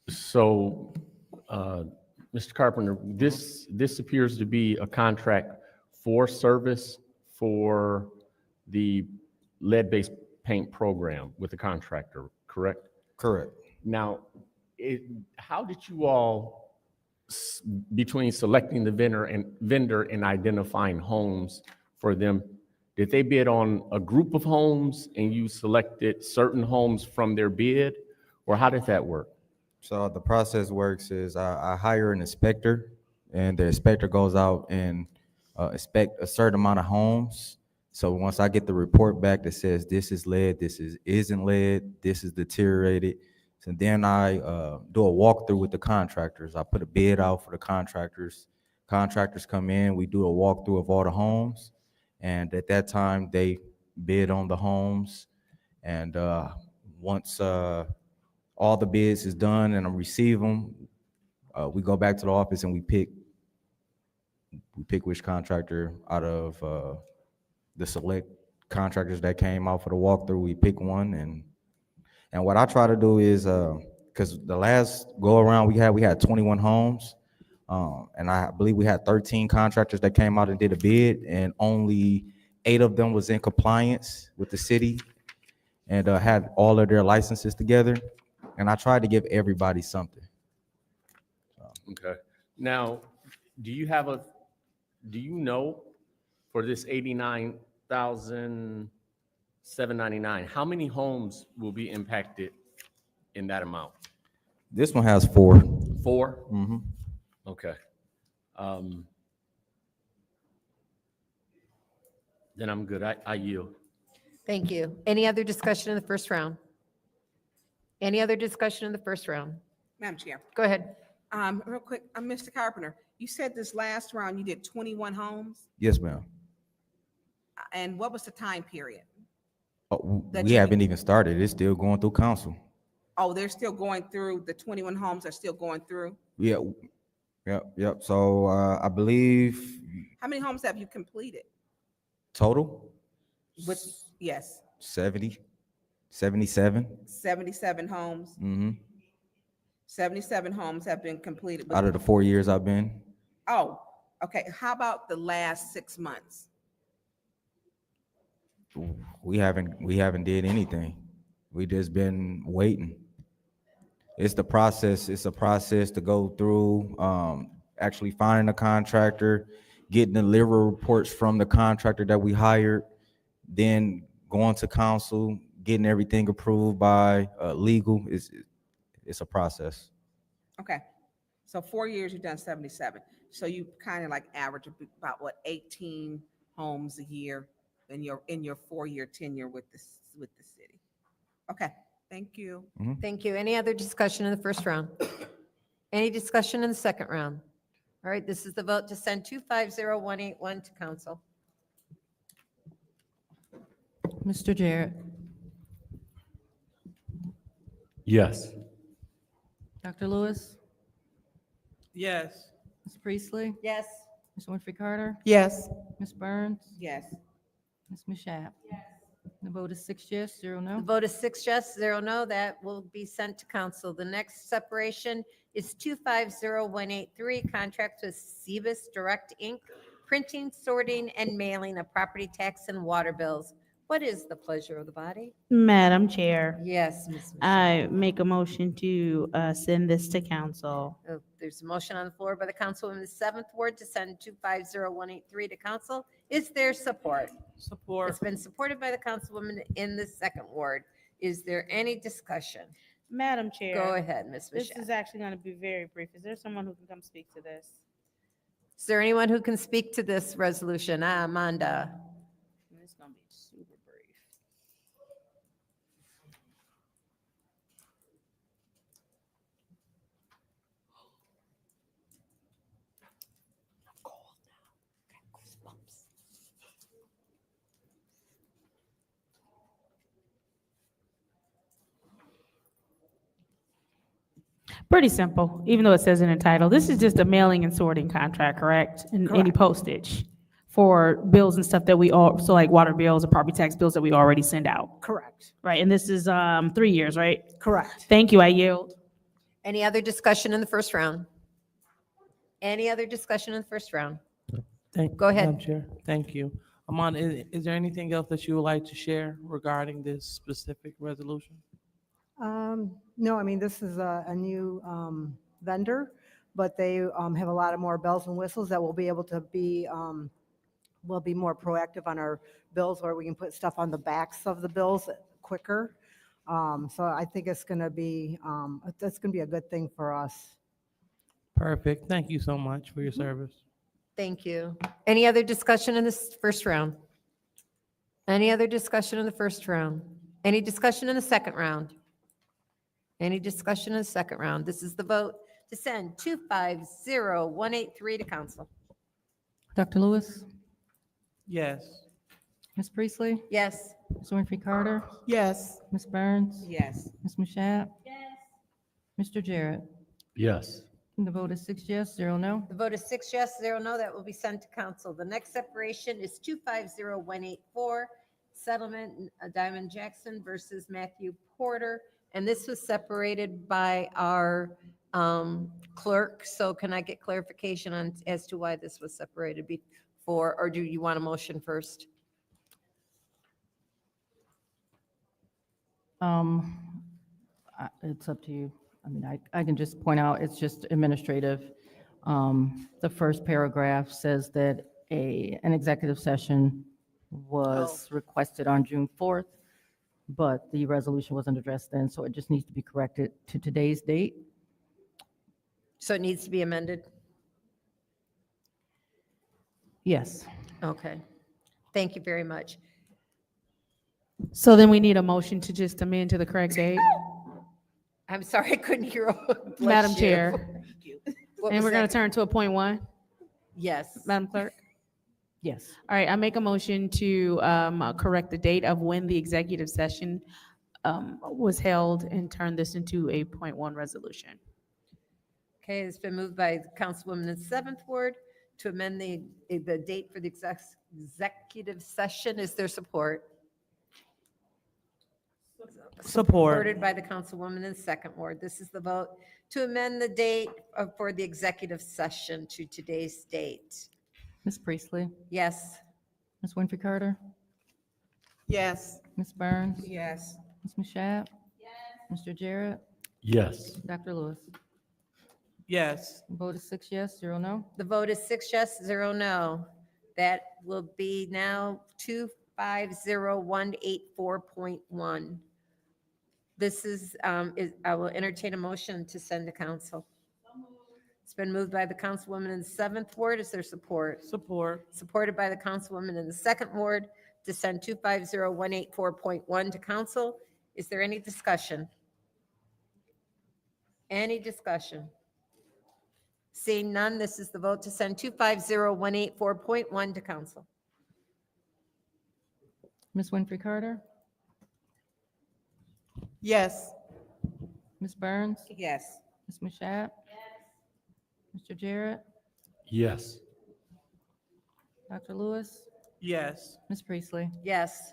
So, Mr. Carpenter, this appears to be a contract for service for the lead-based paint program with the contractor, correct? correct. Now, how did you all, between selecting the vendor and identifying homes for them, did they bid on a group of homes and you selected certain homes from their bid, or how did that work? So the process works is I hire an inspector, and the inspector goes out and inspect a certain amount of homes. So once I get the report back that says this is lead, this isn't lead, this is deteriorated, so then I do a walkthrough with the contractors. I put a bid out for the contractors. Contractors come in, we do a walkthrough of all the homes, and at that time they bid on the homes. And once all the bids is done and I receive them, we go back to the office and we pick which contractor out of the select contractors that came out for the walkthrough. We pick one, and what I try to do is, because the last go around we had 21 homes, and I believe we had 13 contractors that came out and did a bid, and only 8 of them was in compliance with the city and had all of their licenses together. And I tried to give everybody something. Okay. Now, do you know for this $89,799, how many homes will be impacted in that amount? This one has 4. 4? Mm-hmm. Okay. Then I'm good. I yield. Thank you. Any other discussion in the first round? Any other discussion in the first round? Madam Chair. Go ahead. Real quick, Mr. Carpenter, you said this last round you did 21 homes, Yes, ma'am. and what was the time period? We haven't even started. It's still going through council. Oh, they're still going through, the 21 homes are still going through? Yeah, yep. So I believe How many homes have you completed? total With, yes, 70, 77. 77 homes. Mm-hmm. 77 homes have been completed. Out of the 4 years I've been. Oh, okay. How about the last 6 months? We haven't did anything. We just been waiting. It's the process. It's a process to go through, actually finding a contractor, getting the delivery reports from the contractor that we hired, then going to council, getting everything approved by legal. It's a process. Okay. So 4 years, you've done 77. So you kind of like average about what, 18 homes a year in your 4-year tenure with the city. Okay, thank you. Thank you. Any other discussion in the first round? Any discussion in the second round? All right, this is the vote to send 250181 to council. Mr. Jarrett, Yes. Dr. Lewis, Yes. Ms. Priestley, Yes. Ms. Winfrey Carter, Yes. Ms. Burns, Yes. Ms. Mashat. The vote is 6 yes, 0 no. The vote is 6 yes, 0 no. That will be sent to council. The next separation is 250183, contract with Cebus Direct Inc., printing, sorting, and mailing of property tax and water bills. What is the pleasure of the body? Madam Chair, Yes, Ms. I make a motion to send this to council. There's a motion on the floor by the councilwoman in the 7th ward to send 250183 to council. Is there support? Support. It's been supported by the councilwoman in the 2nd ward. Is there any discussion? Madam Chair. Go ahead, Ms. This Mashat. is actually going to be very brief. Is there someone who can come speak to this? Is there anyone who can speak to this resolution? Amanda. It's going to be super brief. Pretty simple, even though it says in the title. This is just a mailing and sorting contract, correct? And any postage for bills and stuff that we all, so like water bills and property tax bills that we already send out. Correct. Right, and this is 3 years, right? Correct. Thank you, I yield. Any other discussion in the first round? Any other discussion in the first round? Go ahead. Madam Chair, thank you. Amon, is there anything else that you would like to share regarding this specific resolution? No, I mean, this is a new vendor, but they have a lot of more bells and whistles that will be able to be, will be more proactive on our bills where we can put stuff on the backs of the bills quicker. So I think it's going to be, that's going to be a good thing for us. Perfect. Thank you so much for your service. Thank you. Any other discussion in this first round? Any other discussion in the first round? Any discussion in the second round? Any discussion in the second round? This is the vote to send 250183 to council. Dr. Lewis, Yes. Ms. Priestley, Yes. Ms. Winfrey Carter, Yes. Ms. Burns, Yes. Ms. Mashat. Mr. Jarrett. Yes. And the vote is 6 yes, 0 no. The vote is 6 yes, 0 no. That will be sent to council. The next separation is 250184, settlement Diamond Jackson versus Matthew Porter. And this was separated by our clerk. So can I get clarification on as to why this was separated before, or do you want a motion first? It's up to you. I mean, I can just point out, it's just administrative. The first paragraph says that an executive session was requested on June 4th, but the resolution wasn't addressed then, so it just needs to be corrected to today's date. So it needs to be amended? Yes. Okay. Thank you very much. So then we need a motion to just amend to the correct date. I'm sorry, I couldn't hear. Bless Madam you. Chair. What And was we're going that? to turn to a point one. Yes. Madam Clerk? Yes. All right, I make a motion to correct the date of when the executive session was held and turn this into a point one resolution. Okay, it's been moved by Councilwoman in the 7th Ward to amend the date for the executive session. Is there support? Support. Supported by the Councilwoman in the 2nd Ward. This is the vote to amend the date for the executive session to today's date. Ms. Priestley? Yes. Ms. Winfrey Carter? Yes. Ms. Burns? Yes. Ms. Mashat? Mr. Jarrett? Yes. Dr. Lewis? Yes. Vote is 6 yes, 0 no. The vote is 6 yes, 0 no. That will be now 250184.1. This is, I will entertain a motion to send to council. It's been moved by the Councilwoman in the 7th Ward. Is there support? Support. Supported by the Councilwoman in the 2nd Ward to send 250184.1 to council. Is there any discussion? Any discussion? Seeing none, this is the vote to send 250184.1 to council. Ms. Winfrey Carter? Yes. Ms. Burns? Yes. Ms. Mashat? Mr. Jarrett? Yes. Dr. Lewis? Yes. Ms. Priestley? Yes.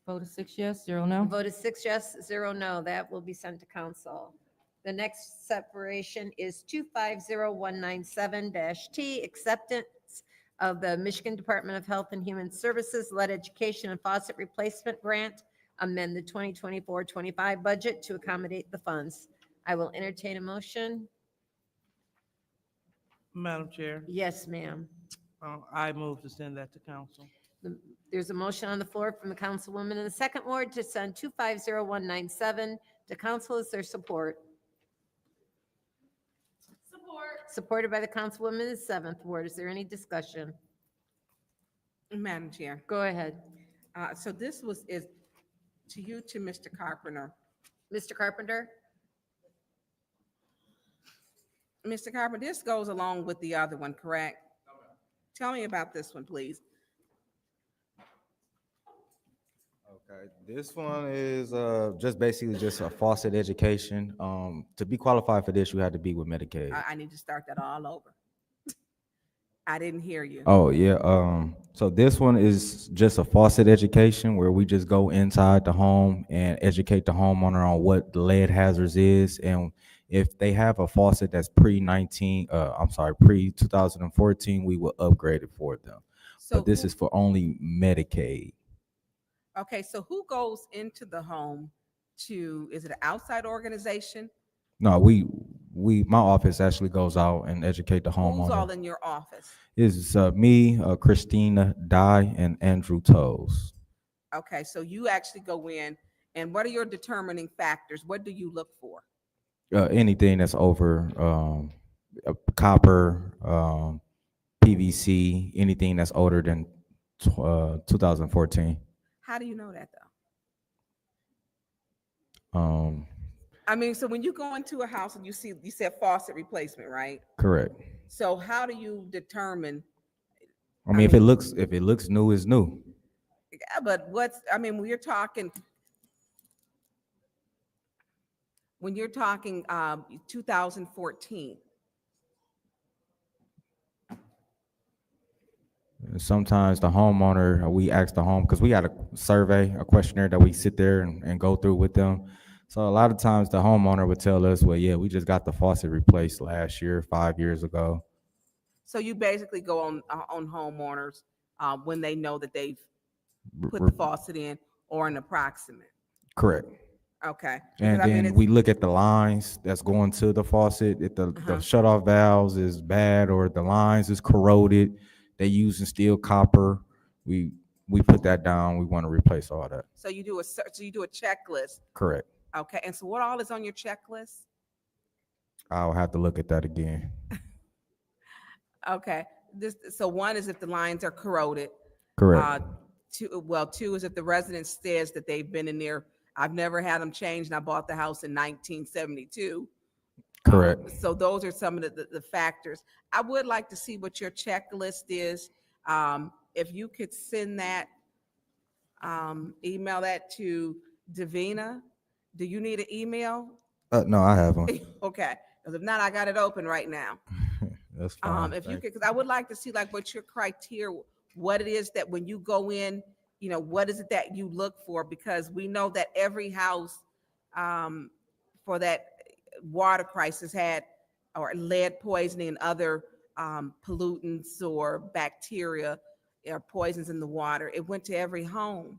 Vote is 6 yes, 0 no. Vote is 6 yes, 0 no. That will be sent to council. The next separation is 250197-T, acceptance of the Michigan Department of Health and Human Services lead education and faucet replacement grant, amend the 2024-25 budget to accommodate the funds. I will entertain a motion. Madam Chair, Yes, ma'am. I move to send that to council. There's a motion on the floor from the Councilwoman in the 2nd Ward to send 250197 to council. Is there support? Supported by the Councilwoman in the 7th Ward. Is there any discussion? Madam Chair. Go ahead. So this is to you, to Mr. Carpenter. Mr. Carpenter? Mr. Carpenter, this goes along with the other one, correct? Tell me about this one, please. Okay, this one is just basically just a faucet education. To be qualified for this, you had to be with Medicaid. I need to start that all over. I didn't hear you. Oh yeah. So this one is just a faucet education where we just go inside the home and educate the homeowner on what the lead hazards is, and if they have a faucet that's pre-2014, we will upgrade it for them. So But this is for only Medicaid. Okay, so who goes into the home to, is it an outside organization? No, my office actually goes out and educate the Who's all homeowner. in your office? It's me, Christina Dye, and Andrew Toes. Okay, so you actually go in, and what are your determining factors? What do you look for? Anything that's over copper, PVC, anything that's older than 2014. How do you know that, though? I mean, so when you go into a house and you said faucet replacement, right? Correct. So how do you determine? I mean, if it looks new, it's new. Yeah, but when you're talking 2014. Sometimes the homeowner, we ask the home, because we got a survey, a questionnaire that we sit there and go through with them. So a lot of times the homeowner would tell us, well, yeah, we just got the faucet replaced last year, 5 years ago. So you basically go on homeowners when they know that they've put the faucet in, or an approximate. Correct. Okay. And then we look at the lines that's going to the faucet. If the shutoff valves is bad, or the lines is corroded, they using steel copper, we put that down. We want to replace all that. So you do a checklist. Correct. Okay. And so what all is on your checklist? I'll have to look at that again. Okay. So one is if the lines are corroded. Correct. Two is if the resident says that they've been in there. I've never had them changed, and I bought the house in 1972. Correct. So those are some of the factors. I would like to see what your checklist is. If you could send that, email that to Davina. Do you need an email? No, I have one. Okay, because if not, I got it open right now. That's fine. If you could, because I would like to see like what your criteria, what it is that when you go in, what is it that you look for? Because we know that every house for that water crisis had or lead poisoning and other pollutants or bacteria or poisons in the water. It went to every home.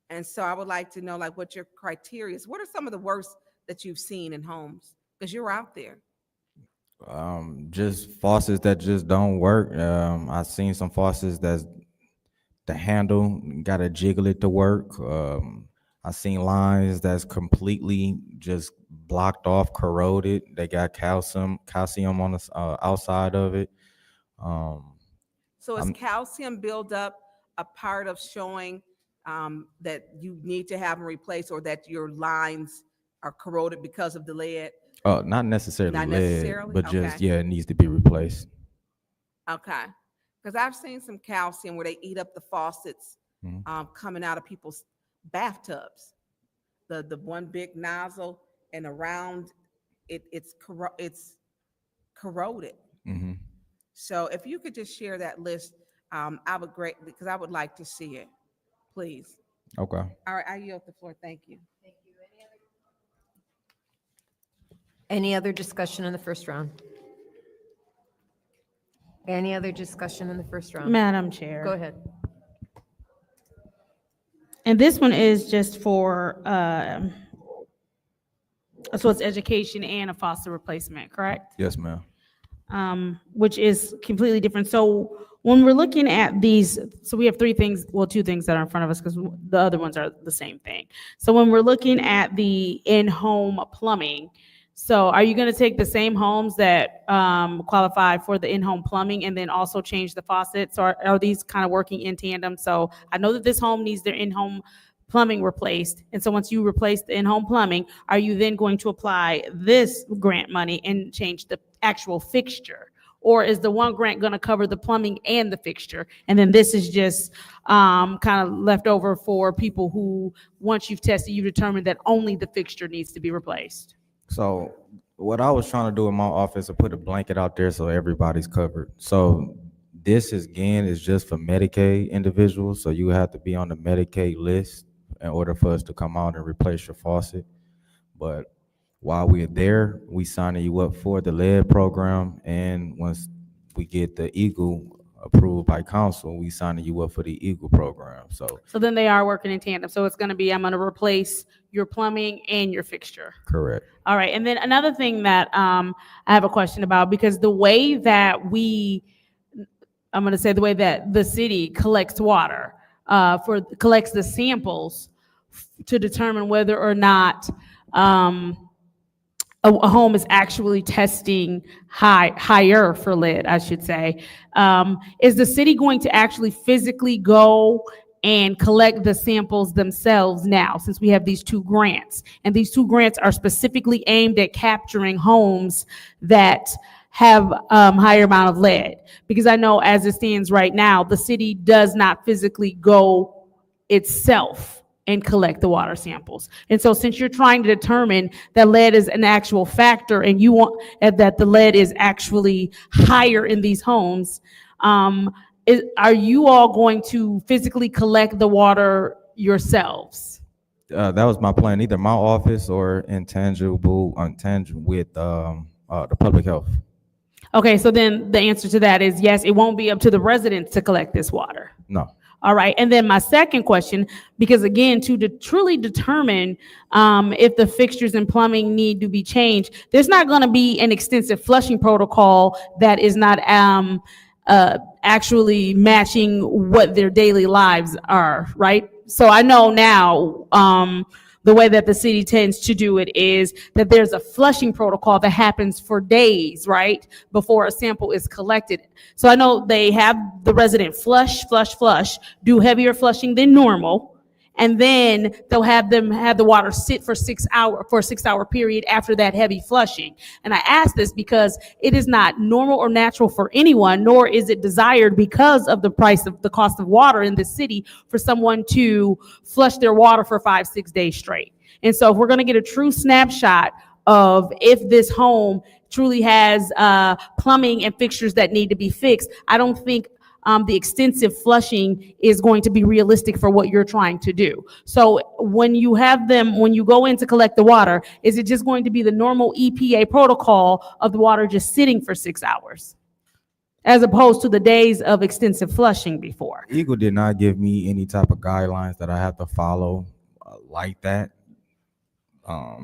And so I would like to know like what your criteria is. What are some of the worst that you've seen in homes? Because you're out there. Just faucets that just don't work. I've seen some faucets that's the handle gotta jiggle it to work. I've seen lines that's completely just blocked off, corroded. They got calcium on the outside of it. So is calcium buildup a part of showing that you need to have them replaced, or that your lines are corroded because of the lead? Not necessarily Not lead, necessarily? but just, Okay. yeah, it needs to be replaced. Okay. Because I've seen some calcium where they eat up the faucets coming out of people's bathtubs. The one big nozzle, and around it's corroded. Mm-hmm. So if you could just share that list, I would because I would like to see it, please. Okay. All right, I yield the floor. Thank you. Any other discussion in the first round? Any other discussion in the first round? Madam Chair. Go ahead. And this one is just for, so it's education and a faucet replacement, correct? Yes, ma'am. Which is completely different. So when we're looking at these, so we have two things that are in front of us because the other ones are the same thing. So when we're looking at the in-home plumbing, so are you going to take the same homes that qualify for the in-home plumbing and then also change the faucets, or are these kind of working in tandem? So I know that this home needs their in-home plumbing replaced. And so once you replace the in-home plumbing, are you then going to apply this grant money and change the actual fixture? Or is the one grant going to cover the plumbing and the fixture? And then this is just kind of left over for people who, once you've tested, you determine that only the fixture needs to be replaced. So what I was trying to do in my office is put a blanket out there so everybody's covered. So this is just for Medicaid individuals. So you have to be on the Medicaid list in order for us to come out and replace your faucet. But while we're there, we signing you up for the lead program. And once we get the Eagle approved by council, we signing you up for the Eagle program. So then they are working in tandem. So it's going to be, I'm going to replace your plumbing and your fixture. correct. All right. And then another thing that I have a question about, because the way that the way that the city collects water, collects the samples to determine whether or not a home is actually testing higher for lead, I should say. Is the city going to actually physically go and collect the samples themselves now, since we have these two grants? And these two grants are specifically aimed at capturing homes that have higher amount of lead. Because I know as it stands right now, the city does not physically go itself and collect the water samples. And so since you're trying to determine that lead is an actual factor and you want that the lead is actually higher in these homes, are you all going to physically collect the water yourselves? That was my plan, either my office or intangible with the public health. Okay, so then the answer to that is yes, it won't be up to the residents to collect this water. No. All right, and then my second question, because again, to truly determine if the fixtures and plumbing need to be changed, there's not going to be an extensive flushing protocol that is not actually matching what their daily lives are, right? So I know now the way that the city tends to do it is that there's a flushing protocol that happens for days, right, before a sample is collected. So I know they have the resident flush, do heavier flushing than normal, and then they'll have them have the water sit for a 6-hour period after that heavy flushing. And I ask this because it is not normal or natural for anyone, nor is it desired because of the cost of water in the city for someone to flush their water for 5-6 days straight. And so if we're going to get a true snapshot of if this home truly has plumbing and fixtures that need to be fixed, I don't think the extensive flushing is going to be realistic for what you're trying to do. So when you go in to collect the water, is it just going to be the normal EPA protocol of the water just sitting for 6 hours, as opposed to the days of extensive flushing before? Eagle did not give me any type of guidelines that I have to follow like that.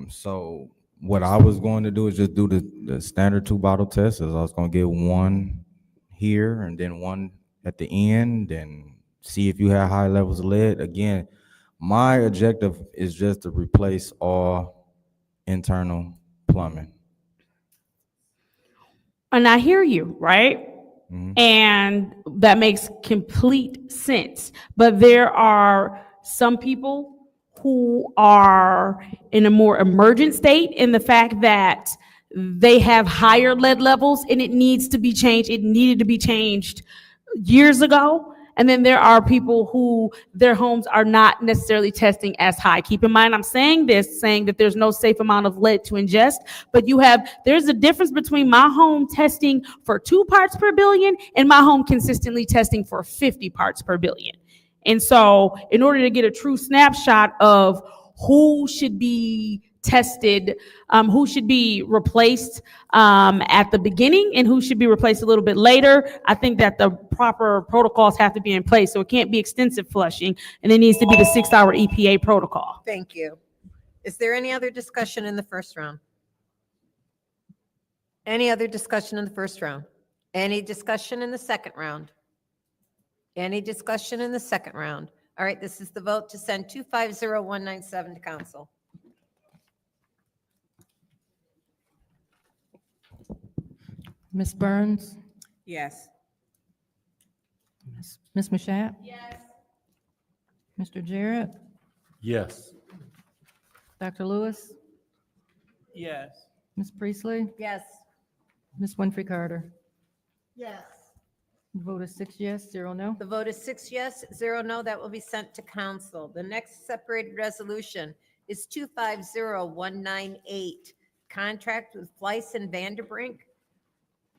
So what I was going to do is just do the standard 2-bottle test. Is I was going to get one here and then one at the end and see if you have high levels of lead. Again, my objective is just to replace all internal plumbing. And I hear you, right? Mhm. And that makes complete sense. But there are some people who are in a more emergent state in the fact that they have higher lead levels and it needs to be changed. It needed to be changed years ago. And then there are people who their homes are not necessarily testing as high. Keep in mind, I'm saying that there's no safe amount of lead to ingest, but there's a difference between my home testing for 2 parts per billion and my home consistently testing for 50 parts per billion. And so in order to get a true snapshot of who should be tested, who should be replaced at the beginning and who should be replaced a little bit later, I think that the proper protocols have to be in place. So it can't be extensive flushing, and it needs to be the 6-hour EPA protocol. Thank you. Is there any other discussion in the first round? Any other discussion in the first round? Any discussion in the second round? Any discussion in the second round? All right, this is the vote to send 250197 to council. Ms. Burns? Yes. Ms. Mashat? Yes. Mr. Jarrett? Yes. Dr. Lewis? Yes. Ms. Priestley? Yes. Ms. Winfrey Carter? Yes. The vote is 6 yes, 0 no. The vote is 6 yes, 0 no. That will be sent to council. The next separated resolution is 250198, contract with Fleiss and Vanderbrink,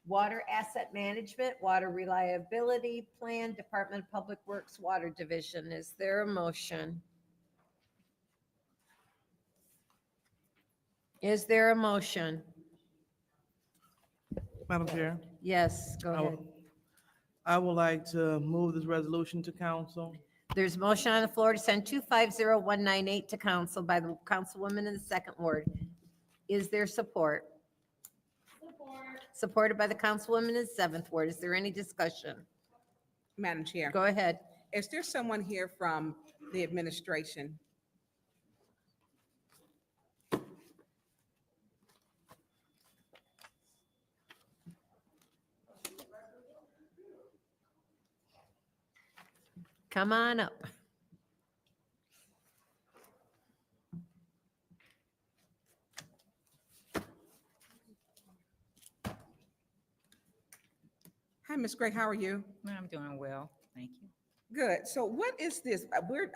Water Asset Management, Water Reliability Plan, Department of Public Works, Water Division. Is there a motion? Is there a motion? Madam Chair, Yes, go ahead. I would like to move this resolution to council. There's a motion on the floor to send 250198 to council by the councilwoman in the second ward. Is there support? Supported by the councilwoman in the seventh ward. Is there any discussion? Madam Chair. Go ahead. Is there someone here from the administration? Come on up. Hi, Ms. Gray, how are you? I'm doing well, thank you. Good. So what is this? We're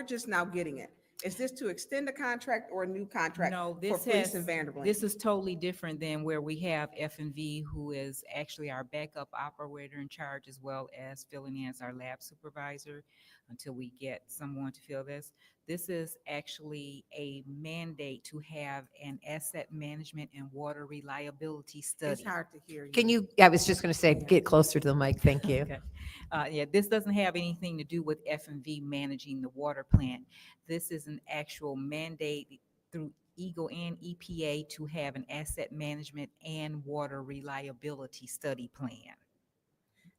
just now getting it. Is this to extend the contract or a new contract No, for this Fleiss and Vanderbilt? this is totally different than where we have F&V, who is actually our backup operator in charge, as well as filling in as our lab supervisor until we get someone to fill this. This is actually a mandate to have an asset management and water reliability study. It's hard to hear you. Can you, I was just going to say, get closer to the mic. Thank you. Okay. Yeah, this doesn't have anything to do with F&V managing the water plant. This is an actual mandate through EGLE and EPA to have an asset management and water reliability study plan.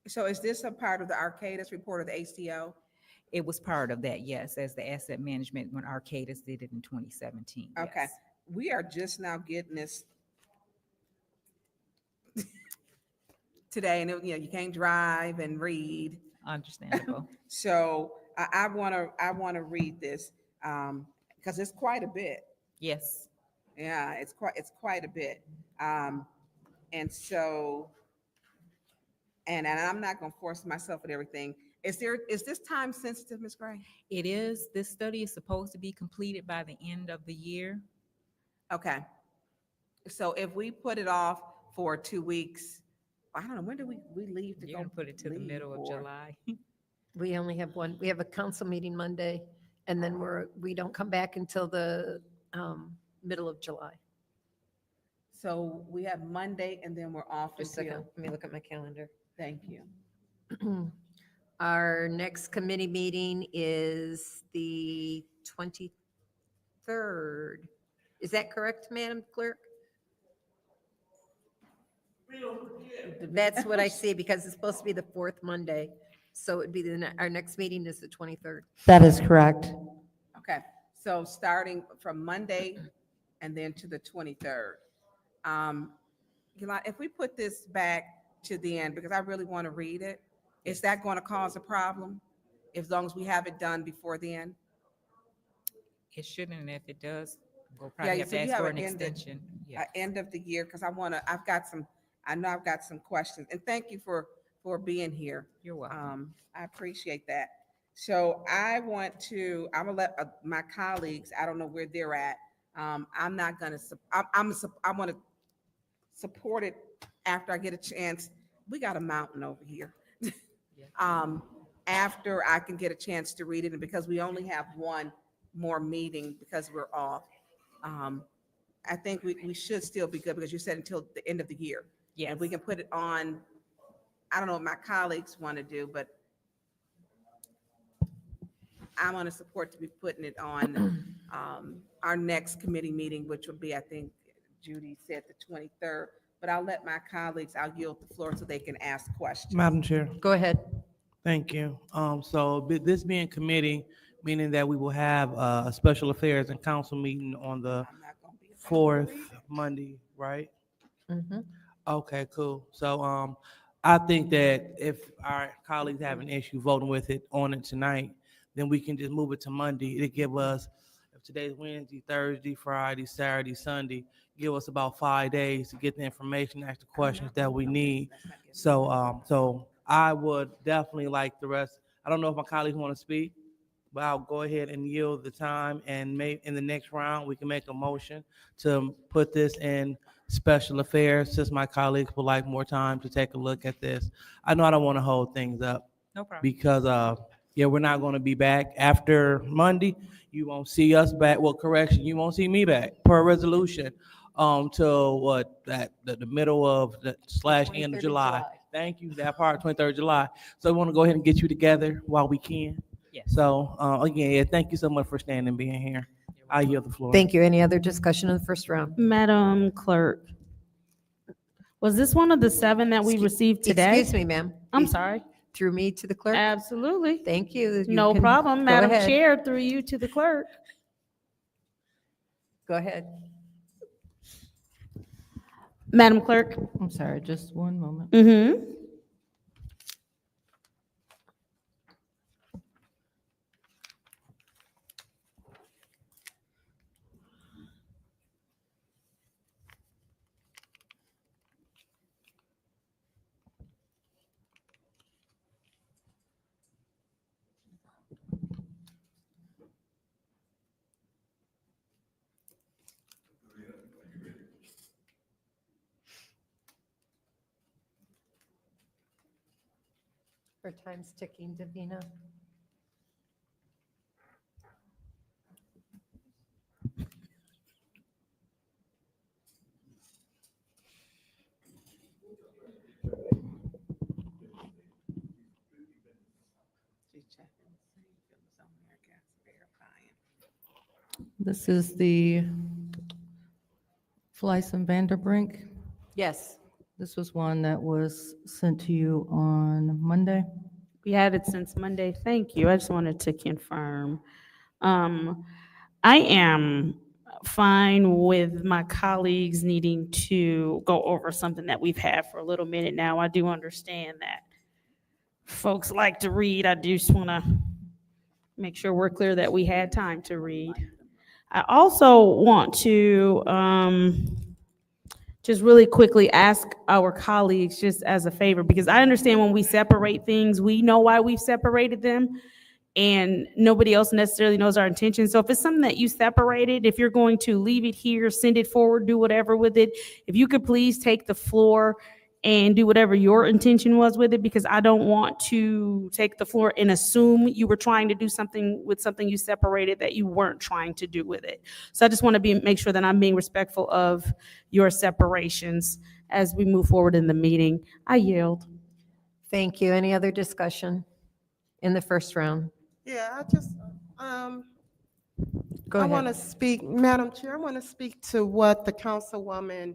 So is this a part of the Arcadis report of the ACO? It was part of that, yes, as the asset management when Arcadis did it in 2017. Okay, yes. we are just now getting this today, and you can't drive and read. Understandable. So I want to read this because it's quite a bit. Yes. Yeah, it's quite a bit. And so, and I'm not going to force myself at everything. Is this time sensitive, Ms. Gray? It is. This study is supposed to be completed by the end of the year. Okay. So if we put it off for 2 weeks, I don't know, when do we leave to You're go? gonna put it to the middle of leave, or- July. We only have one, we have a council meeting Monday, and then we don't come back until the middle of July. So we have Monday and then we're off Just a second, until, let me look at my calendar. thank you. Our next committee meeting is the 23rd. Is that correct, Madam Clerk? That's what I see, because it's supposed to be the fourth Monday. So it'd be our next meeting is the 23rd. That is correct. Okay, so starting from Monday and then to the 23rd. If we put this back to the end, because I really want to read it, is that going to cause a problem? As long as we have it done before the end? It shouldn't, and if it does, we'll probably have so to you ask for an an end of- extension. Yeah. End of the year, because I know I've got some questions, and thank you for being here. You're welcome. I appreciate that. So I'm gonna let my colleagues, I don't know where they're at. I'm not gonna, I want to support it after I get a chance. We got a mountain over here. After I can get a chance to read it, and because we only have one more meeting because we're off. I think we should still be good, because you said until the end of the year. Yes. And we can put it on, I don't know what my colleagues want to do, but I want to support to be putting it on our next committee meeting, which will be, I think Judy said the 23rd, but I'll let my colleagues, I'll yield the floor so they can ask questions. Madam Chair. Go ahead. Thank you. This being committee, meaning that we will have a special affairs and council meeting on the fourth Monday, right? Mhm. Okay, cool. So, I think that if our colleagues have an issue voting with it on it tonight, then we can just move it to Monday. It'll give us, if today's Wednesday, Thursday, Friday, Saturday, Sunday, give us about 5 days to get the information, ask the questions that we need. So I would definitely like the rest. I don't know if my colleagues want to speak, but I'll go ahead and yield the time, and in the next round, we can make a motion to put this in special affairs, since my colleagues would like more time to take a look at this. I know I don't want to hold things up. No problem. Because, we're not going to be back after Monday. You won't see us back. Well, correction, you won't see me back per resolution till the middle of the / end of July. Thank you, that part, 23rd July. So we want to go ahead and get you together while we can. Yes. So, again, thank you so much for standing and being here. I yield the floor. Thank you. Any other discussion in the first round? Madam Clerk, was this one of the 7 that we received today? Excuse me, ma'am. I'm You sorry. Through me to the clerk? Absolutely. Thank you. You No can problem. go Madam ahead. Chair, through you to the clerk. Go ahead. Madam Clerk. I'm sorry, just one moment. Mm-hmm. Our time's ticking, Davina. This is the Fleiss and Vanderbrink. Yes. This was one that was sent to you on Monday. We had it since Monday. Thank you. I just wanted to confirm. I am fine with my colleagues needing to go over something that we've had for a little minute now. I do understand that folks like to read. I just want to make sure we're clear that we had time to read. I also want to just really quickly ask our colleagues just as a favor, because I understand when we separate things, we know why we've separated them, and nobody else necessarily knows our intention. So if it's something that you separated, if you're going to leave it here, send it forward, do whatever with it, if you could please take the floor and do whatever your intention was with it, because I don't want to take the floor and assume you were trying to do something with something you separated that you weren't trying to do with it. So I just want to make sure that I'm being respectful of your separations as we move forward in the meeting. I yield. Thank you. Any other discussion in the first round? Yeah, I just, Go I ahead. want to speak, Madam Chair, I want to speak to what the councilwoman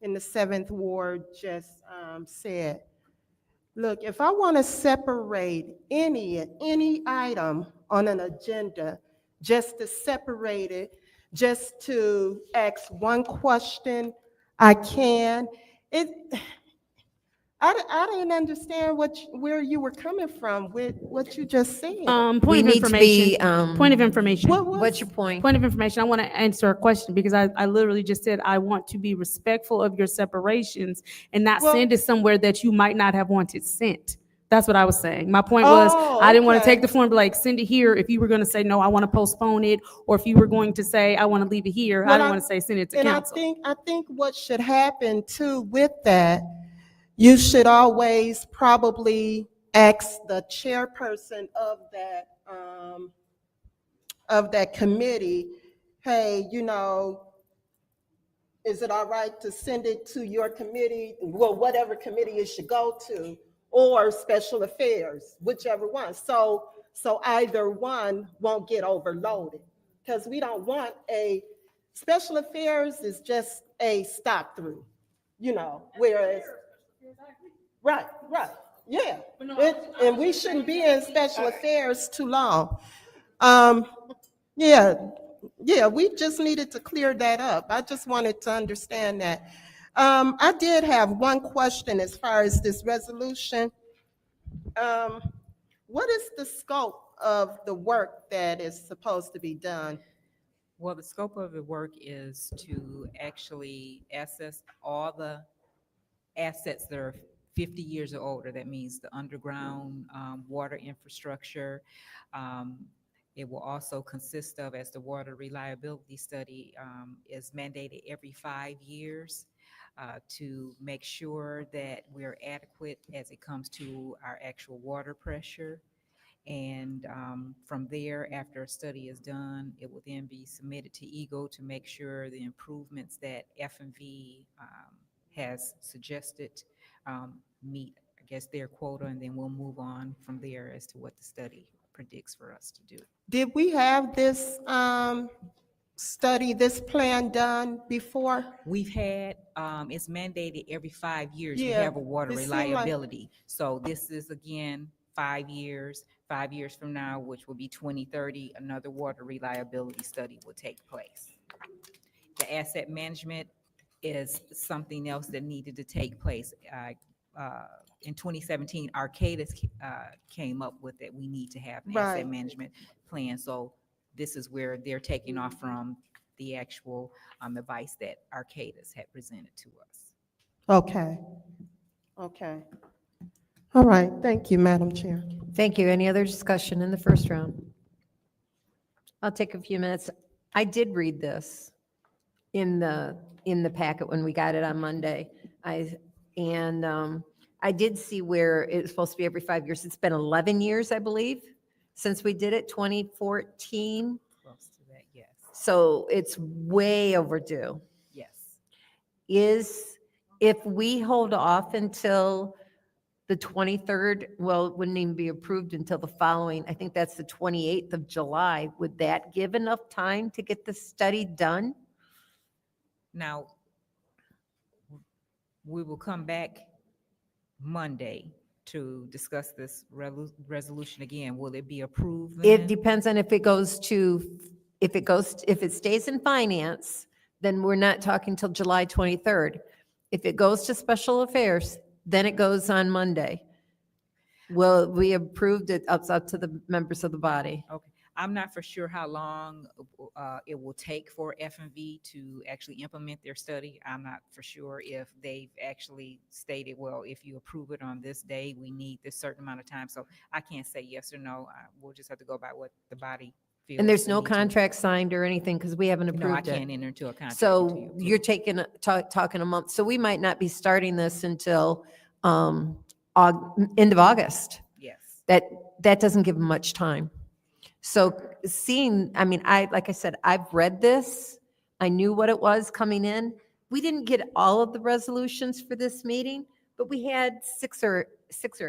in the 7th Ward just said. Look, if I want to separate any item on an agenda, just to separate it, just to ask one question, I can. I didn't understand where you were coming from with what you just said. Point of information. Point of information. What's your point? Point of information. I want to answer a question because I literally just said I want to be respectful of your separations and not send it somewhere that you might not have wanted sent. That's what I was saying. My point was I didn't want to take the floor and be like, send it here. If you were going to say, no, I want to postpone it, or if you were going to say, I want to leave it here, I didn't want to say, send it to council. I think what should happen too with that, you should always probably ask the chairperson of that committee, hey, you know, is it all right to send it to your committee? Well, whatever committee it should go to, or special affairs, whichever one. So either one won't get overloaded, because we don't want special affairs is just a stop through, you know, whereas. Right, yeah. And we shouldn't be in special affairs too long. Yeah, we just needed to clear that up. I just wanted to understand that. I did have one question as far as this resolution. What is the scope of the work that is supposed to be done? Well, the scope of the work is to actually assess all the assets that are 50 years or older. That means the underground water infrastructure. It will also consist of, as the water reliability study is mandated every 5 years, to make sure that we're adequate as it comes to our actual water pressure. And from there, after a study is done, it will then be submitted to EGO to make sure the improvements that F&V has suggested meet, I guess, their quota, and then we'll move on from there as to what the study predicts for us to do. Did we have this study, this plan done before? We've had, it's mandated every 5 years, we Yeah, have a water it seemed like- reliability. So this is again, 5 years, 5 years from now, which will be 2030, another water reliability study will take place. The asset management is something else that needed to take place. In 2017, Arcadis came up with that we need to have an Right. asset management plan. So this is where they're taking off from the actual advice that Arcadis had presented to us. Okay. All right, thank you, Madam Chair. Thank you. Any other discussion in the first round? I'll take a few minutes. I did read this in the packet when we got it on Monday. I did see where it's supposed to be every 5 years. It's been 11 years, I believe, since we did it, 2014. Close to that, yes. So it's way overdue. Yes. If we hold off until the 23rd, well, it wouldn't even be approved until the following, I think that's the 28th of July. Would that give enough time to get the study done? Now, we will come back Monday to discuss this resolution again? Will it be approved It then? depends on if it stays in finance, then we're not talking till July 23rd. If it goes to special affairs, then it goes on Monday. Well, we approved it, it's up to the members of the body. Okay, I'm not for sure how long it will take for F&V to actually implement their study. I'm not for sure if they've actually stated, well, if you approve it on this day, we need this certain amount of time. So I can't say yes or no. We'll just have to go by what the body feels. And there's we no need to. contract signed or anything because we haven't No, approved I it. can't enter into a contract. with So you. you're talking a month. So we might not be starting this until end of August. Yes. That doesn't give them much time. So like I said, I've read this. I knew what it was coming in. We didn't get all of the resolutions for this meeting, but we had six or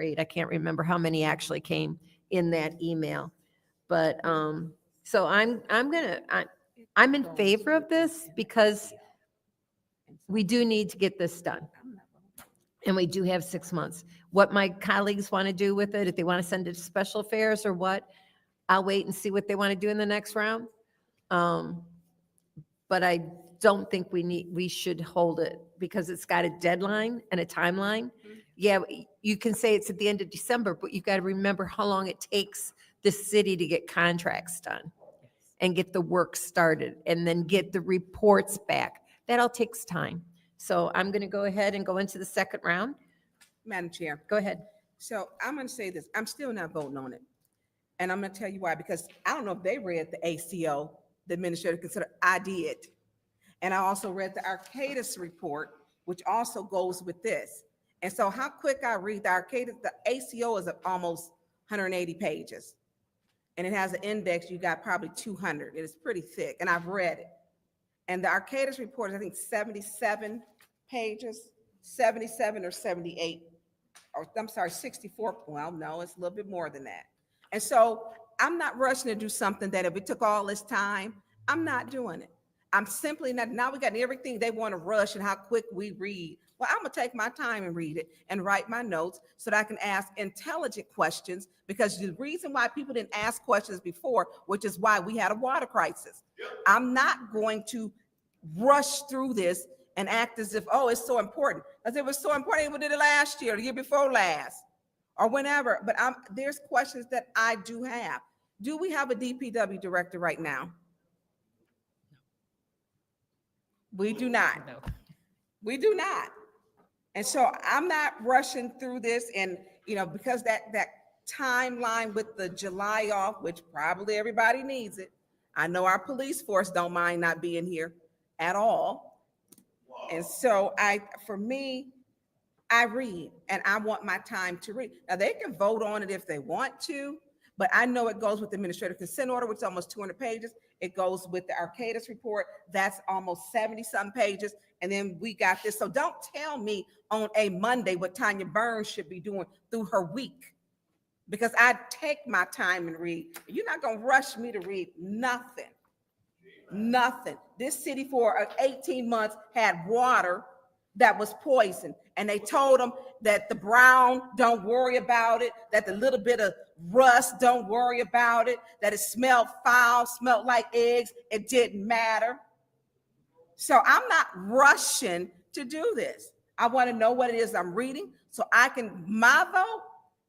eight. I can't remember how many actually came in that email. But so I'm in favor of this because we do need to get this done. And we do have 6 months. What my colleagues want to do with it, if they want to send it to special affairs or what, I'll wait and see what they want to do in the next round. But I don't think we should hold it because it's got a deadline and a timeline. Yeah, you can say it's at the end of December, but you've got to remember how long it takes the city to get contracts done and get the work started and then get the reports back. That all takes time. So I'm going to go ahead and go into the second round. Madam Chair. Go ahead. So I'm going to say this, I'm still not voting on it. And I'm going to tell you why, because I don't know if they read the ACO, the administrative consider, I did. And I also read the Arcadis report, which also goes with this. And so how quick I read the Arcadis, the ACO is almost 180 pages. And it has an index, you got probably 200. It is pretty thick, and I've read it. And the Arcadis report is, I think, 77 pages, 77 or 78, or I'm sorry, 64. Well, no, it's a little bit more than that. And so I'm not rushing to do something that if it took all this time, I'm not doing it. I'm simply not. Now we got everything they want to rush and how quick we read. Well, I'm going to take my time and read it and write my notes so that I can ask intelligent questions, because the reason why people didn't ask questions before, which is why we had a water crisis. I'm not going to rush through this and act as if, oh, it's so important. As if it was so important, we did it last year, the year before last, or whenever. But there's questions that I do have. Do we have a DPW director right now? We do not. No. We do not. And so I'm not rushing through this, and because that timeline with the July off, which probably everybody needs it. I know our police force don't mind not being here at all. And so for me, I read and I want my time to read. Now they can vote on it if they want to, but I know it goes with the administrative consent order, which is almost 200 pages. It goes with the Arcadis report. That's almost 70 some pages. And then we got this. So don't tell me on a Monday what Tanya Burns should be doing through her week, because I take my time and read. You're not going to rush me to read nothing. Nothing. This city for 18 months had water that was poisoned. And they told them that the brown, don't worry about it, that the little bit of rust, don't worry about it, that it smelled foul, smelled like eggs, it didn't matter. So I'm not rushing to do this. I want to know what it is I'm reading so my vote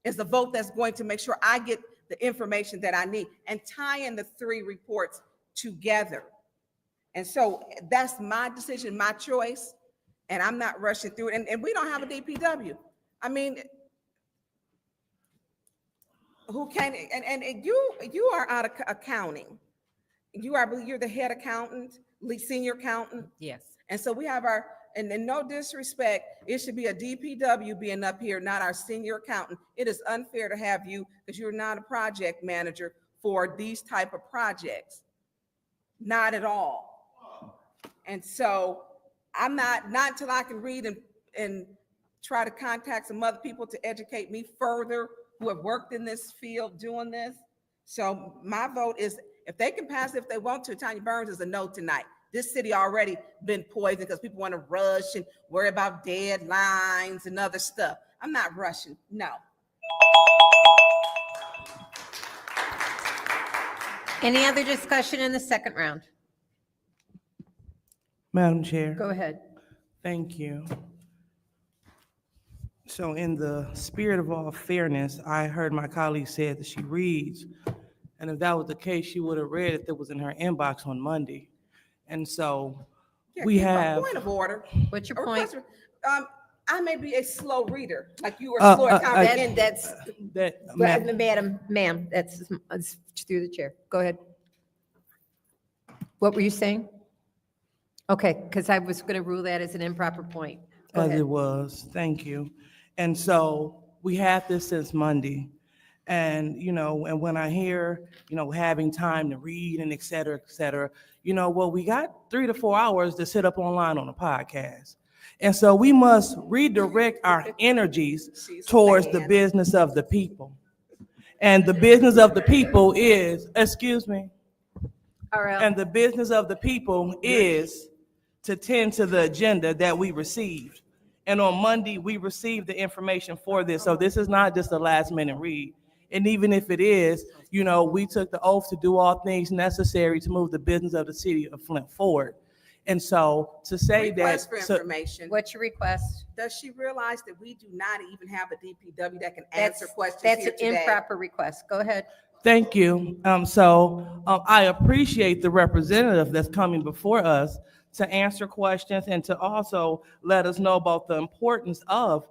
is the vote that's going to make sure I get the information that I need and tie in the three reports together. And so that's my decision, my choice, and I'm not rushing through it. And we don't have a DPW. I mean, who can, and you are out of accounting. You're the head accountant, senior accountant. Yes. And so we have and no disrespect, it should be a DPW being up here, not our senior accountant. It is unfair to have you, because you're not a project manager for these type of projects. Not at all. And so I'm not until I can read and try to contact some other people to educate me further who have worked in this field doing this. So my vote is, if they can pass it, if they want to, Tanya Burns is a no tonight. This city already been poisoned because people want to rush and worry about deadlines and other stuff. I'm not rushing. No, Any other discussion in the second round? Madam Chair. Go ahead. Thank you. So in the spirit of all fairness, I heard my colleague said that she reads, and if that was the case, she would have read it that was in her inbox on Monday. And so we have. Point of order. What's your A point? request for- I may be a slow reader, like you were slow at comprehending. That's, That, ma'am, that's through the chair. Go ahead. What were you saying? Okay, because I was going to rule that as an improper point. Go As ahead. it was, thank you. And so we had this since Monday. And, and when I hear, having time to read and et cetera, well, we got 3 to 4 hours to sit up online on a podcast. And so we must redirect our energies towards the business of the people. And the business of the people is, excuse me. All right. And the business of the people is to tend to the agenda that we received. And on Monday, we received the information for this. So this is not just a last minute read. And even if it is, we took the oath to do all things necessary to move the business of the city of Flint forward. And so to say Request for that. information. What's your request? Does she realize that we do not even have a DPW that can answer questions That's here an today? improper request. Go ahead. Thank you. I appreciate the representative that's coming before us to answer questions and to also let us know about the importance of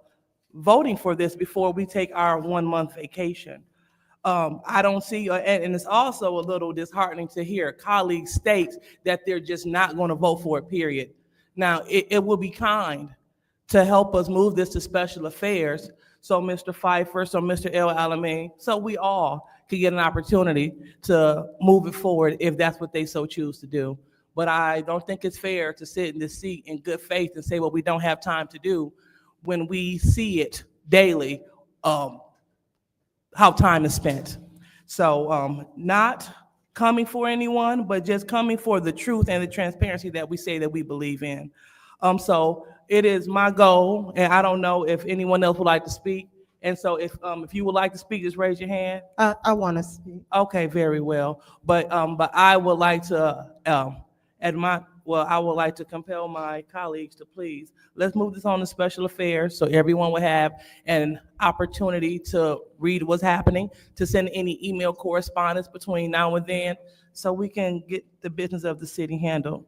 voting for this before we take our 1-month vacation. I don't see, and it's also a little disheartening to hear colleagues state that they're just not going to vote for it, period. Now, it will be kind to help us move this to special affairs, so Mr. Pfeiffer, so Mr. El Alamein, so we all could get an opportunity to move it forward if that's what they so choose to do. But I don't think it's fair to sit in this seat in good faith and say, well, we don't have time to do when we see it daily, how time is spent. So not coming for anyone, but just coming for the truth and the transparency that we say that we believe in. So it is my goal, and I don't know if anyone else would like to speak. And so if you would like to speak, just raise your hand. I want to speak. Okay, very well. But I would like to I would like to compel my colleagues to please, let's move this on to special affairs so everyone will have an opportunity to read what's happening, to send any email correspondence between now and then so we can get the business of the city handled.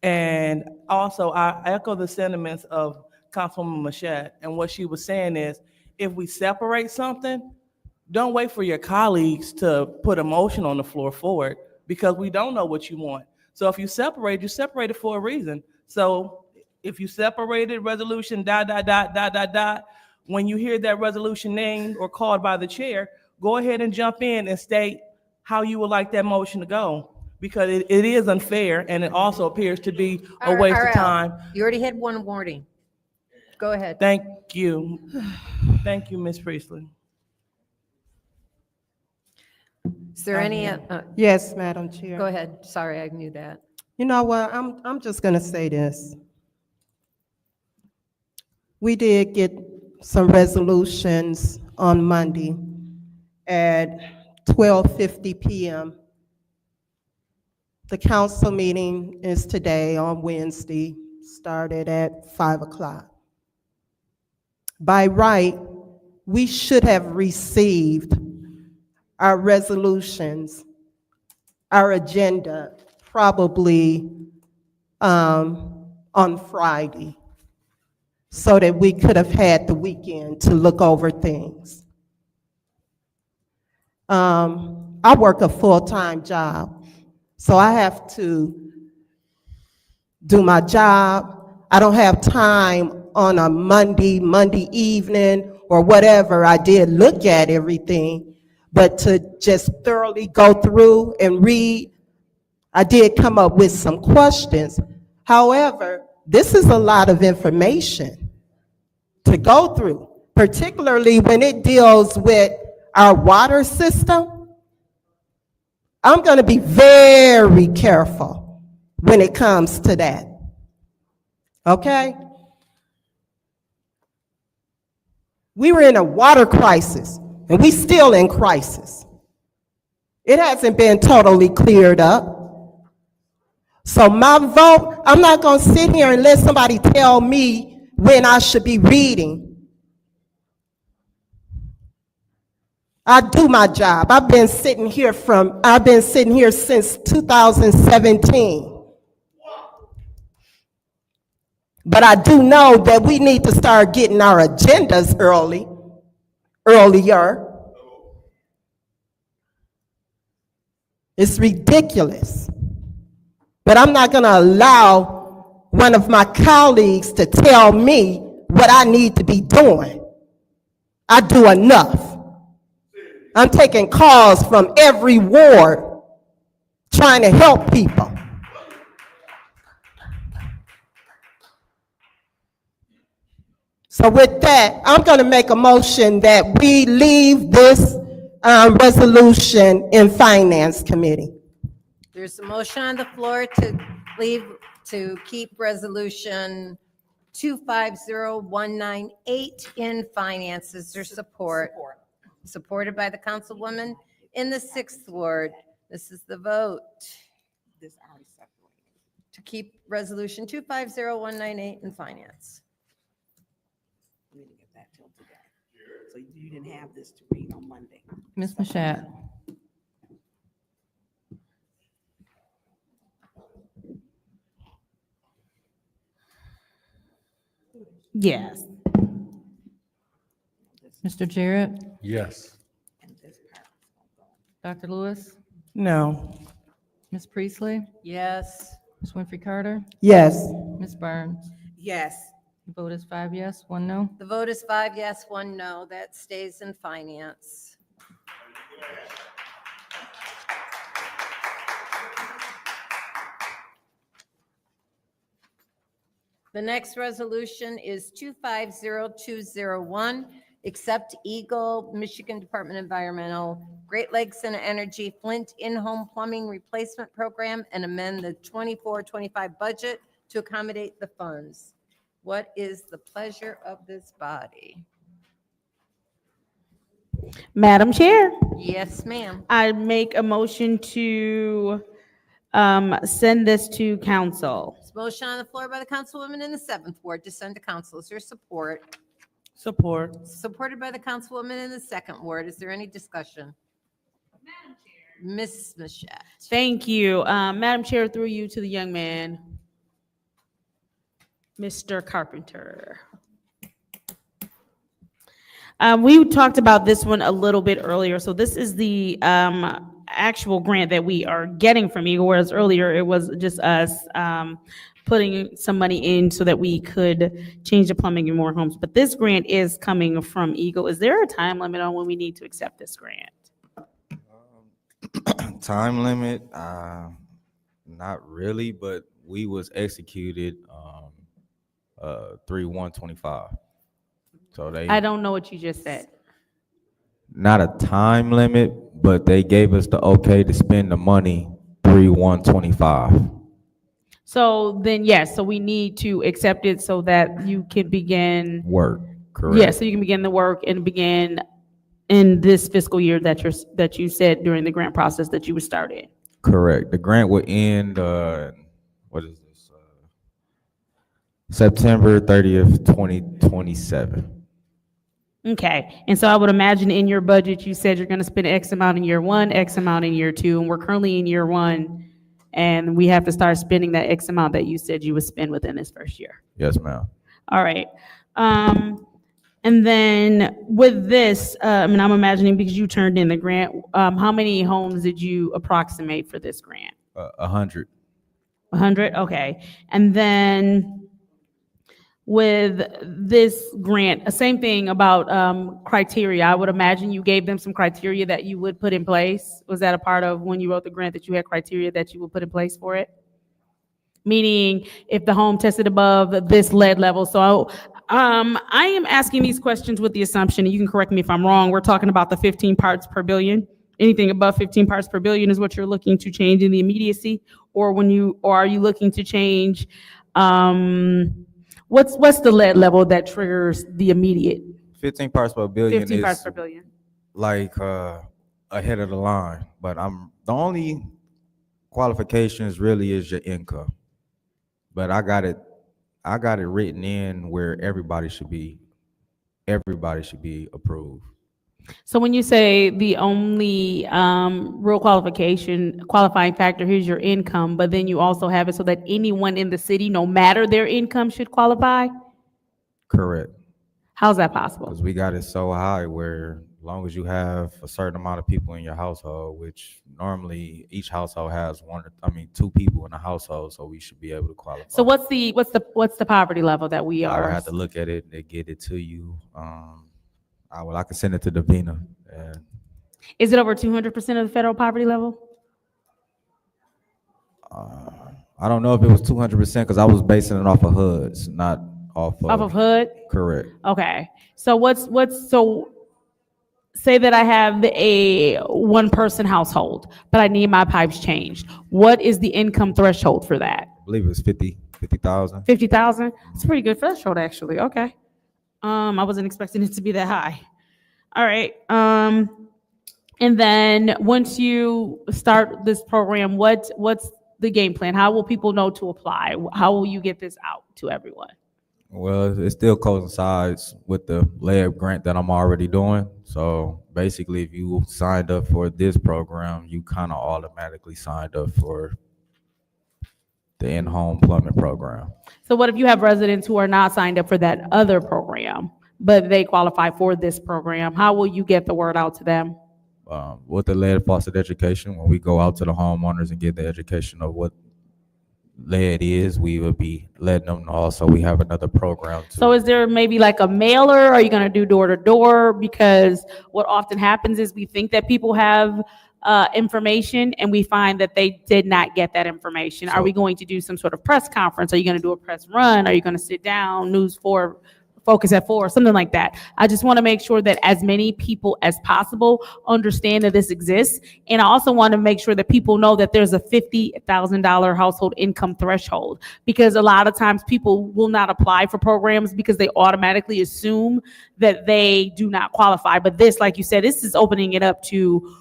And also, I echo the sentiments of Councilwoman Mashat, and what she was saying is, if we separate something, don't wait for your colleagues to put a motion on the floor forward, because we don't know what you want. So if you separate it for a reason. So if you separated resolution ... when you hear that resolution named or called by the chair, go ahead and jump in and state how you would like that motion to go, because it is unfair, and it also appears to be a waste of time. You already had one warning. Go ahead. Thank you. Thank you, Ms. Priestley. Is there any? Yes, Madam Chair. Go ahead. Sorry, I knew that. You know what, I'm just gonna say this. We did get some resolutions on Monday at 12:50 p.m. The council meeting is today on Wednesday, started at 5 o'clock. By right, we should have received our resolutions, our agenda, probably on Friday, so that we could have had the weekend to look over things. I work a full-time job, so I have to do my job. I don't have time on a Monday evening or whatever. I did look at everything, but to just thoroughly go through and read, I did come up with some questions. However, this is a lot of information to go through, particularly when it deals with our water system. I'm going to be very careful when it comes to that. Okay? We were in a water crisis And we still in crisis. It hasn't been totally cleared up. So my vote, I'm not gonna sit here and let somebody tell me when I should be reading. I do my job. I've been sitting here since 2017. But I do know that we need to start getting our agendas earlier. It's ridiculous. But I'm not gonna allow one of my colleagues to tell me what I need to be doing. I do enough. I'm taking calls from every ward trying to help people. So with that, I'm going to make a motion that we leave this resolution in Finance Committee. There's a motion on the floor to keep resolution 250198 in finances. There's support. Supported by the councilwoman in the 6th ward. This is the vote. To keep resolution 250198 in finance. So you didn't have this to read on Monday. Ms. Mashat. Yes. Mr. Jarrett? Yes. Dr. Lewis? No. Ms. Priestley? Yes. Ms. Winfrey Carter? Yes. Ms. Burns? Yes. The vote is 5 yes, 1 no. The vote is 5 yes, 1 no. That stays in finance. The next resolution is 250201. Accept Eagle, Michigan Department of Environmental, Great Lakes and Energy Flint in-home plumbing replacement program and amend the 24-25 budget to accommodate the funds. What is the pleasure of this body? Madam Chair, Yes, ma'am. I make a motion to send this to council. There's a motion on the floor by the councilwoman in the 7th ward to send to council. Is there support? Support. Supported by the councilwoman in the 2nd ward. Is there any discussion? Madam Chair. Ms. Mashat. Thank you. Madam Chair, through you to the young man, Mr. Carpenter. We talked about this one a little bit earlier. So this is the actual grant that we are getting from Eagle, whereas earlier it was just us putting some money in so that we could change the plumbing in more homes. But this grant is coming from Eagle. Is there a time limit on when we need to accept this grant? Time limit, not really, but we was executed 3/1/25. So I don't know what you just said. not a time limit, but they gave us the okay to spend the money 3/1/25. So then, yes, so we need to accept it so that you can begin. Work, correct? Yes, so you can begin the work and begin in this fiscal year that you said during the grant process that you would start in. Correct. The grant would end, what is this? September 30th, 2027. Okay, and so I would imagine in your budget, you said you're gonna spend X amount in year 1, X amount in year 2, and we're currently in year 1, and we have to start spending that X amount that you said you would spend within this first year. Yes, ma'am. All right. And then with this, and I'm imagining because you turned in the grant, how many homes did you approximate for this grant? 100. 100, okay. And then with this grant, same thing about criteria. I would imagine you gave them some criteria that you would put in place. Was that a part of when you wrote the grant that you had criteria that you would put in place for it? Meaning if the home tested above this lead level. So I am asking these questions with the assumption, and you can correct me if I'm wrong, we're talking about the 15 parts per billion. Anything above 15 parts per billion is what you're looking to change in the immediacy, or are you looking to change, what's the lead level that triggers the immediate? 15 parts per billion 15 parts is per billion. like ahead of the line, but the only qualifications really is your income. But I got it written in where everybody should be approved. So when you say the only real qualifying factor, here's your income, but then you also have it so that anyone in the city, no matter their income, should qualify? Correct. How's that possible? Because we got it so high where as long as you have a certain amount of people in your household, which normally each household has two people in a household, so we should be able to qualify. So what's the poverty level that we I would are? have to look at it and get it to you. I can send it to Davina. And Is it over 200% of the federal poverty level? I don't know if it was 200% because I was basing it off of HUDs, not off of HUD? Correct. Okay. So so say that I have a one-person household, but I need my pipes changed. What is the income threshold for that? I believe it was 50,000. 50,000? It's a pretty good threshold, actually. Okay. I wasn't expecting it to be that high. All right. And then once you start this program, what's the game plan? How will people know to apply? How will you get this out to everyone? Well, it still coincides with the lab grant that I'm already doing. So basically, if you signed up for this program, you kind of automatically signed up for the in-home plumbing program. So what if you have residents who are not signed up for that other program, but they qualify for this program? How will you get the word out to them? With the lead faucet education, when we go out to the homeowners and get the education of what lead is, we will be letting them know. Also, we have another program too. So is there maybe like a mailer? Are you going to do door to door? Because what often happens is we think that people have information and we find that they did not get that information. Are we going to do some sort of press conference? Are you going to do a press run? Are you going to sit down, News 4, Focus at 4, something like that? I just want to make sure that as many people as possible understand that this exists. And I also want to make sure that people know that there's a $50,000 household income threshold, because a lot of times people will not apply for programs because they automatically assume that they do not qualify. But this, like you said, this is opening it up to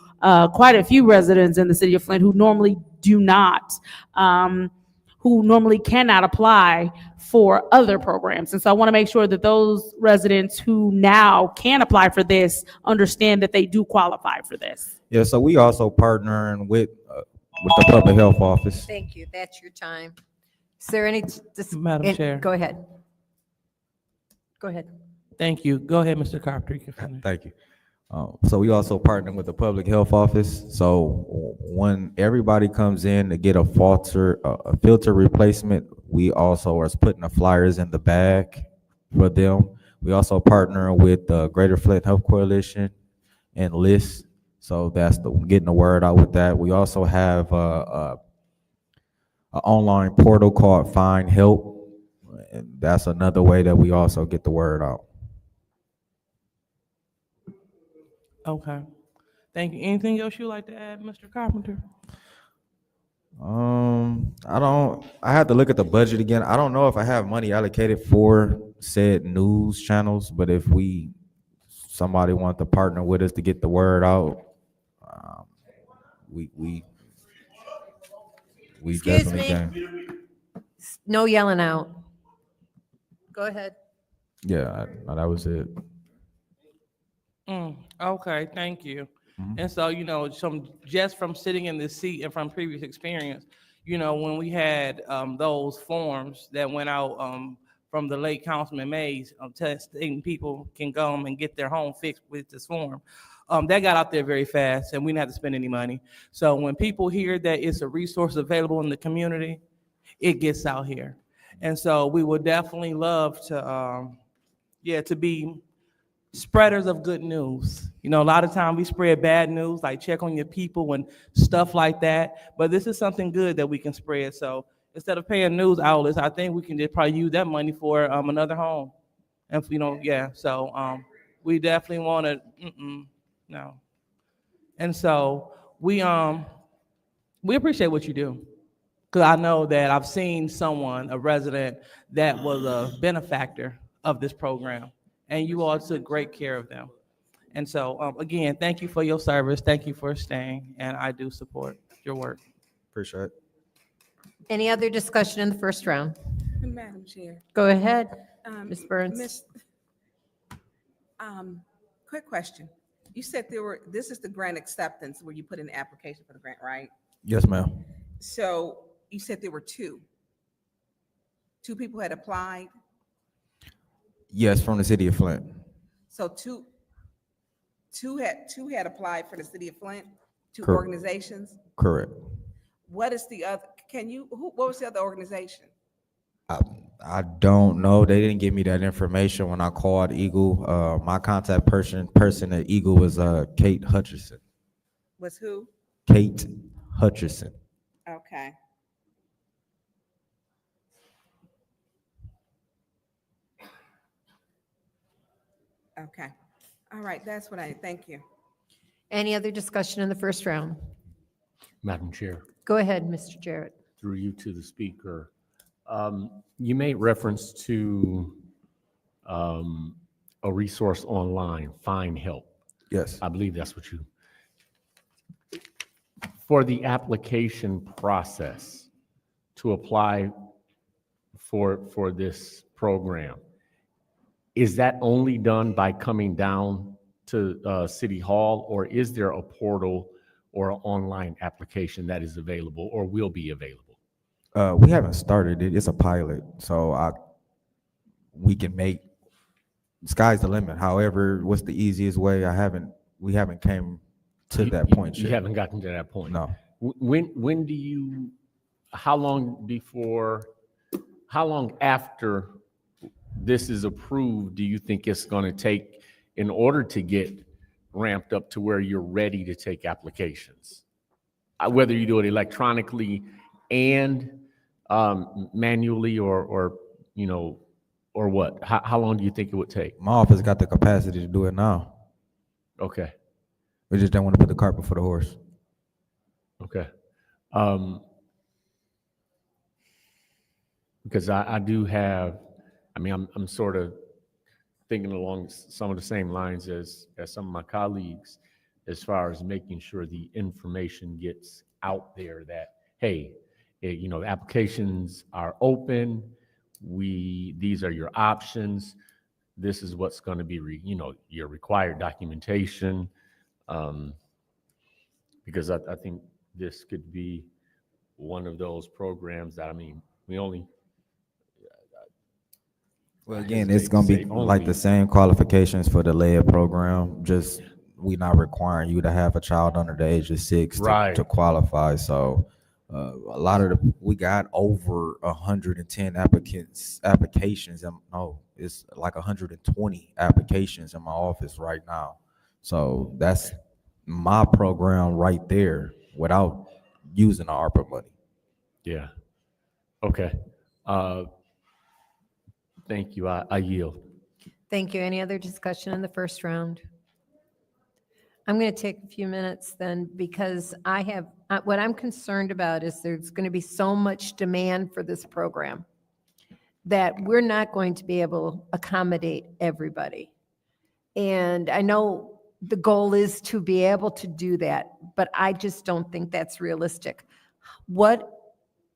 quite a few residents in the city of Flint who normally do not, who normally cannot apply for other programs. And so I want to make sure that those residents who now can apply for this understand that they do qualify for this. Yeah, so we also partnering with the public health office. Thank you. That's your time. Is there any? Madam Chair. Go ahead. Go ahead. Thank you. Go ahead, Mr. Carpenter. You can finish. Thank you. So we also partner with the public health office. So when everybody comes in to get a filter replacement, we also are putting the flyers in the bag for them. We also partner with the Greater Flint Health Coalition and LIST. So that's getting the word out with that. We also have an online portal called Find Help. And that's another way that we also get the word out. Okay. Thank you. Anything else you'd like to add, Mr. Carpenter? I had to look at the budget again. I don't know if I have money allocated for said news channels, but if somebody wants to partner with us to get the word out, we Excuse definitely me. can. No yelling out. Go ahead. Yeah, that was it. Okay, thank you. And so, just from sitting in this seat and from previous experience, when we had those forms that went out from the late Councilman Mays, stating people can go and get their home fixed with this form, that got out there very fast and we didn't have to spend any money. So when people hear that it's a resource available in the community, it gets out here. And so we would definitely love to, to be spreaders of good news. A lot of times we spread bad news, like check on your people and stuff like that. But this is something good that we can spread. So instead of paying news outlets, I think we can just probably use that money for another home. And so we definitely want to, no. And so we appreciate what you do. Because I know that I've seen a resident that was a benefactor of this program. And you all took great care of them. And so, again, thank you for your service. Thank you for staying, and I do support your work. Appreciate it. Any other discussion in the first round? Madam Chair. Go ahead, Ms. Ms. Burns. Quick question. You said this is the grant acceptance where you put in the application for the grant, right? Yes, ma'am. So you said there were two. Two people had applied, Yes, from the city of Flint. so two had applied for the city of Flint, two Correct. organizations. Correct. What is the other, what was the other organization? I don't know. They didn't give me that information when I called Eagle. My contact person at Eagle was Kate Hutcherson. Was who? Kate Hutcherson. Okay. Okay. All right, that's what thank you. Any other discussion in the first round? Madam Chair, Go ahead, Mr. Jarrett. through you to the speaker. You made reference to a resource online, Find Help. Yes. I believe that's what you. For the application process to apply for this program, is that only done by coming down to City Hall, or is there a portal or an online application that is available or will be available? We haven't started it. It's a pilot, so we can make. Sky's the limit. However, what's the easiest way? We haven't came to that point You yet. haven't gotten to that point. No. When do you, how long after this is approved do you think it's going to take in order to get ramped up to where you're ready to take applications? Whether you do it electronically and manually or what? How long do you think it would take? My office got the capacity to do it now. Okay. We just don't want to put the cart before the horse. Okay. Because I do have, I'm sort of thinking along some of the same lines as some of my colleagues, as far as making sure the information gets out there that, hey, the applications are open. These are your options. This is what's going to be, your required documentation. Because I think this could be one of those programs that, we only. Well, again, it's going to be like the same qualifications for the lead program. Just we not requiring you to have a child under the age of 6 to qualify. So a lot of we got over 110 applications. And no, it's like 120 applications in my office right now. So that's my program right there without using the ARPA money. Yeah. Okay. Thank you. I yield. Thank you. Any other discussion in the first round? I'm going to take a few minutes then, because what I'm concerned about is there's going to be so much demand for this program that we're not going to be able to accommodate everybody. And I know the goal is to be able to do that, but I just don't think that's realistic. What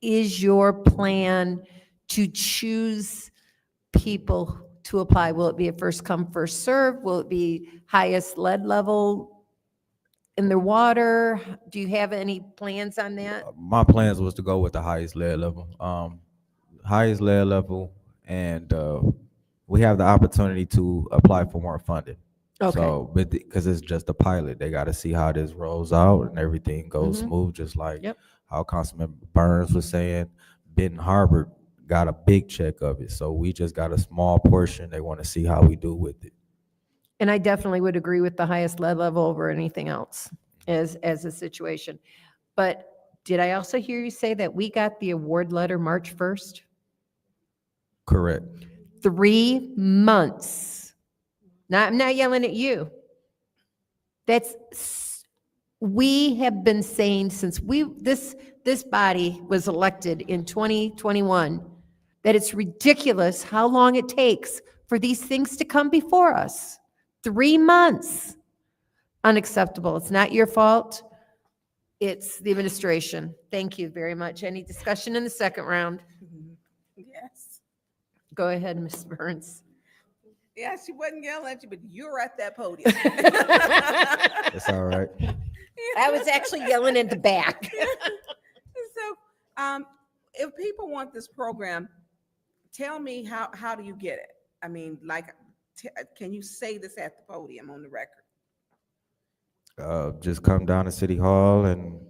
is your plan to choose people to apply? Will it be a first come, first serve? Will it be highest lead level in the water? Do you have any plans on that? My plans was to go with the highest lead level. And we have the opportunity to apply for more funding. Okay. So, but because it's just a pilot, they got to see how this rolls out and everything goes smooth, just like how Councilman Burns was saying. Benton Harbor got a big check of it, so we just got a small portion. They want to see how we do with it. And I definitely would agree with the highest lead level over anything else as a situation. But did I also hear you say that we got the award letter March 1st? Correct. 3 months. Now, I'm not yelling at you. We have been saying since this body was elected in 2021 that it's ridiculous how long it takes for these things to come before us. 3 months. Unacceptable. It's not your fault. It's the administration. Thank you very much. Any discussion in the second round? Yes. Go ahead, Ms. Burns. Yeah, she wasn't yelling at you, but you're at that podium. It's all right. I was actually yelling at the back. So, if people want this program, tell me how do you get it? I mean, like, can you say this at the podium on the record? Just come down to City Hall and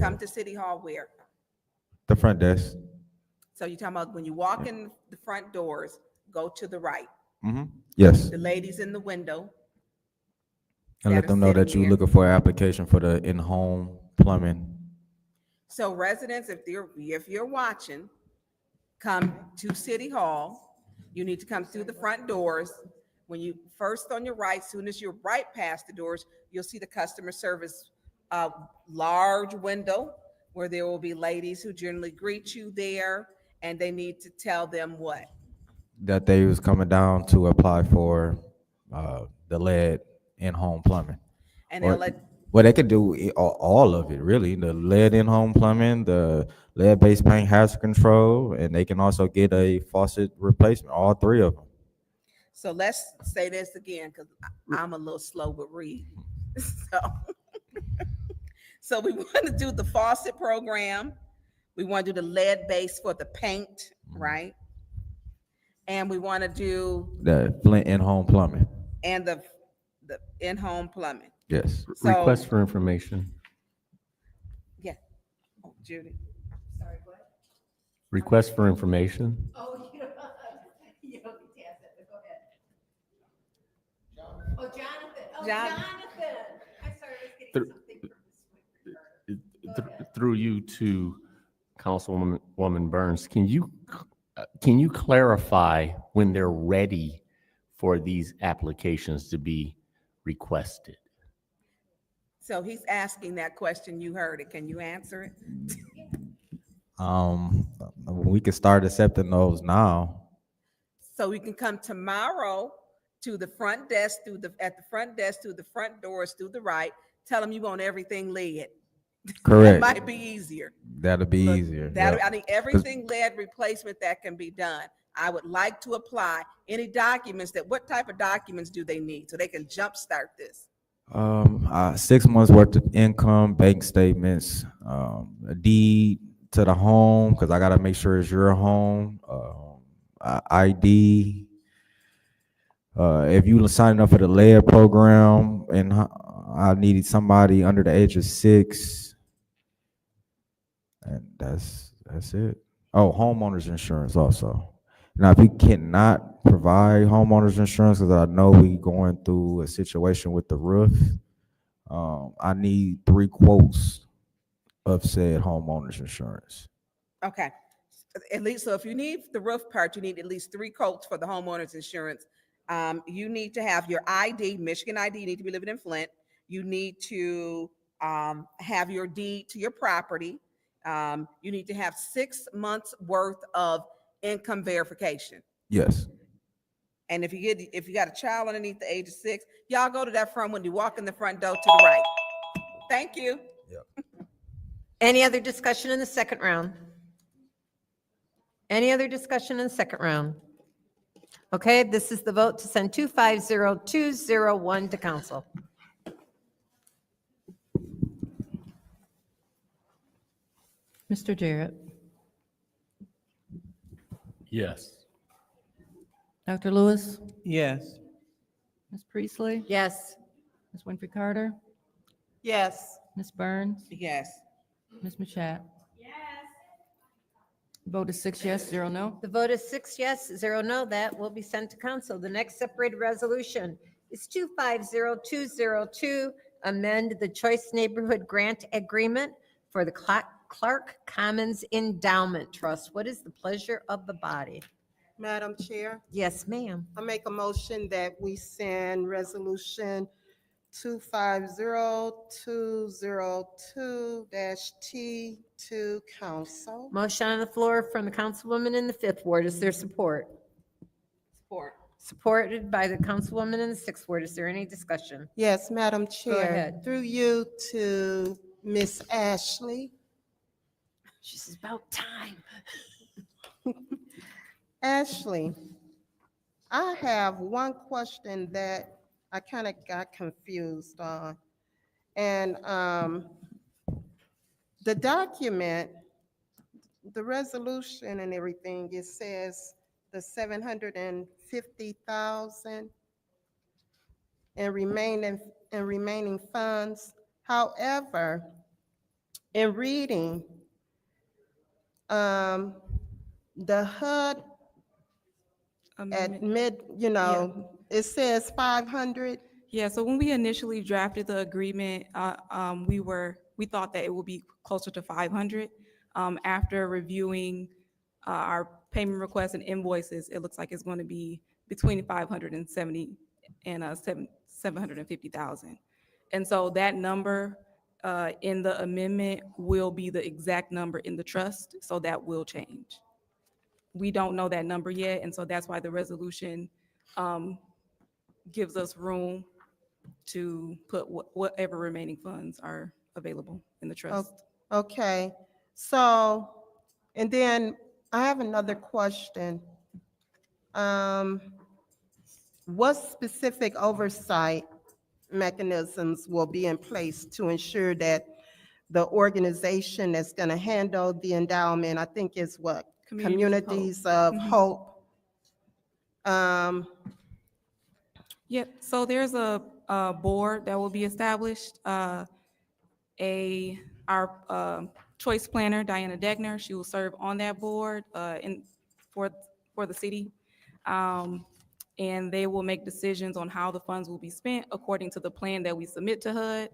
Come to City Hall where? the front desk. So you're talking about when you walk in the front doors, go to the right. Yes. The ladies in the window. And let them know that you're looking for an application for the in-home plumbing. So residents, if you're watching, come to City Hall. You need to come through the front doors. When you first on your right, soon as you're right past the doors, you'll see the customer service large window where there will be ladies who generally greet you there, and they need to tell them what? That they was coming down to apply for the lead in-home plumbing. And they'll let. Well, they could do all of it, really. The lead in-home plumbing, the lead-based paint hazard control, and they can also get a faucet replacement, all three of them. So let's say this again, because I'm a little slow with reading. So we want to do the faucet program. We want to do the lead base for the paint, right? And we want to do The Flint in-home plumbing. and the in-home plumbing. Yes. So- Request for information. Yeah. Oh, Judy. Sorry, what? Request for information. Oh, you don't need to ask that, but go ahead. Oh, Jonathan. Oh, Jonathan. I'm sorry, I was getting something from Through you to Councilwoman Burns, can you clarify when they're ready for these applications to be requested? So he's asking that question. You heard it. Can you answer it? We can start accepting those now. So we can come tomorrow to the front desk at the front desk through the front doors through the right. Tell them you want everything lead. Correct. That might be easier. That'll be easier. Yep. I think everything lead replacement that can be done. I would like to apply any documents what type of documents do they need so they can jumpstart this? 6 months worth of income, bank statements, a deed to the home, because I got to make sure it's your home, ID. If you signing up for the lead program, and I needed somebody under the age of 6, and that's it. Oh, homeowners insurance also. Now, if you cannot provide homeowners insurance, because I know we going through a situation with the roof, I need 3 quotes of said homeowners insurance. Okay. At least, so if you need the roof part, you need at least 3 quotes for the homeowner's insurance. You need to have your ID, Michigan ID, you need to be living in Flint. You need to have your deed to your property. You need to have 6 months worth of income verification. Yes. And if you got a child underneath the age of 6, y'all go to that front when you walk in the front door to the right. Thank you. Any other discussion in the second round? Any other discussion in the second round? Okay, this is the vote to send 250201 to council. Mr. Jarrett, Yes. Dr. Lewis, Yes. Ms. Priestley, Yes. Ms. Winfrey Carter, Yes. Ms. Burns, Yes. Ms. Mashat. Vote is 6 yes, 0 no. The vote is 6 yes, 0 no. That will be sent to council. The next separated resolution is 250202, amend the Choice Neighborhood Grant Agreement for the Clark Commons Endowment Trust. What is the pleasure of the body? Madam Chair, Yes, ma'am. I make a motion that we send resolution 250202-T to council. Motion on the floor from the councilwoman in the 5th ward. Is there support? Support. supported by the councilwoman in the sixth ward. Is there any discussion? Yes, Madam Chair. ahead. Through you to Miss Ashley. She's about time. Ashley, I have one question that I kind of got confused on. And the document, the resolution and everything, it says the 750,000 and remaining funds. However, in reading, the HUD at mid, it says 500. Yeah, so when we initially drafted the agreement, we thought that it would be closer to 500. After reviewing our payment requests and invoices, it looks like it's going to be between 570 and 750,000. And so that number in the amendment will be the exact number in the trust, so that will change. We don't know that number yet, and so that's why the resolution gives us room to put whatever remaining funds are available in the trust. Okay, so, and then I have another question. What specific oversight mechanisms will be in place to ensure that the organization that's going to handle the endowment, I think is what? Communities of Hope. Yep, so there's a board that will be established. Our choice planner, Diana Degner, she will serve on that board for the city. And they will make decisions on how the funds will be spent according to the plan that we submit to HUD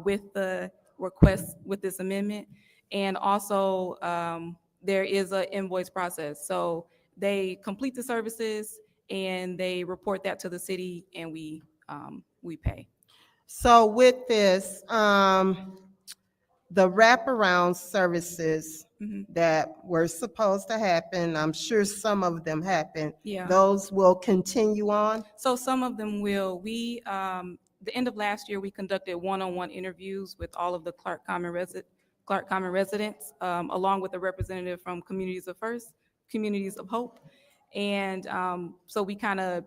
with the request with this amendment. And also, there is an invoice process. So they complete the services and they report that to the city, and we pay. So with this, the wraparound services that were supposed to happen, I'm sure some of them happened. Yeah. Those will continue on? So some of them will. The end of last year, we conducted one-on-one interviews with all of the Clark Common residents, along with a representative from Communities of Hope. And so we kind of,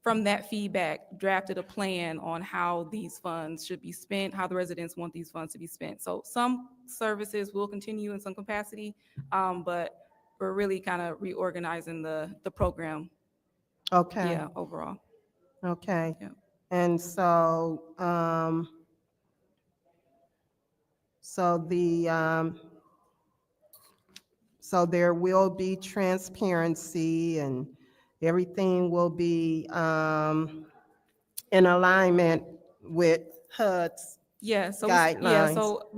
from that feedback, drafted a plan on how these funds should be spent, how the residents want these funds to be spent. So some services will continue in some capacity, but we're really kind of reorganizing the program. Okay. Yeah, overall. Okay. Yeah. And so, so there will be transparency and everything will be in alignment with HUD's guidelines. So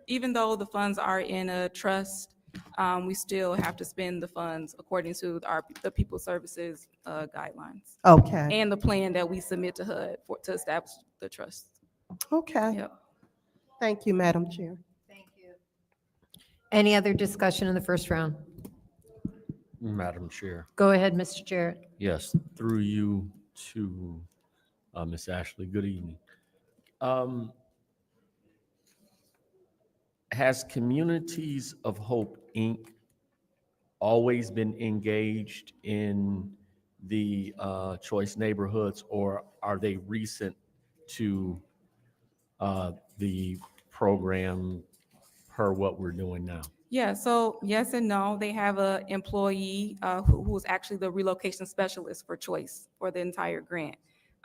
even though the funds are in a trust, we still have to spend the funds according to the People Services guidelines. Okay. And the plan that we submit to HUD to establish the trust. Okay. Yep. Thank you, Madam Chair. Any other discussion in the first round? Madam Chair. Go ahead, Mr. Jarrett. Yes, through you to Ms. Ashley. Good evening. Has Communities of Hope, Inc. always been engaged in the choice neighborhoods, or are they recent to the program per what we're doing now? Yeah, so yes and no. They have an employee who is actually the relocation specialist for choice for the entire grant.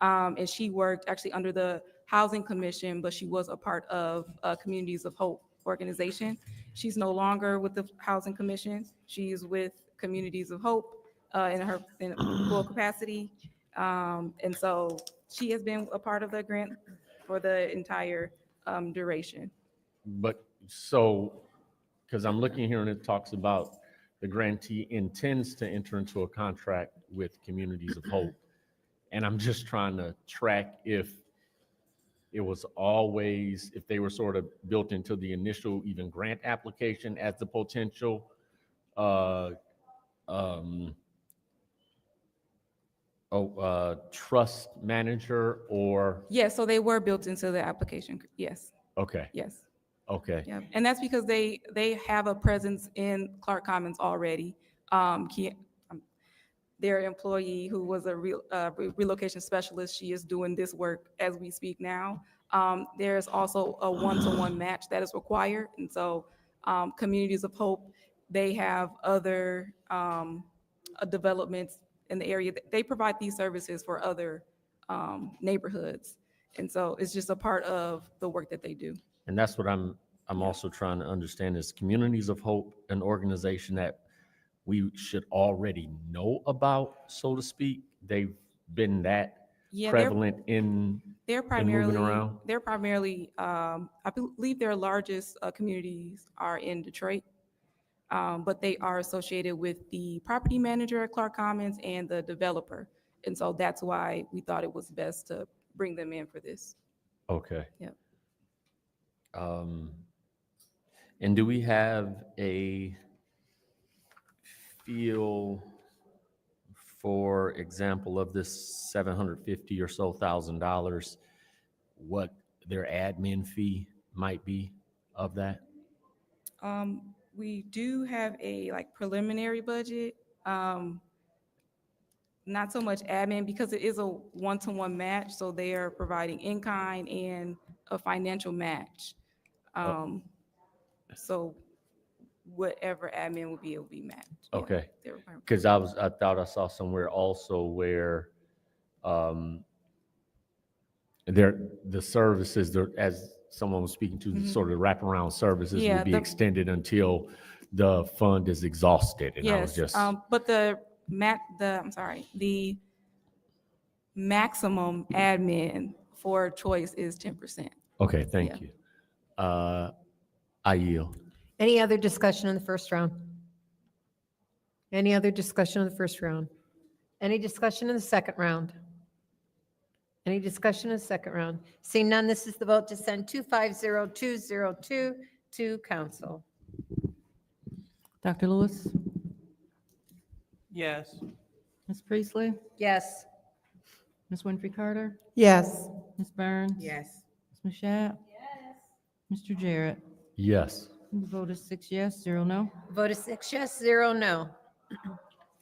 And she worked actually under the Housing Commission, but she was a part of Communities of Hope organization. She's no longer with the Housing Commission. She's with Communities of Hope in full capacity. And so she has been a part of the grant for the entire duration. But so, because I'm looking here and it talks about the grantee intends to enter into a contract with Communities of Hope. And I'm just trying to track if it was always, if they were sort of built into the initial even grant application as the potential trust manager or, Yeah, so they were built into the application. Yes, okay, yes. okay. Yeah, and that's because they have a presence in Clark Commons already. Their employee who was a relocation specialist, she is doing this work as we speak now. There's also a one-to-one match that is required, and so Communities of Hope, they have other developments in the area. They provide these services for other neighborhoods, and so it's just a part of the work that they do. And that's what I'm also trying to understand is Communities of Hope, an organization that we should already know about, so to speak. They've been that Yeah, prevalent in They're moving primarily, around. I believe their largest communities are in Detroit, but they are associated with the property manager at Clark Commons and the developer. And so that's why we thought it was best to bring them in for this. Okay. Yep. And do we have a feel, for example, of this $750 or so thousand, what their admin fee might be of that? We do have a preliminary budget. Not so much admin because it is a one-to-one match, so they are providing in-kind and a financial match. So whatever admin would be, it will be matched. Yeah, Okay, they're required. because I thought I saw somewhere also where the services, as someone was speaking to, sort of wraparound services Yeah, would be the- extended until the fund is exhausted. And I was Yes, just, but the maximum admin for choice is 10%. okay, Yeah. thank you. I yield. Any other discussion in the first round? Any other discussion in the first round? Any discussion in the second round? Any discussion in the second round? Seeing none, this is the vote to send 250202 to council. Dr. Lewis? Yes. Ms. Priestley? Yes. Ms. Winfrey Carter? Yes. Ms. Burns? Yes. Ms. Mashat? Mr. Jarrett? Yes. The vote is 6 yes, 0 no. Vote is 6 yes, 0 no.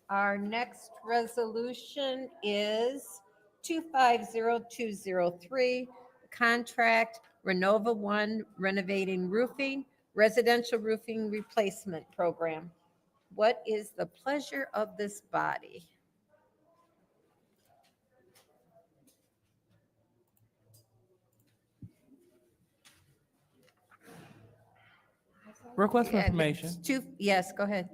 Our next resolution is 250203, contract Renova One renovating roofing, residential roofing replacement program. What is the pleasure of this body? Request for Yeah, information. Yes, go ahead.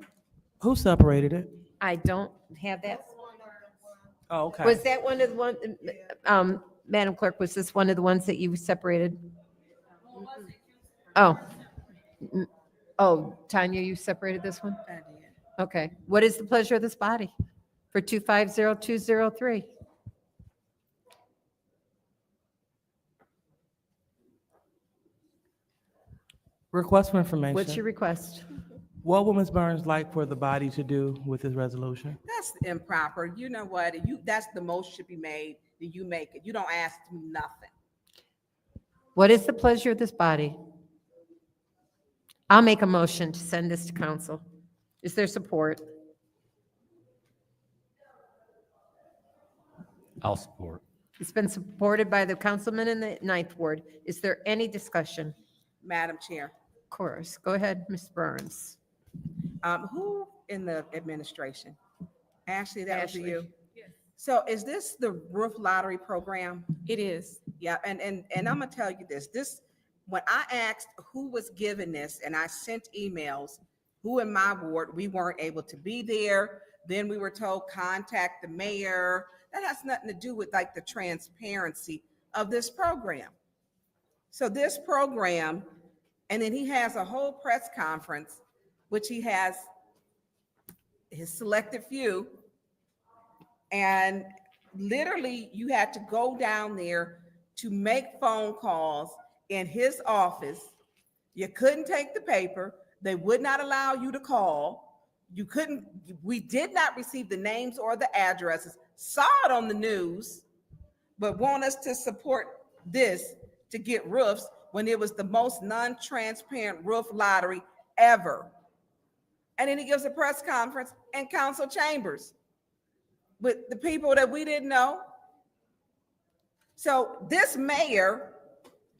Who separated it? I don't have that. Oh, okay. Was that one of the one, Madam Clerk, was this one of the ones that you separated? Oh. Oh, Tanya, you separated this one? Okay. What is the pleasure of this body for 250203? Request for information. What's your request? What would Ms. Burns like for the body to do with this resolution? That's improper. You know what? That's the most should be made, then you make it. You don't ask me nothing. What is the pleasure of this body? I'll make a motion to send this to council. Is there support? I'll support. It's been supported by the councilman in the Ninth Ward. Is there any discussion? Madam Chair, Of course. Go ahead, Ms. Burns. who in the administration? Ashley, that was Ashley. you? So is this the roof lottery program? It is. Yeah, and I'm gonna tell you this, when I asked who was given this and I sent emails, who in my ward, we weren't able to be there. Then we were told, contact the mayor. That has nothing to do with the transparency of this program. So this program, and then he has a whole press conference, which he has his selected few. And literally you had to go down there to make phone calls in his office. You couldn't take the paper. They would not allow you to call. You couldn't, we did not receive the names or the addresses, saw it on the news, but want us to support this to get roofs when it was the most non-transparent roof lottery ever. And then he gives a press conference in council chambers with the people that we didn't know. So this mayor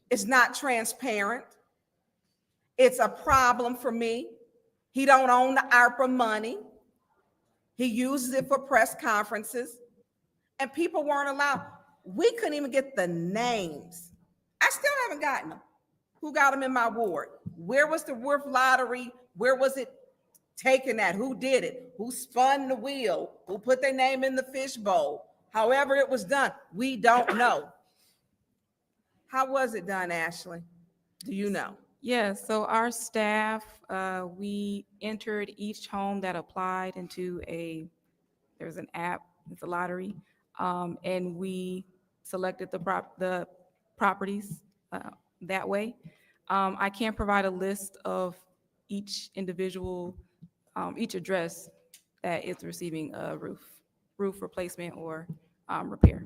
is not transparent. It's a problem for me. He don't own the ARPA money. He uses it for press conferences, and people weren't allowed. We couldn't even get the names. I still haven't gotten them. Who got them in my ward? Where was the roof lottery? Where was it taken at? Who did it? Who spun the wheel? Who put their name in the fishbowl? However it was done, we don't know. How was it done, Ashley? Do you know? Yes, so our staff, we entered each home that applied into there's an app, it's a lottery, and we selected the properties that way. I can't provide a list of each individual, each address that is receiving a roof replacement or repair.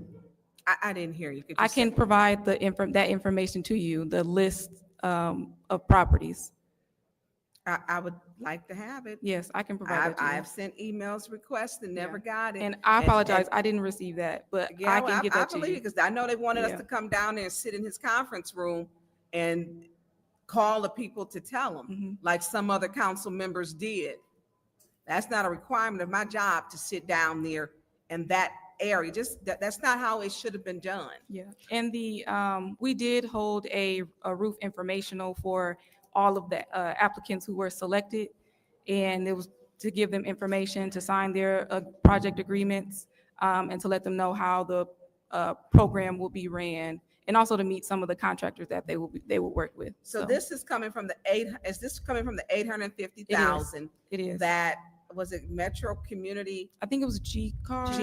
I didn't hear you. Could you I say- can provide that information to you, the list of properties. I would like to have it. Yes, I can provide that to you. I've sent emails, requests, and never got it. And I apologize, I didn't receive that, but Yeah, I well, can get that to believe you. it, because I know they wanted us Yeah. to come down there and sit in his conference room and call the people to tell them, Mm-hmm. like some other council members did. That's not a requirement of my job to sit down there in that area. Just that's not how it should have been done. Yeah, and we did hold a roof informational for all of the applicants who were selected, and it was to give them information to sign their project agreements, and to let them know how the program will be ran, and also to meet some of the contractors that they will work with. So this is coming from the is this coming from the 850,000? It is. That was it Metro Community? I think it was G Card.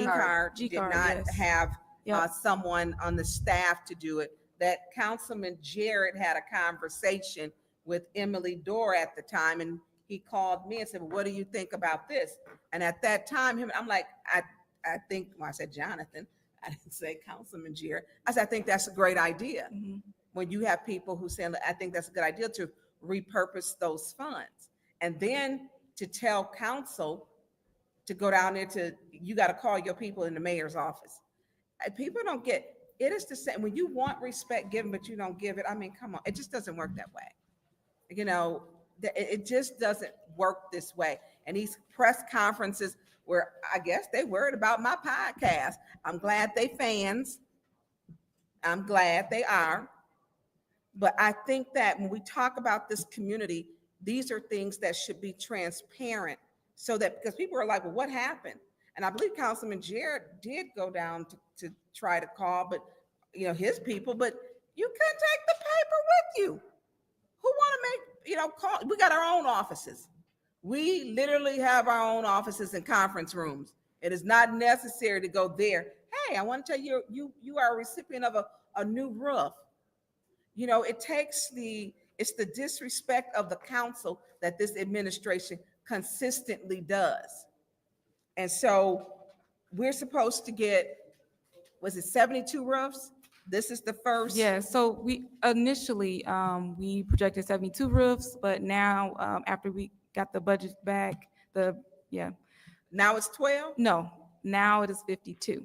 Did not yes. have Yep. someone on the staff to do it. That Councilman Jarrett had a conversation with Emily Dorr at the time, and he called me and said, well, what do you think about this? And at that time, I'm like, I think, well, I said Jonathan, I didn't say Councilman Jarrett. I said, I think that's a great idea. Mm-hmm. When you have people who say, I think that's a good idea to repurpose those funds. And then to tell council to go down there you got to call your people in the mayor's office. People don't get, it is the same, when you want respect given, but you don't give it, I mean, come on, it just doesn't work that way. You know, it just doesn't work this way. And these press conferences where I guess they worried about my podcast. I'm glad they fans. I'm glad they are. But I think that when we talk about this community, these are things that should be transparent so that, because people are like, well, what happened? And I believe Councilman Jarrett did go down to try to call, but his people, but you couldn't take the paper with you. Who want to make, call? We got our own offices. We literally have our own offices and conference rooms. It is not necessary to go there. Hey, I want to tell you, you are a recipient of a new roof. It's the disrespect of the council that this administration consistently does. And so we're supposed to get, was it 72 roofs? This is the first. Yeah, so we initially, we projected 72 roofs, but now, after we got the budget back, Now it's 12? No, now it is 52.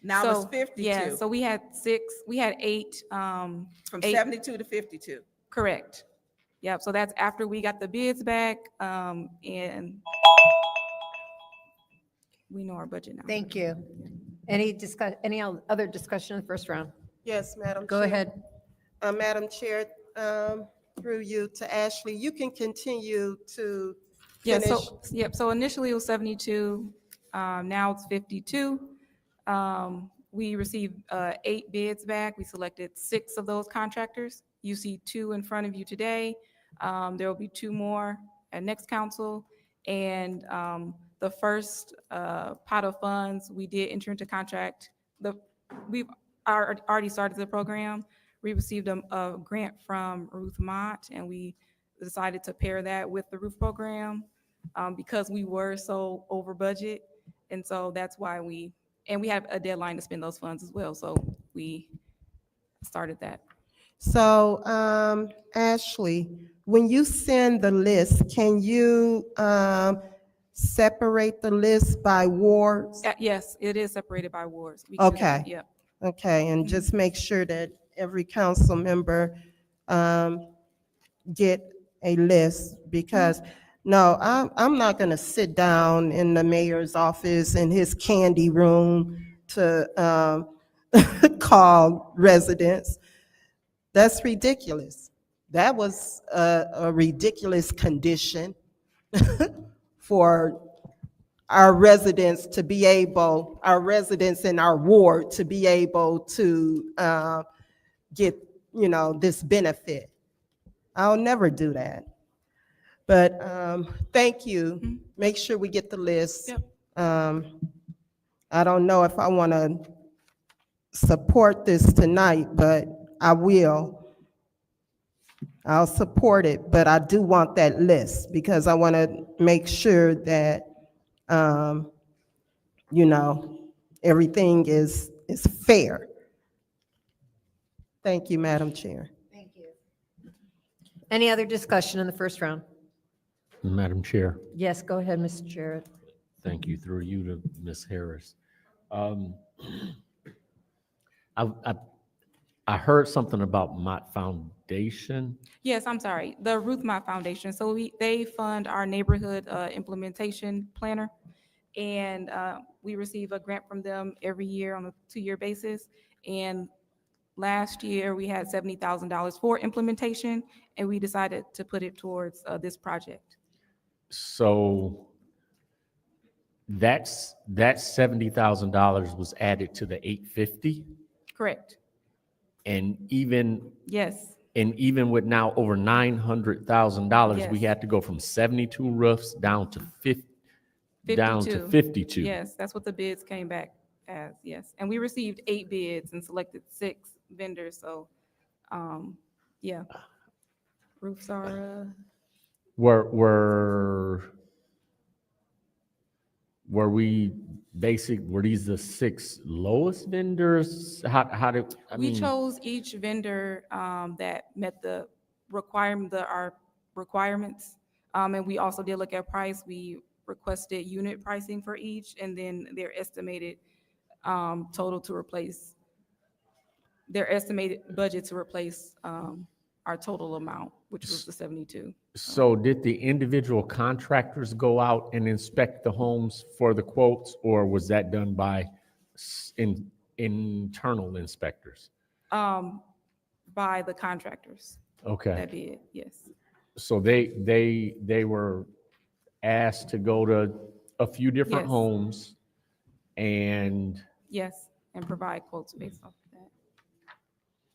Now it's 52. Yeah, so we had 8. From 8 72 to 52. Correct. Yep, so that's after we got the bids back, and we know our budget now. Thank you. Any other discussion in the first round? Yes, Madam Chair. Go ahead. Madam Chair, through you to Ashley, you can continue to Yeah, finish. so initially it was 72, now it's 52. We received 8 bids back. We selected 6 of those contractors. You see 2 in front of you today. There will be 2 more at next council. And the first pot of funds, we did enter into contract. We've already started the program. We received a grant from Ruth Mott, and we decided to pair that with the roof program. because we were so over budget. And so that's why we have a deadline to spend those funds as well. So we started that. So, Ashley, when you send the list, can you, separate the list by wards? Yes, it is separated by wards. We can do that, Okay. Yeah. Okay, and just make sure that every council member, get a list, because, no, I'm not gonna sit down in the mayor's office in his candy room to, call residents. That's ridiculous. That was a ridiculous condition for our residents to be able, our residents in our ward to be able to get, this benefit. I'll never do that. But thank you. Make sure we get the list. Yep. I don't know if I want to support this tonight, but I will. I'll support it, but I do want that list because I want to make sure that, everything is fair. Thank you, Madam Chair. Thank you. Any other discussion in the first round? Madam Chair, Yes, go ahead, Mr. Jarrett. thank you. Through you to Ms. Harris. I heard something about Mott Foundation. Yes, I'm sorry. The Ruth Mott Foundation. So they fund our neighborhood implementation planner. And we receive a grant from them every year on a 2-year basis. And last year we had $70,000 for implementation, and we decided to put it towards this project. So that $70,000 was added to the 850, Correct. and even Yes. with now over $900,000, we Yes. had to go from 72 roofs down to 52. 52. Yes, that's what the bids came back as, yes. And we received 8 bids and selected 6 vendors, so, yeah. Roofs are, Were these the 6 lowest vendors? How did, we chose each vendor that met the our requirements. And we also did look at price. We requested unit pricing for each, and then their estimated total to replace, their estimated budget to replace our total amount, which was the 72. So did the individual contractors go out and inspect the homes for the quotes, or was that done by internal inspectors? By the contractors. Okay. That bid, yes. So they were asked to go to a few different Yes. homes and Yes, and provide quotes based off of that.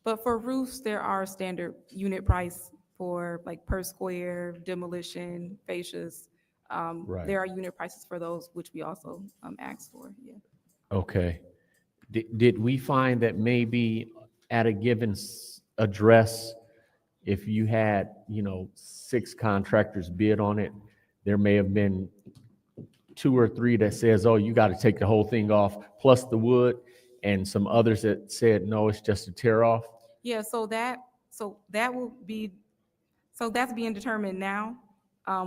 But for roofs, there are standard unit price for like per square, demolition, fascias. Right. There are unit prices for those, which we also asked for, yeah. okay. Did we find that maybe at a given address, if you had, 6 contractors bid on it, there may have been 2 or 3 that says, oh, you got to take the whole thing off, plus the wood, and some others that said, no, it's just a tear off? Yeah, so that's being determined now.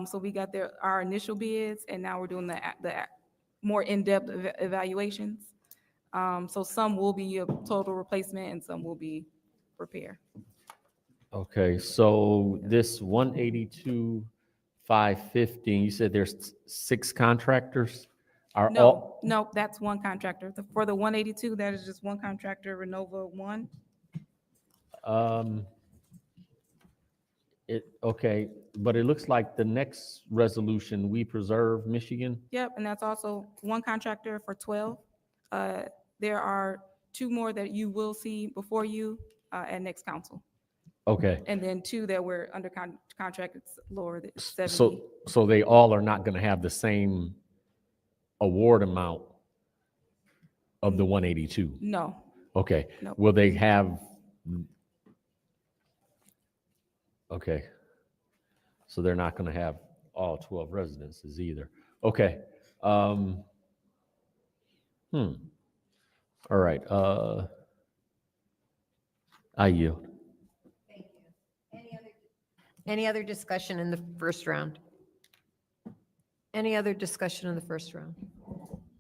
So we got our initial bids, and now we're doing the more in-depth evaluations. So some will be a total replacement and some will be repair. Okay, so this 182,515, you said there's 6 contractors? Are all? No, that's one contractor. For the 182, that is just one contractor, Renova 1. Okay, but it looks like the next resolution, We Preserve Michigan. Yep, and that's also one contractor for 12. There are 2 more that you will see before you at next council. Okay. And then 2 that were under contract, it's lower than 70. So they all are not going to have the same award amount of the 182? No. Okay. No. Will they have? Okay. So they're not going to have all 12 residences either. Okay. All right. I yield. Any other discussion in the first round? Any other discussion in the first round?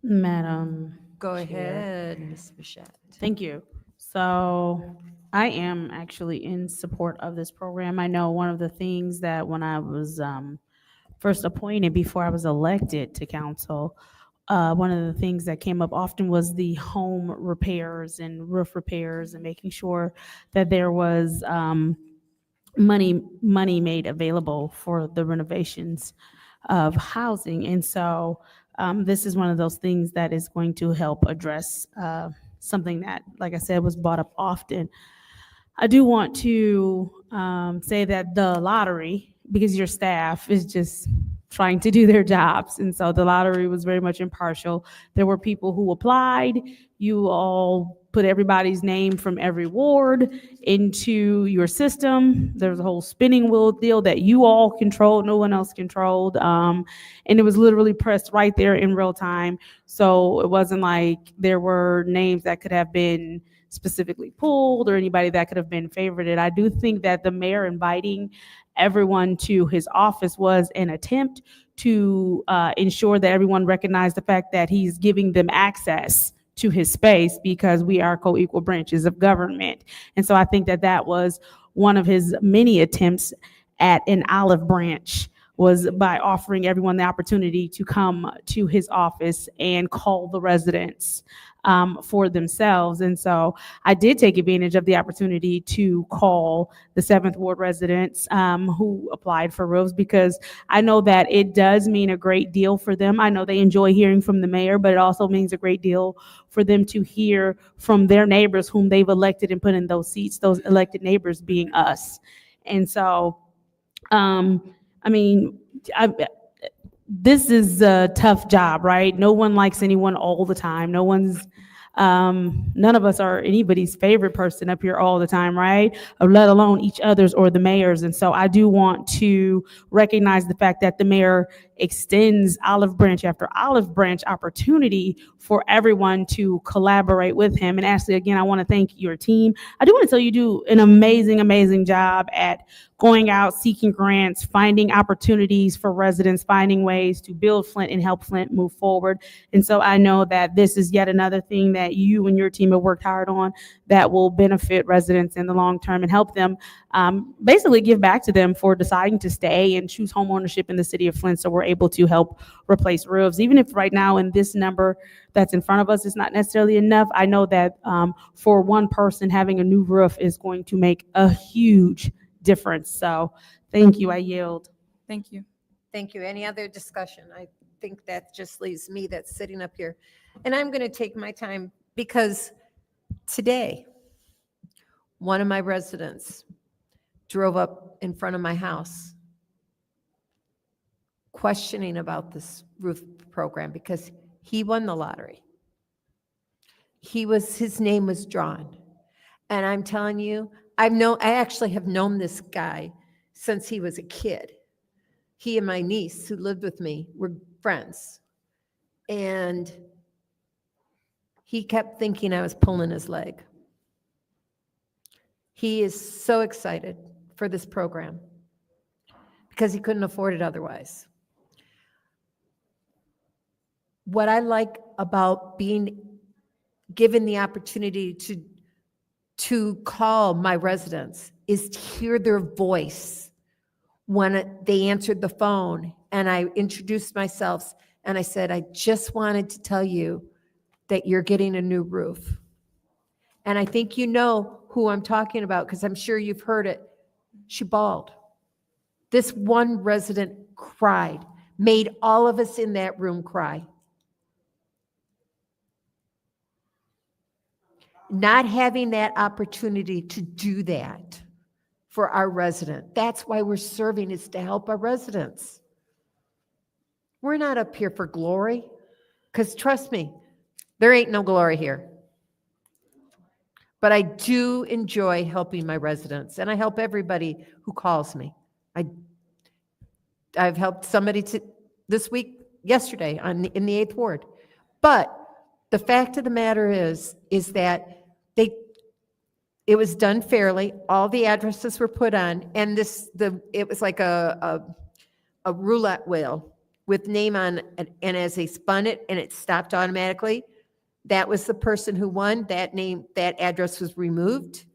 Madam. Go Chair. ahead, Ms. Bichette. Thank you. So I am actually in support of this program. I know one of the things that when I was first appointed, before I was elected to council, one of the things that came up often was the home repairs and roof repairs and making sure that there was money made available for the renovations of housing. And so this is one of those things that is going to help address something that, like I said, was brought up often. I do want to say that the lottery, because your staff is just trying to do their jobs, and so the lottery was very much impartial. There were people who applied. You all put everybody's name from every ward into your system. There's a whole spinning wheel deal that you all controlled, no one else controlled. And it was literally pressed right there in real time. So it wasn't like there were names that could have been specifically pulled or anybody that could have been favorited. I do think that the mayor inviting everyone to his office was an attempt to ensure that everyone recognized the fact that he's giving them access to his space because we are co-equal branches of government. And so I think that that was one of his many attempts at an olive branch, was by offering everyone the opportunity to come to his office and call the residents for themselves. And so I did take advantage of the opportunity to call the 7th Ward residents who applied for roofs, because I know that it does mean a great deal for them. I know they enjoy hearing from the mayor, but it also means a great deal for them to hear from their neighbors whom they've elected and put in those seats, those elected neighbors being us. And so, this is a tough job, right? No one likes anyone all the time. None of us are anybody's favorite person up here all the time, right? Or let alone each other's or the mayor's. And so I do want to recognize the fact that the mayor extends olive branch after olive branch opportunity for everyone to collaborate with him. And Ashley, again, I want to thank your team. I do want to tell you do an amazing, amazing job at going out, seeking grants, finding opportunities for residents, finding ways to build Flint and help Flint move forward. And so I know that this is yet another thing that you and your team have worked hard on that will benefit residents in the long term and help them basically give back to them for deciding to stay and choose home ownership in the city of Flint. So we're able to help replace roofs. Even if right now in this number that's in front of us is not necessarily enough, I know that for one person, having a new roof is going to make a huge difference. So thank you. I yield. Thank you. Thank you. Any other discussion? I think that just leaves me that's sitting up here. And I'm going to take my time because today, one of my residents drove up in front of my house questioning about this roof program because he won the lottery. His name was drawn. And I'm telling you, I actually have known this guy since he was a kid. He and my niece who lived with me were friends. And he kept thinking I was pulling his leg. He is so excited for this program because he couldn't afford it otherwise. What I like about being given the opportunity to call my residents is to hear their voice when they answered the phone and I introduced myself and I said, I just wanted to tell you that you're getting a new roof. And I think you know who I'm talking about because I'm sure you've heard it. She bawled. This one resident cried, made all of us in that room cry. Not having that opportunity to do that for our resident. That's why we're serving, is to help our residents. We're not up here for glory, because trust me, there ain't no glory here. But I do enjoy helping my residents, and I help everybody who calls me. I've helped somebody this week, yesterday, in the 8th Ward. But the fact of the matter is that it was done fairly. All the addresses were put on, and it was like a roulette wheel with name on it, and as they spun it and it stopped automatically, that was the person who won. That address was removed,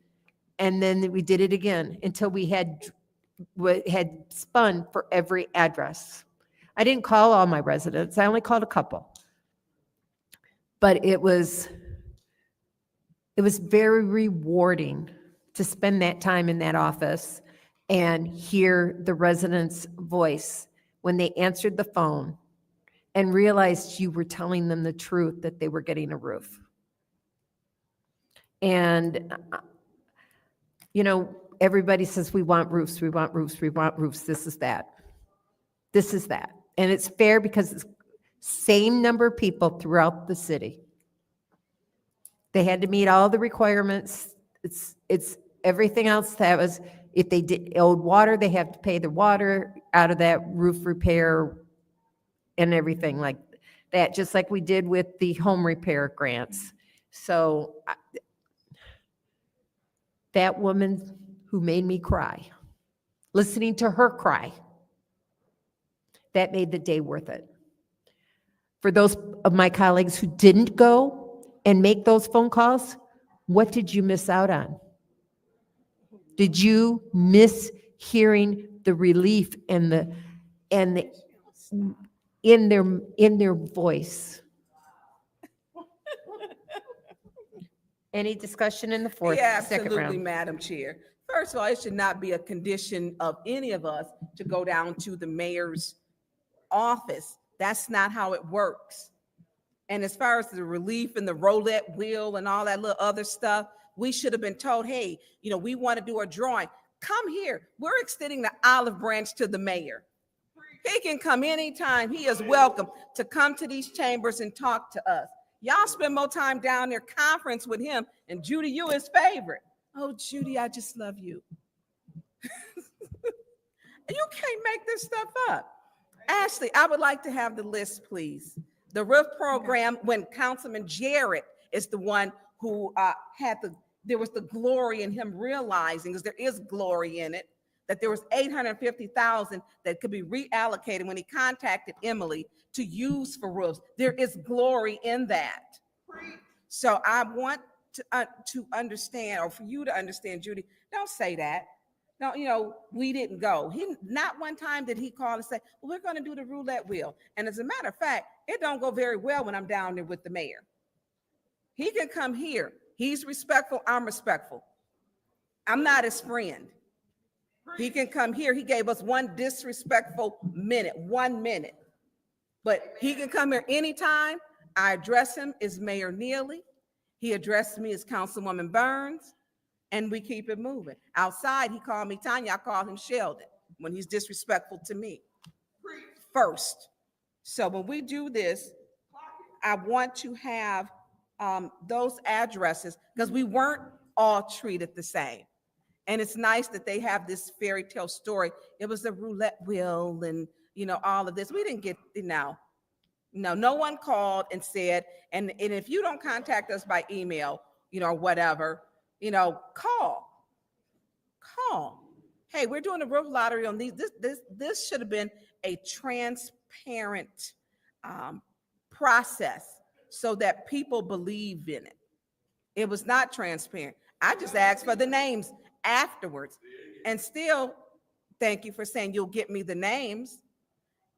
and then we did it again until we had spun for every address. I didn't call all my residents. I only called a couple. But it was very rewarding to spend that time in that office and hear the residents' voice when they answered the phone and realized you were telling them the truth, that they were getting a roof. And, everybody says, we want roofs, we want roofs, we want roofs. This is that. This is that. And it's fair because it's same number of people throughout the city. They had to meet all the requirements. It's everything else that was, if they owed water, they have to pay the water out of that roof repair and everything like that, just like we did with the home repair grants. So that woman who made me cry, listening to her cry, that made the day worth it. For those of my colleagues who didn't go and make those phone calls, what did you miss out on? Did you miss hearing the relief and the in their voice? Any discussion in the second Absolutely, round? Madam Chair. First of all, it should not be a condition of any of us to go down to the mayor's office. That's not how it works. And as far as the relief and the roulette wheel and all that little other stuff, we should have been told, hey, we want to do a drawing. Come here. We're extending the olive branch to the mayor. He can come anytime. He is welcome to come to these chambers and talk to us. Y'all spend more time down there conference with him, and Judy, you his favorite. Oh, Judy, I just love you. You can't make this stuff up. Ashley, I would like to have the list, please. The roof program, when Councilman Jarrett is the one who there was the glory in him realizing, because there is glory in it, that there was $850,000 that could be reallocated when he contacted Emily to use for roofs. There is glory in that. So I want to understand, or for you to understand, Judy, don't say that. No, we didn't go. Not one time did he call and say, well, we're going to do the roulette wheel. And as a matter of fact, it don't go very well when I'm down there with the mayor. He can come here. He's respectful. I'm respectful. I'm not his friend. He can come here. He gave us one disrespectful minute, 1 minute. But he can come here anytime. I address him as Mayor Neely. He addressed me as Councilwoman Burns. And we keep it moving. Outside, he called me Tanya. I call him Sheldon when he's disrespectful to me first. So when we do this, I want to have those addresses, because we weren't all treated the same. And it's nice that they have this fairy tale story. It was a roulette wheel and, all of this. We didn't get, no one called and said, and if you don't contact us by email, or whatever, call. Hey, we're doing a roof lottery on these. This should have been a transparent process so that people believe in it. It was not transparent. I just asked for the names afterwards. And still, thank you for saying you'll get me the names.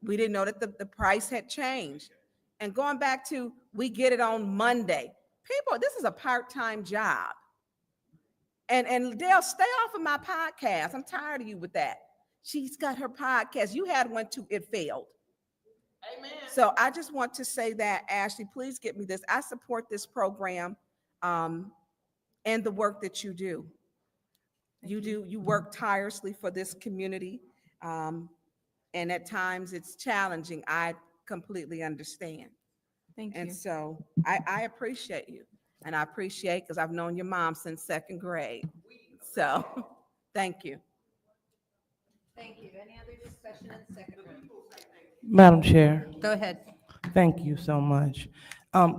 We didn't know that the price had changed. And going back to, we get it on Monday. People, this is a part-time job. And Dale, stay off of my podcast. I'm tired of you with that. She's got her podcast. You had one too. It failed. Amen. So I just want to say that, Ashley, please get me this. I support this program and the work that you do. You work tirelessly for this community. And at times it's challenging. I completely understand. Thank you. And so I appreciate you. And I appreciate, because I've known your mom since 2nd grade. So thank you. Thank you. Any other discussion in the second round? Madam Chair. Go ahead. Thank you so much.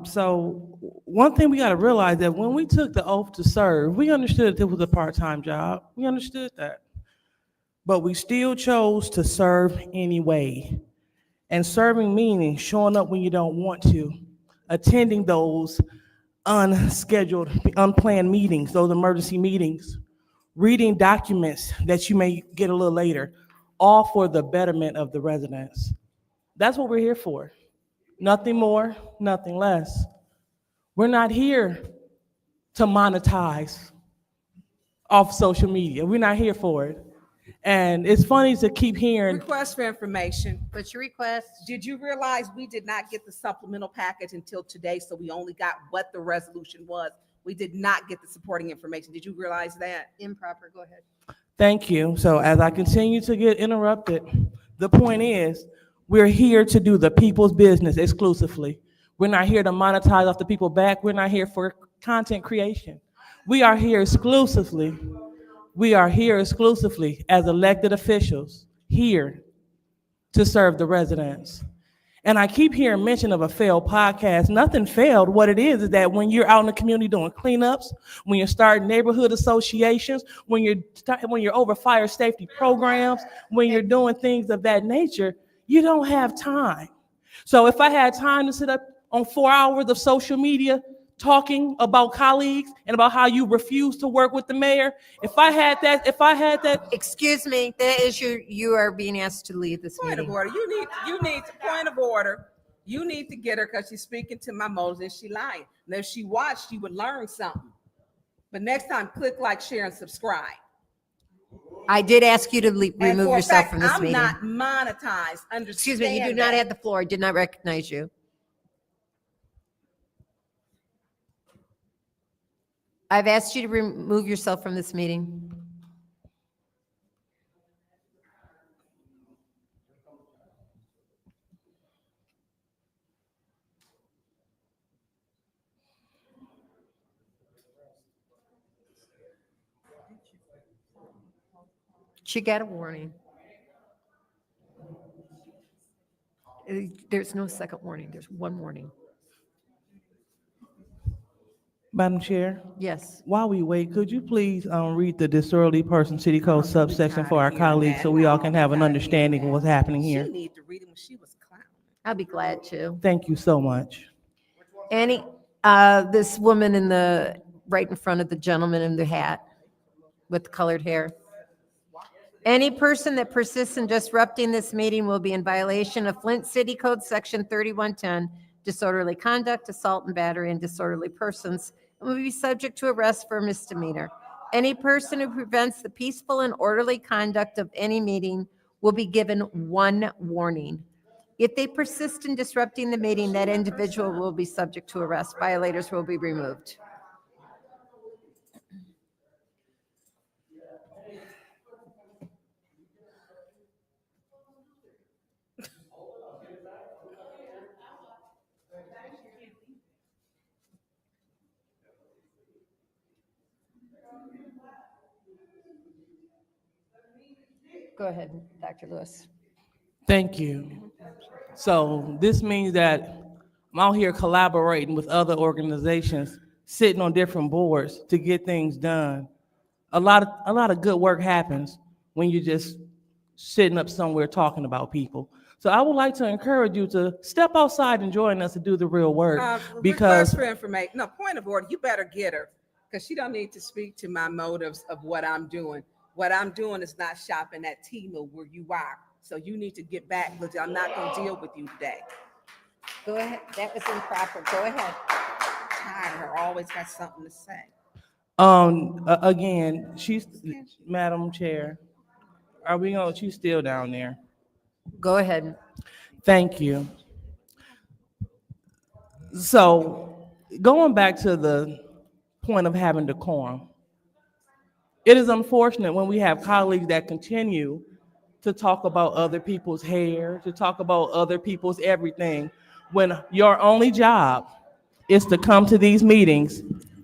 So one thing we got to realize that when we took the oath to serve, we understood that it was a part-time job. We understood that. But we still chose to serve anyway. And serving meaning showing up when you don't want to, attending those unscheduled, unplanned meetings, those emergency meetings, reading documents that you may get a little later, all for the betterment of the residents. That's what we're here for. Nothing more, nothing less. We're not here to monetize off social media. We're not here for it. And it's funny to keep hearing. Request for information. What's your request? Did you realize we did not get the supplemental package until today, so we only got what the resolution was? We did not get the supporting information. Did you realize that? Improper, go ahead. Thank you. So as I continue to get interrupted, the point is, we're here to do the people's business exclusively. We're not here to monetize off the people back. We're not here for content creation. We are here exclusively. We are here exclusively as elected officials, here to serve the residents. And I keep hearing mention of a failed podcast. Nothing failed. What it is that when you're out in the community doing cleanups, when you're starting neighborhood associations, when you're over fire safety programs, when you're doing things of that nature, you don't have time. So if I had time to sit up on 4 hours of social media talking about colleagues and about how you refuse to work with the mayor, if I had that. Excuse me, that is you are being asked to leave this Point meeting. of order. You need to point of order. You need to get her because she's speaking to my motives and she lying. And if she watched, she would learn something. But next time, click like, share, and subscribe. I did ask you to remove And for a yourself fact, from this meeting. I'm not monetized. Understand? Excuse me, you do not have the floor. I did not recognize you. I've asked you to remove yourself from this meeting. She got a warning. There's no second warning. There's one warning. Madam Chair? Yes. While we wait, could you please read the disorderly person city code subsection for our colleagues so we all can have an understanding of what's happening here? She need to read it when she was clowning. I'll be glad to. Thank you so much. Annie, this woman right in front of the gentleman in the hat with the colored hair. Any person that persists in disrupting this meeting will be in violation of Flint City Code Section 3110, disorderly conduct, assault and battery, and disorderly persons, and will be subject to arrest for a misdemeanor. Any person who prevents the peaceful and orderly conduct of any meeting will be given one warning. If they persist in disrupting the meeting, that individual will be subject to arrest. Violators will be removed. Go ahead, Dr. Lewis. Thank you. So this means that I'm out here collaborating with other organizations, sitting on different boards to get things done. A lot of good work happens when you're just sitting up somewhere talking about people. So I would like to encourage you to step outside and join us to do the real work. Because Request for information. No, point of order. You better get her because she don't need to speak to my motives of what I'm doing. What I'm doing is not shopping at Temu where you are. So you need to get back because I'm not going to deal with you today. Go ahead. That was improper. Go ahead. Tired of her. Always got something to say. Again, she's Madam Chair. She's still down there. Go ahead. Thank you. So going back to the point of having decorum, it is unfortunate when we have colleagues that continue to talk about other people's hair, to talk about other people's everything, when your only job is to come to these meetings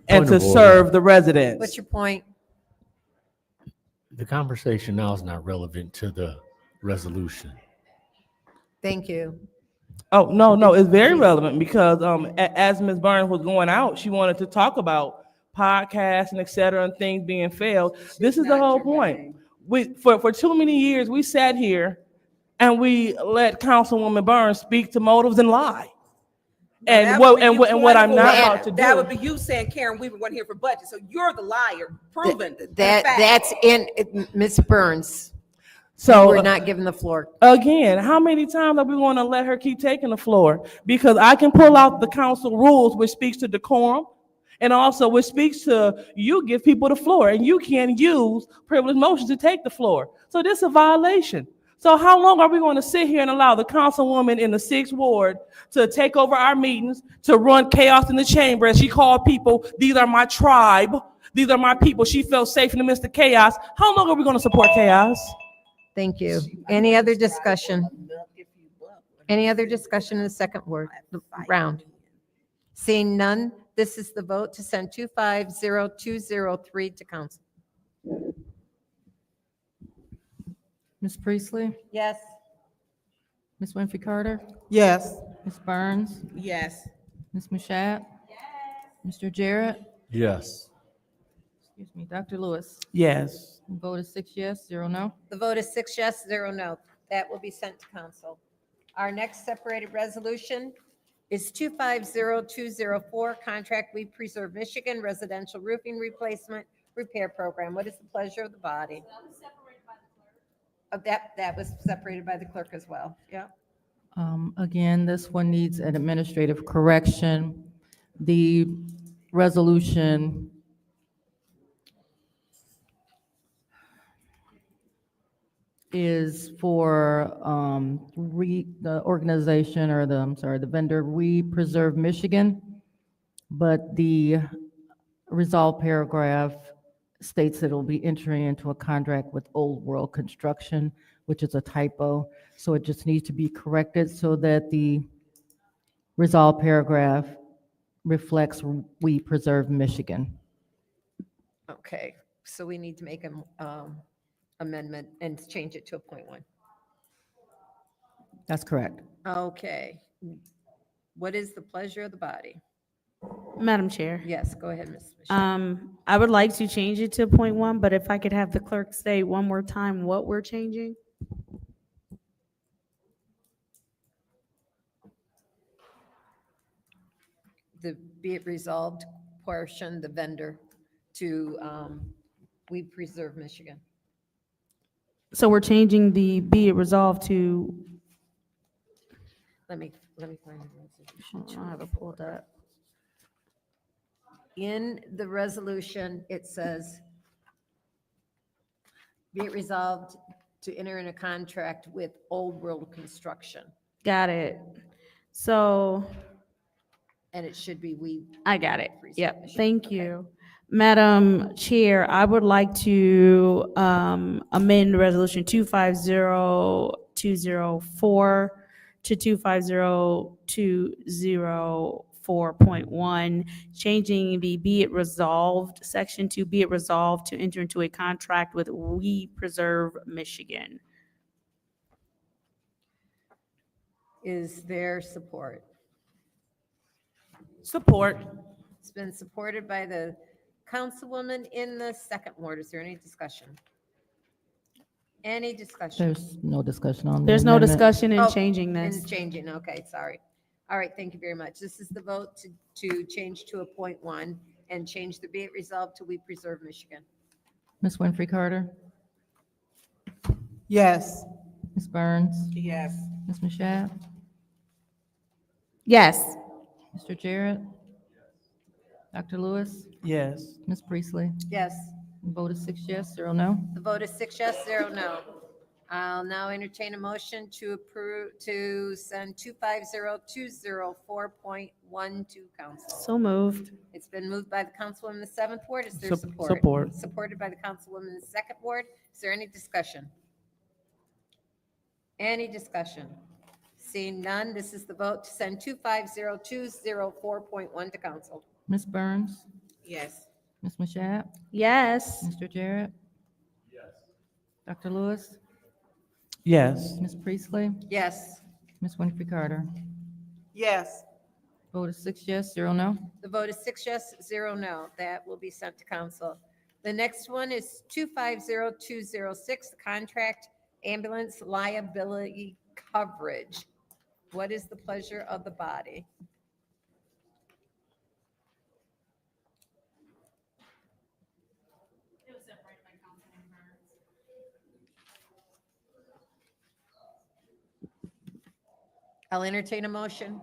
and to serve the residents. What's your point? The conversation now is not relevant to the resolution. Thank you. Oh, no, it's very relevant because as Ms. Burns was going out, she wanted to talk about podcasts and et cetera and things being failed. This is the whole point. For too many years, we sat here and we let Councilwoman Burns speak to motives and lie. And what I'm not about to do. That would be you saying Karen Weaver wasn't here for budget, so you're the liar, proven. That's in, Ms. Burns. So we're not giving the floor. Again, how many times are we going to let her keep taking the floor? Because I can pull out the council rules, which speaks to decorum, and also which speaks to you give people the floor, and you can use privileged motions to take the floor. So this is a violation. So how long are we going to sit here and allow the councilwoman in the 6th ward to take over our meetings, to run chaos in the chamber? As she called people, these are my tribe, these are my people. She felt safe in the midst of chaos. How long are we going to support chaos? Thank you. Any other discussion? Any other discussion in the second round? Seeing none, this is the vote to send 250203 to council. Ms. Priestley? Yes. Ms. Winfrey Carter? Yes. Ms. Burns? Yes. Ms. Mashat? Mr. Jarrett? Yes. Excuse me, Dr. Lewis? Yes. Vote is 6 yes, 0 no. The vote is 6 yes, 0 no. That will be sent to council. Our next separated resolution is 250204, Contract We Preserve Michigan Residential Roofing Replacement Repair Program. What is the pleasure of the body? That was separated by the clerk as well. Yeah. Again, this one needs an administrative correction. The resolution is for the organization or the vendor We Preserve Michigan, but the resolved paragraph states that it will be entering into a contract with Old World Construction, which is a typo. So it just needs to be corrected so that the resolved paragraph reflects We Preserve Michigan. Okay, so we need to make an amendment and change it to a .1. That's correct. Okay. What is the pleasure of the body? Madam Chair. Yes, go ahead, Ms. Michelle. I would like to change it to .1, but if I could have the clerk say one more time what we're changing. The be it resolved portion, the vendor to We Preserve Michigan. So we're changing the be it resolved to, Let me find the resolution. I have it pulled up. In the resolution, it says, be it resolved to enter in a contract with Old World Construction, Got it. So and it should be we. I got it. Preserve Yep, Michigan. thank Okay. you. Madam Chair, I would like to amend Resolution 250204 to 250204.1, changing the be it resolved section to be it resolved to enter into a contract with We Preserve Michigan. Is there support? Support. It's been supported by the councilwoman in the second ward. Is there any discussion? Any discussion? There's no discussion on the There's no amendment. discussion in Oh, changing this. In changing, okay, sorry. All right, thank you very much. This is the vote to change to a .1 and change the be it resolved to We Preserve Michigan. Ms. Winfrey Carter? Yes. Ms. Burns? Yes. Ms. Mashat? Yes. Mr. Jarrett? Dr. Lewis? Yes. Ms. Priestley? Yes, Vote is 6 yes, 0 no. the vote is 6 yes, 0 no. I'll now entertain a motion to approve, to send 250204.1 to council. So moved. It's been moved by the councilwoman in the seventh ward. Is there Sup- support? support. Supported by the councilwoman in the second ward. Is there any discussion? Any discussion? Seeing none, this is the vote to send 250204.1 to council. Ms. Burns? Yes. Ms. Mashat? Yes. Mr. Jarrett? Dr. Lewis, Yes. Ms. Priestley, Yes. Ms. Winfrey Carter. Yes. Vote is 6 yes, 0 no. The vote is 6 yes, 0 no. That will be sent to council. The next one is 250206, the contract ambulance liability coverage. What is the pleasure of the body? I'll entertain a motion.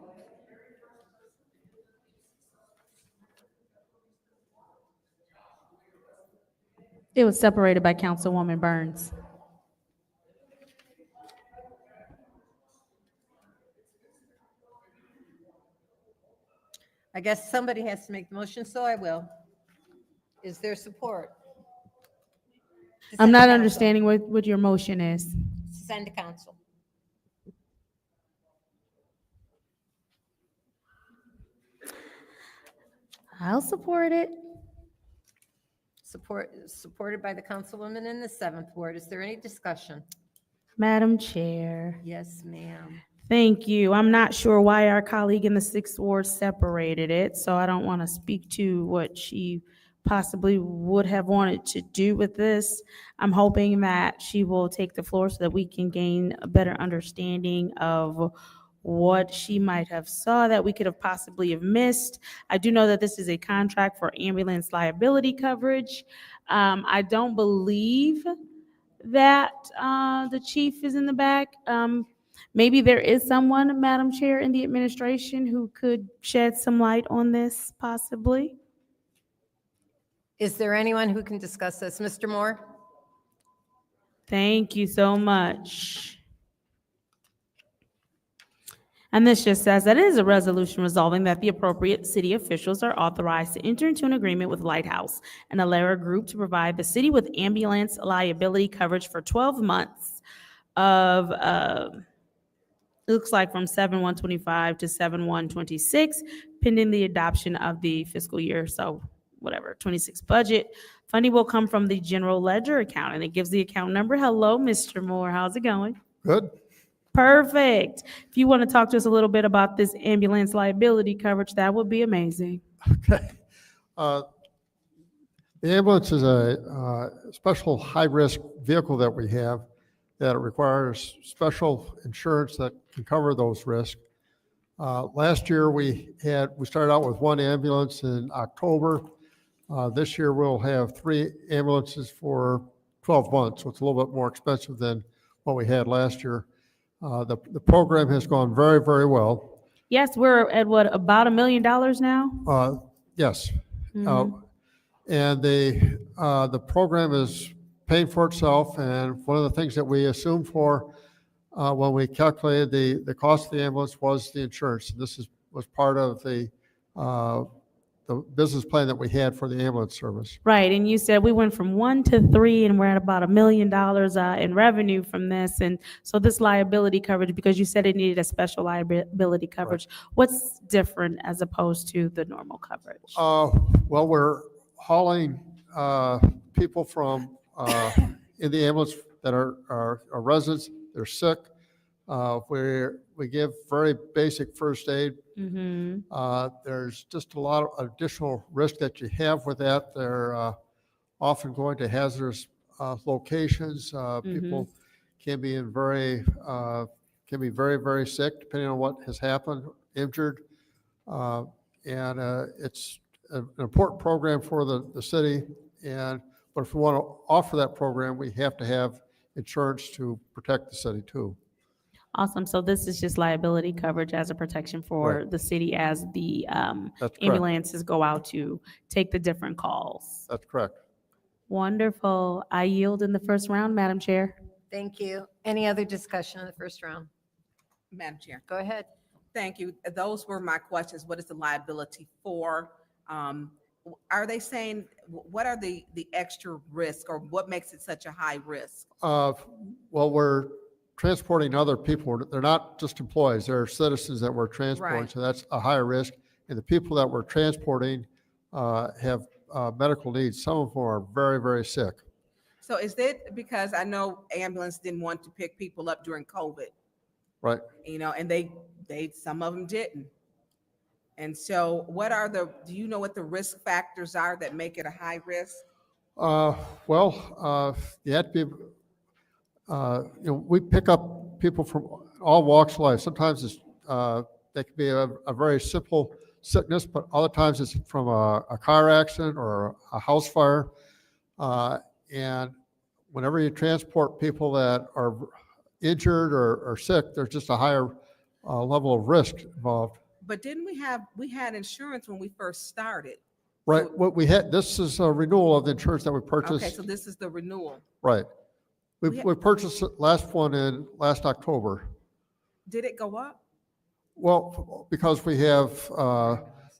It was separated by Councilwoman Burns. I guess somebody has to make the motion, so I will. Is there support? To I'm send to not council. understanding what your motion is. Send to council. I'll support it. Supported by the councilwoman in the 7th ward. Is there any discussion? Madam Chair. Yes, ma'am. Thank you. I'm not sure why our colleague in the 6th ward separated it, so I don't want to speak to what she possibly would have wanted to do with this. I'm hoping that she will take the floor so that we can gain a better understanding of what she might have saw that we could have possibly have missed. I do know that this is a contract for ambulance liability coverage. I don't believe that the chief is in the back. Maybe there is someone, Madam Chair, in the administration who could shed some light on this possibly. Is there anyone who can discuss this? Mr. Moore? Thank you so much. And this just says that it is a resolution resolving that the appropriate city officials are authorized to enter into an agreement with Lighthouse and Alara Group to provide the city with ambulance liability coverage for 12 months of, it looks like from 7/1/25 to 7/1/26, pending the adoption of the fiscal year, so whatever, 26 budget. Funding will come from the general ledger account, and it gives the account number. Hello, Mr. Moore, how's it going? Good. Perfect. If you want to talk to us a little bit about this ambulance liability coverage, that would be amazing. Okay. The ambulance is a special high-risk vehicle that we have that requires special insurance that can cover those risks. Last year we started out with one ambulance in October. This year we'll have 3 ambulances for 12 months, so it's a little bit more expensive than what we had last year. The program has gone very, very well. Yes, we're at what, about $1 million now? Yes. Mhm. And the program is paying for itself, and one of the things that we assumed for when we calculated the cost of the ambulance was the insurance. This was part of the business plan that we had for the ambulance service. Right, and you said we went from 1 to 3, and we're at about $1 million in revenue from this. And so this liability coverage, because you said it needed a special liability coverage, what's different as opposed to the normal coverage? Well, we're hauling people from in the ambulance that are residents. They're sick. We give very basic first aid. Mhm. There's just a lot of additional risk that you have with that. They're often going to hazardous locations. People can be very, very sick depending on what has happened, injured. And it's an important program for the city. But if we want to offer that program, we have to have insurance to protect the city too. Awesome. So this is just liability coverage as a protection for Right. the city as the That's correct. ambulances go out to take the different calls. That's correct. Wonderful. I yield in the first round, Madam Chair. Thank you. Any other discussion in the first round? Madam Chair. Go ahead. Thank you. Those were my questions. What is the liability for? Are they saying, what are the extra risks, or what makes it such a high risk? Well, we're transporting other people. They're not just employees, they're citizens that we're transporting. Right. So that's a higher risk. And the people that we're transporting have medical needs. Some of them are very, very sick. So is it because I know ambulance didn't want to pick people up during COVID, Right. and they, some of them didn't. And so do you know what the risk factors are that make it a high risk? You have to be, we pick up people from all walks of life. Sometimes they can be a very simple sickness, but other times it's from a car accident or a house fire. And whenever you transport people that are injured or sick, there's just a higher level of risk involved. But didn't we had insurance when we first started? Right. What we had, this is a renewal of the insurance that we purchased. Okay, so this is the renewal. Right. We We purchased the last one in last October. Did it go up? Well, because we have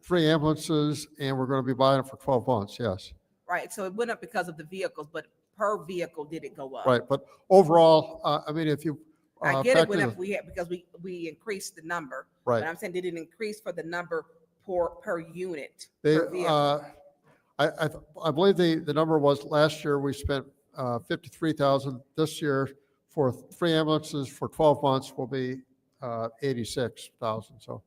3 ambulances and we're going to be buying it for 12 months, yes. Right, so it went up because of the vehicles, but per vehicle, did it go up? Right, but overall, I mean, if you. I get it went factor up because we increased the number. Right. But I'm saying, did it increase for the number per unit? They, per vehicle? I believe the number was last year, we spent 53,000. This year, for 3 ambulances for 12 months will be 86,000. So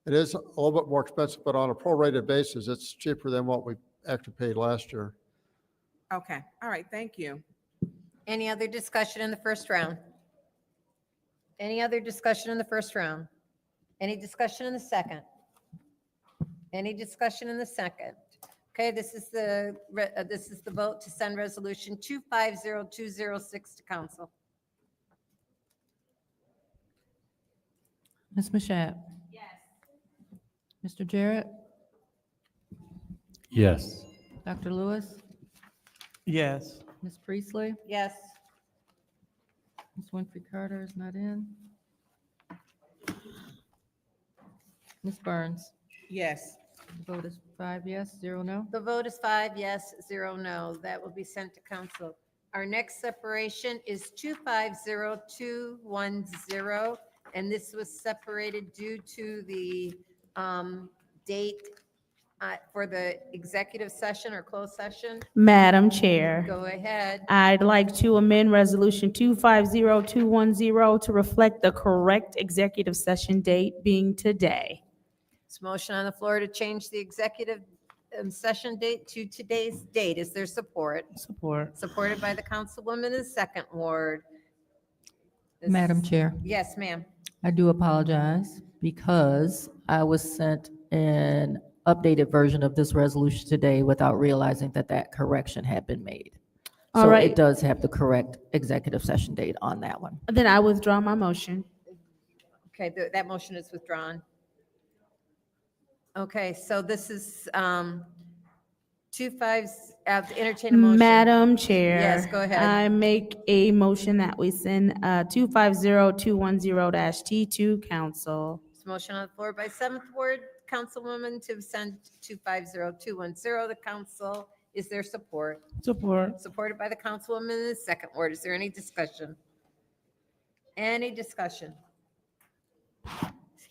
it is a little bit more expensive, but on a prorated basis, it's cheaper than what we actually paid last year. Okay, all right, thank you. Any other discussion in the first round? Any other discussion in the first round? Any discussion in the second? Any discussion in the second? Okay, this is the vote to send resolution 250206 to council. Ms. Mashat? Yes. Mr. Jarrett? Yes. Dr. Lewis? Yes. Ms. Priestley? Yes. Ms. Winfrey Carter is not in. Ms. Burns? Yes. The vote is 5 yes, 0 no. The vote is 5 yes, 0 no. That will be sent to council. Our next separation is 250210, and this was separated due to the date for the executive session or closed session. Madam Chair, Go ahead. I'd like to amend Resolution 250210 to reflect the correct executive session date being today. There's a motion on the floor to change the executive session date to today's date. Is there support? Support. Supported by the councilwoman in the second ward. Madam Chair, Yes, ma'am. I do apologize because I was sent an updated version of this resolution today without realizing that that correction had been made. All So right. it does have the correct executive session date on that one. Then I withdraw my motion. Okay, that motion is withdrawn. Okay, so this is entertain a motion. Madam Chair. Yes, go ahead. I make a motion that we send 250210-T2 council. There's a motion on the floor by seventh ward councilwoman to send 250210 to council. Is there support? Support. Supported by the councilwoman in the second ward. Is there any discussion? Any discussion?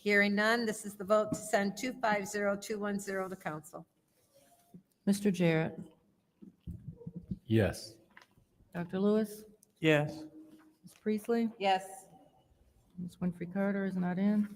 Hearing none, this is the vote to send 250210 to council. Mr. Jarrett? Yes. Dr. Lewis? Yes. Ms. Priestley? Yes. Ms. Winfrey Carter is not in.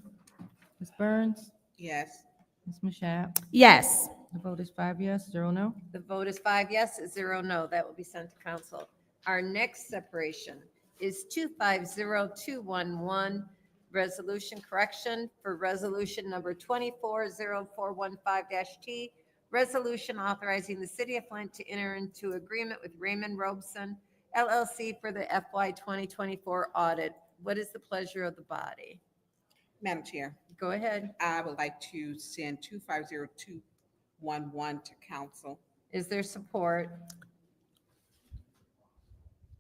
Ms. Burns? Yes. Ms. Mashat? Yes. The vote is 5 yes, 0 no. The vote is 5 yes, 0 no. That will be sent to council. Our next separation is 250211, resolution correction for resolution number 240415-T, resolution authorizing the city of Flint to enter into agreement with Raymond Robeson LLC for the FY 2024 audit. What is the pleasure of the body? Madam Chair, Go ahead. I would like to send 250211 to council. Is there support?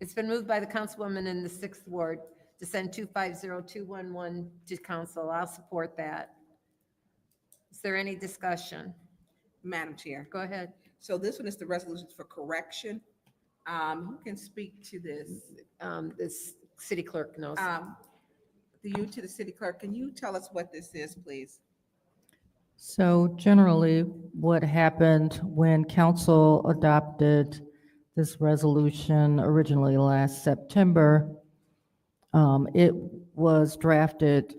It's been moved by the councilwoman in the sixth ward to send 250211 to council. I'll support that. Is there any discussion? Madam Chair, Go ahead. so this one is the resolution for correction. Who can speak to this? This city clerk knows. To the city clerk, can you tell us what this is, please? So generally, what happened when council adopted this resolution originally last September. It was drafted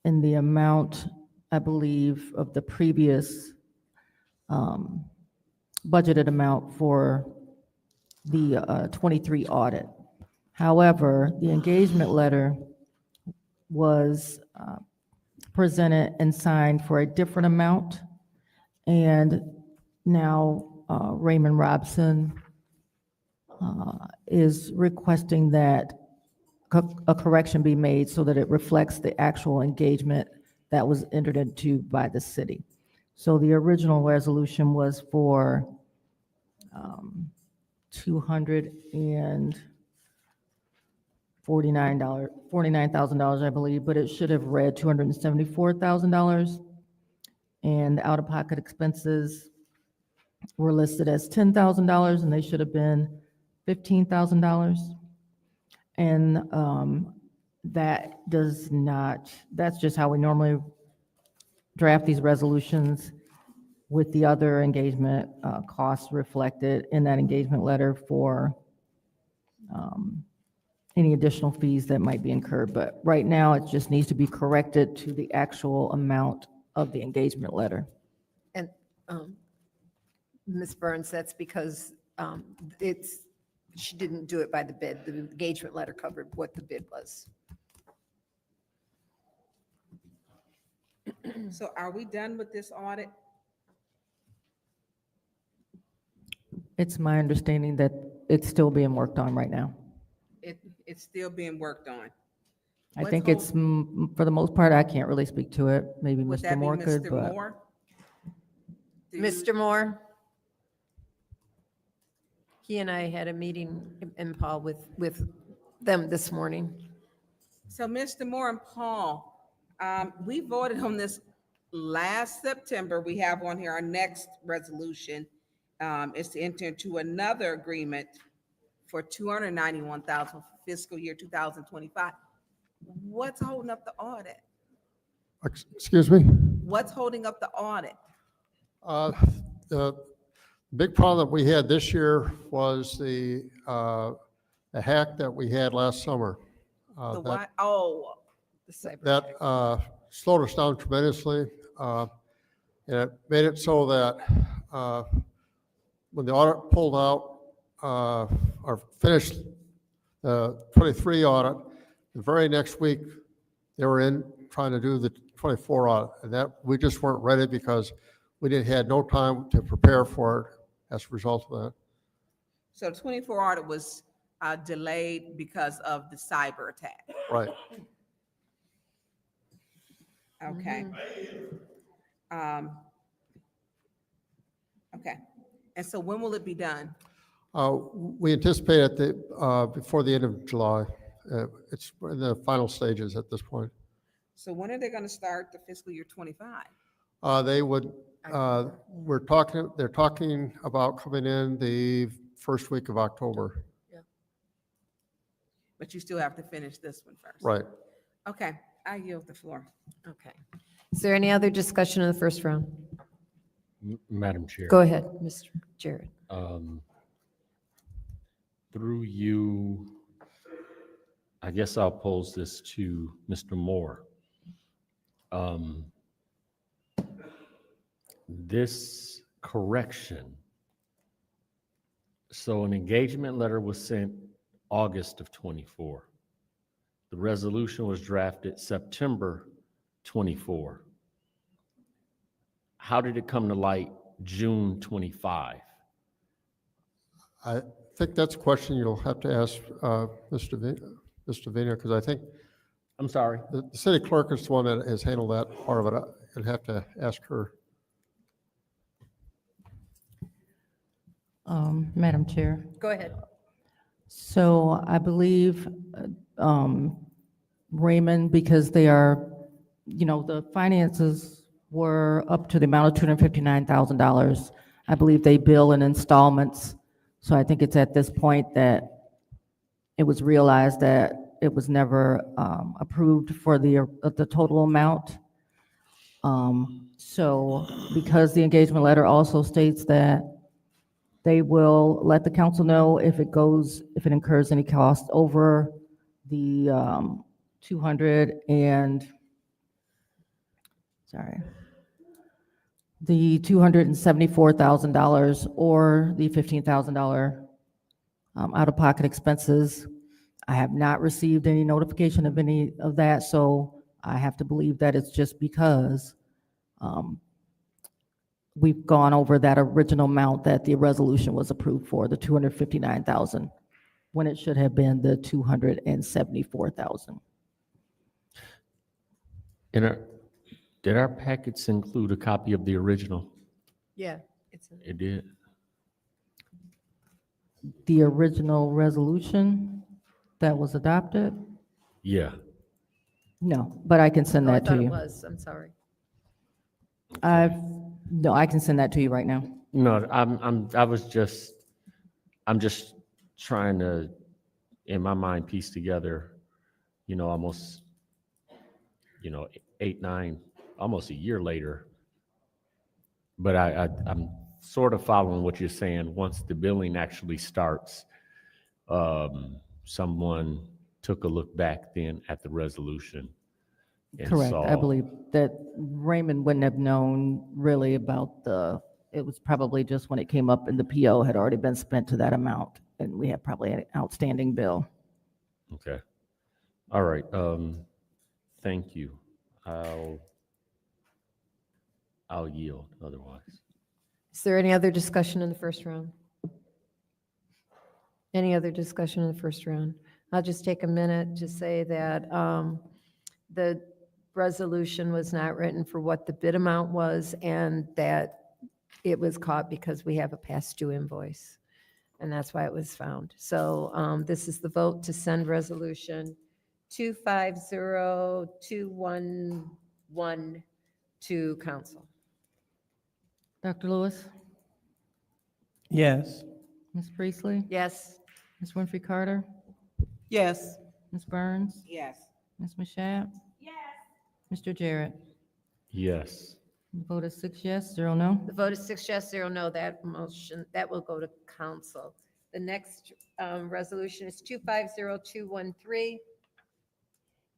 in the amount, I believe, of the previous budgeted amount for the 23 audit. However, the engagement letter was presented and signed for a different amount. And now Raymond Robson is requesting that a correction be made so that it reflects the actual engagement that was entered into by the city. So the original resolution was for $249,000, I believe, but it should have read $274,000. And the out-of-pocket expenses were listed as $10,000, and they should have been $15,000. And that does not, that's just how we normally draft these resolutions, with the other engagement costs reflected in that engagement letter for any additional fees that might be incurred. But right now, it just needs to be corrected to the actual amount of the engagement letter. And Ms. Burns, that's because she didn't do it by the bid. The engagement letter covered what the bid was. So are we done with this audit? It's my understanding that it's still being worked on right now. It's still being worked on. I think it's, for the most part, I can't really speak to it. Maybe Would Mr. that be Moore could, Mr. but Moore? Mr. Moore? He and I had a meeting in Paul with them this morning. So Mr. Moore and Paul, we voted on this last September. We have on here our next resolution is to enter into another agreement for $291,000 for fiscal year 2025. What's holding up the audit? Excuse me? What's holding up the audit? The big problem that we had this year was the hack that we had last summer. The what? Oh, the cyber. That slowed us down tremendously. And it made it so that when the audit pulled out or finished the 23 audit, the very next week, they were in trying to do the 24 audit. And that we just weren't ready because we had no time to prepare for it as a result of that. So 24 audit was delayed because of the cyber attack. Right. Okay. Okay. And so when will it be done? We anticipate it before the end of July. It's in the final stages at this point. So when are they going to start the fiscal year 25? They would, they're talking about coming in the first week of October. But you still have to finish this one first. Right. Okay, I yield the floor. Okay. Is there any other discussion in the first round? Madam Chair. Go ahead, Mr. Jared. Through you, I guess I'll pose this to Mr. Moore. This correction, so an engagement letter was sent August of 24. The resolution was drafted September 24. How did it come to light June 25? I think that's a question you'll have to ask Mr. Vina, because I think. I'm sorry? The city clerk is the one that has handled that part of it. I'd have to ask her. Madam Chair. Go ahead. So I believe Raymond, because they are, the finances were up to the amount of $259,000. I believe they bill in installments. So I think it's at this point that it was realized that it was never approved for the total amount. So because the engagement letter also states that They will let the council know if it incurs any cost over the 200 and, sorry, the $274,000 or the $15,000 out-of-pocket expenses. I have not received any notification of any of that, so I have to believe that it's just because we've gone over that original amount that the resolution was approved for, the $259,000, when it should have been the $274,000. Did our packets include a copy of the original? Yeah. It did. The original resolution that was adopted? Yeah. No, but I can send Oh, I that to thought it you. was, I'm sorry. No, I can send that to you right now. No, I'm just trying to, in my mind, piece together, almost, 8, 9, almost a year later. But I'm sort of following what you're saying. Once the billing actually starts, someone took a look back then at the resolution. And Correct. I saw- believe that Raymond wouldn't have known really about it was probably just when it came up and the PO had already been spent to that amount, and we had probably an outstanding bill. Okay. All right. Thank you. I'll yield otherwise. Is there any other discussion in the first round? Any other discussion in the first round? I'll just take a minute to say that the resolution was not written for what the bid amount was, and that it was caught because we have a past due invoice, and that's why it was found. So this is the vote to send resolution 250211 to council. Dr. Lewis? Yes. Ms. Priestley? Yes. Ms. Winfrey Carter? Yes. Ms. Burns? Yes. Ms. Mashat? Yes. Mr. Jarrett? Yes. The vote is 6 yes, 0 no. The vote is 6 yes, 0 no. That motion, that will go to council. The next resolution is 250213,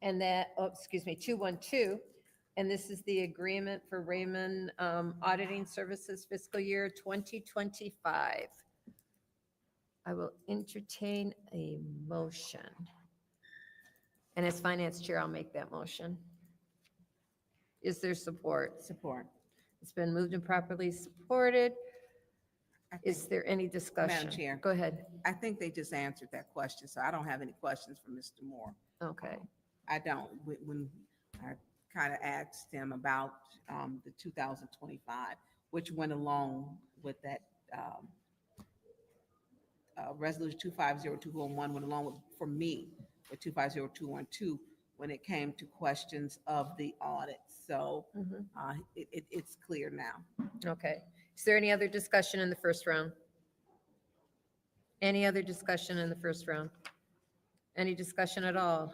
and that, 212. And this is the agreement for Raymond Auditing Services fiscal year 2025. I will entertain a motion. And as finance chair, I'll make that motion. Is there support? Support. It's been moved and properly supported. Is there any discussion? Madam Chair. Go ahead. I think they just answered that question, so I don't have any questions for Mr. Moore. Okay. I don't. When I kind of asked him about the 2025, which went along with that resolution 250211 went along with, for me, with 250212 when it came to questions of the audit. So it's clear now. Okay. Is there any other discussion in the first round? Any other discussion in the first round? Any discussion at all?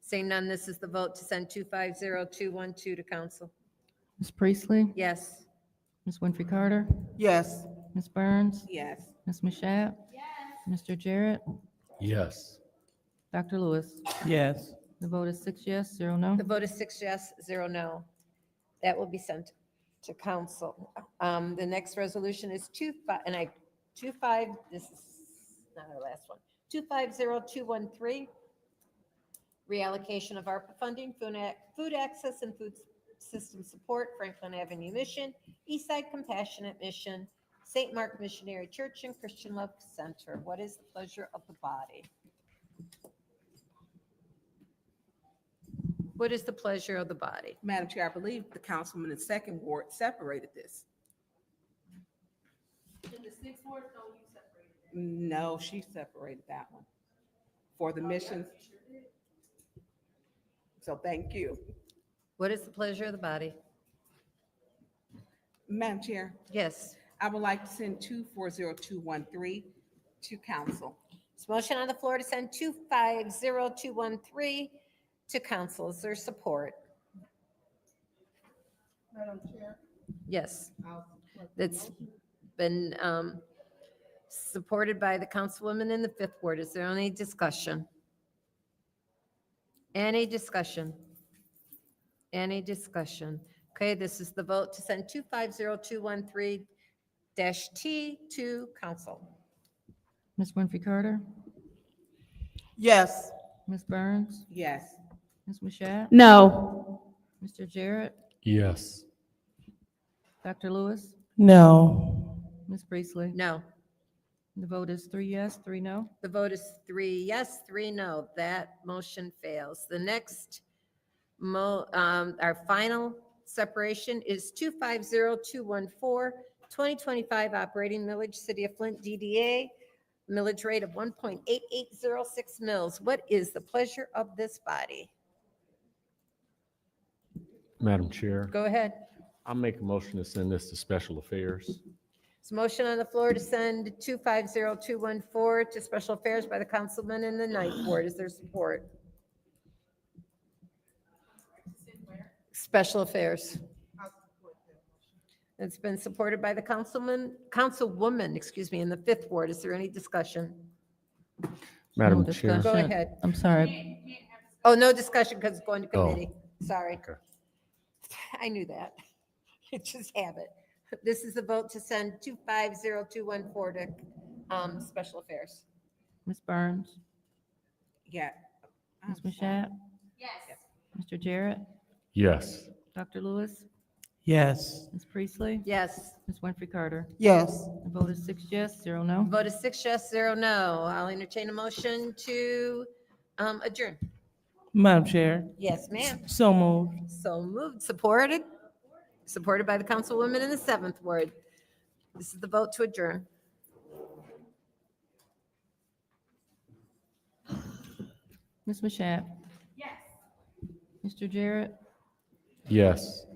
Seeing none, this is the vote to send 250212 to council. Ms. Priestley? Yes. Ms. Winfrey Carter? Yes. Ms. Burns? Yes. Ms. Mashat? Mr. Jarrett? Yes. Dr. Lewis? Yes. The vote is 6 yes, 0 no. The vote is 6 yes, 0 no. That will be sent to council. The next resolution is 25, this is not our last one, 250213, reallocation of ARPA funding, food access and food system support, Franklin Avenue Mission, Eastside Compassionate Mission, St. Mark Missionary Church, and Christian Love Center. What is the pleasure of the body? What is the pleasure of the body? Madam Chair, I believe the councilman in the second ward separated this. In the sixth ward, no, you separated it. No, she separated that one for the missions. So thank you. What is the pleasure of the body? Madam Chair, Yes. I would like to send 240213 to council. This motion on the floor to send 250213 to council. Is there support? Madam Chair. Yes. It's been supported by the councilwoman in the fifth ward. Is there any discussion? Any discussion? Any discussion? Okay, this is the vote to send 250213-T to council. Ms. Winfrey Carter, Yes. Ms. Burns, Yes. Ms. Mashat, No. Mr. Jarrett, Yes. Dr. Lewis, No. Ms. Priestley. No. The vote is 3 yes, 3 no. The vote is 3 yes, 3 no. That motion fails. The next, our final separation is 250214, operating millage, City of Flint, DDA, millage rate of 1.8806 mils. What is the pleasure of this body? Madam Chair, Go ahead. I'll make a motion to send this to Special Affairs. There's a motion on the floor to send 250214 to Special Affairs by the councilman in the ninth ward. Is there support? Special Affairs. It's been supported by the councilwoman, excuse me, in the fifth ward. Is there any discussion? Madam No Chair. Go discussion. ahead. I'm sorry. Oh, no discussion because it's going to Oh. committee. Sorry. I knew that. It's just habit. This is the vote to send 250214 to Special Affairs. Ms. Burns, Yeah. Ms. Mashat, Yes. Mr. Jarrett, Yes. Dr. Lewis, Yes. Ms. Priestley, Yes. Ms. Winfrey Carter. Yes. The vote is 6 yes, 0 no. Vote is 6 yes, 0 no. I'll entertain a motion to adjourn. Madam Chair, Yes, ma'am. so moved. So moved, supported. Supported by the councilwoman in the seventh ward. This is the vote to adjourn. Ms. Mashat. Yes. Mr. Jarrett, Yes.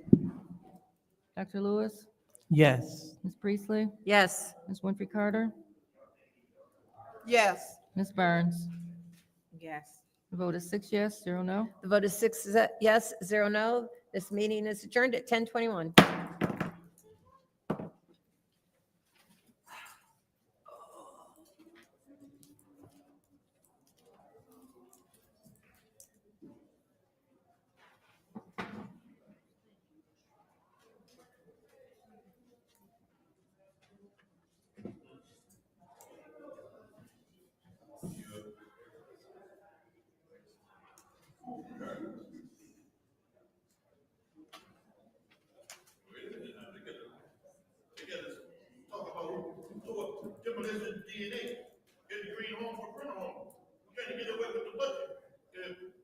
Dr. Lewis, Yes. Ms. Priestley, Yes. Ms. Winfrey Carter, Yes. Ms. Burns. Yes. The vote is 6 yes, 0 no. The vote is 6 yes, 0 no. This meeting is adjourned at 10:21. Demolition DNA, get the green home for print home. We're trying to get away with the budget.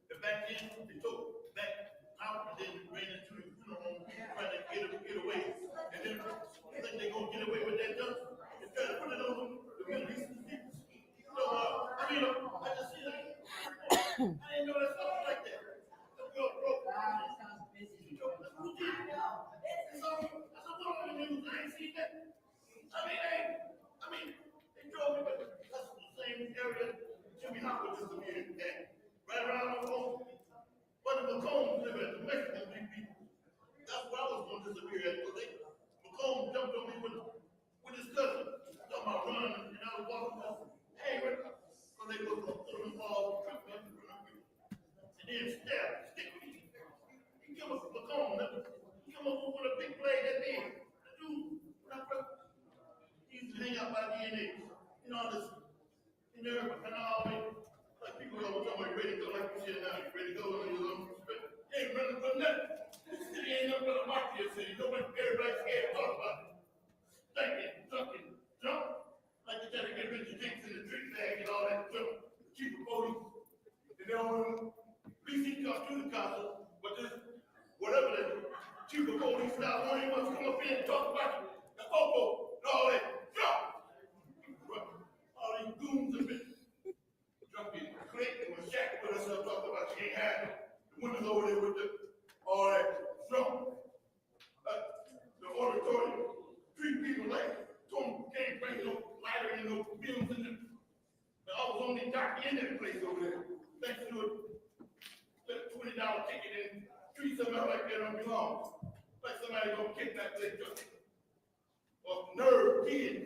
The back end, they took back out and then ran into the funeral home, trying to get away. And then you think they're gonna get away with that junk? They're trying to put it on the Middle Eastern people. So, I mean, I just see that. I didn't know that stuff like that. That's real broke. Who did it? So, I said, what on the news? I ain't seen that. I mean, they drove me, but that's the same area Jimmy Hopper disappeared at. Right around the home. But the McComb live at the Mexican people. That's where I was going to disappear at. Because McComb jumped on me with his cousin. Talking about running, and I was walking up. Hey, Rick. So they was going to put him all tripped up in front of me. And then stick me. He give us McComb. He come up with a big blade that big. The dude, when I first used to hang out by DNA, you know, this, in there, and all that, like people go, somebody ready to go, like you said now, you ready to go, and you ain't running for nothing. This city ain't nothing but a mafia city, nobody, everybody's scared to talk about it. Thinking, sucking, jump, like they try to get Richard Dix in the trick bag and all that junk, chief of police. And they don't, at least he comes to the council, but this, whatever the chief of police now, when he wants to come up here and talk about the FOPO and all that. All these goons have been jumping, Clinton was Shaq with us, talking about she ain't had the women over there with all that junk. The auditorium, 3 people like, told them can't bring no lighter and no films in them. I was only dark in that place over there. Thanks to a $20 ticket and treat somebody like that don't belong. Like somebody gonna kick that place up. Or nerve kids.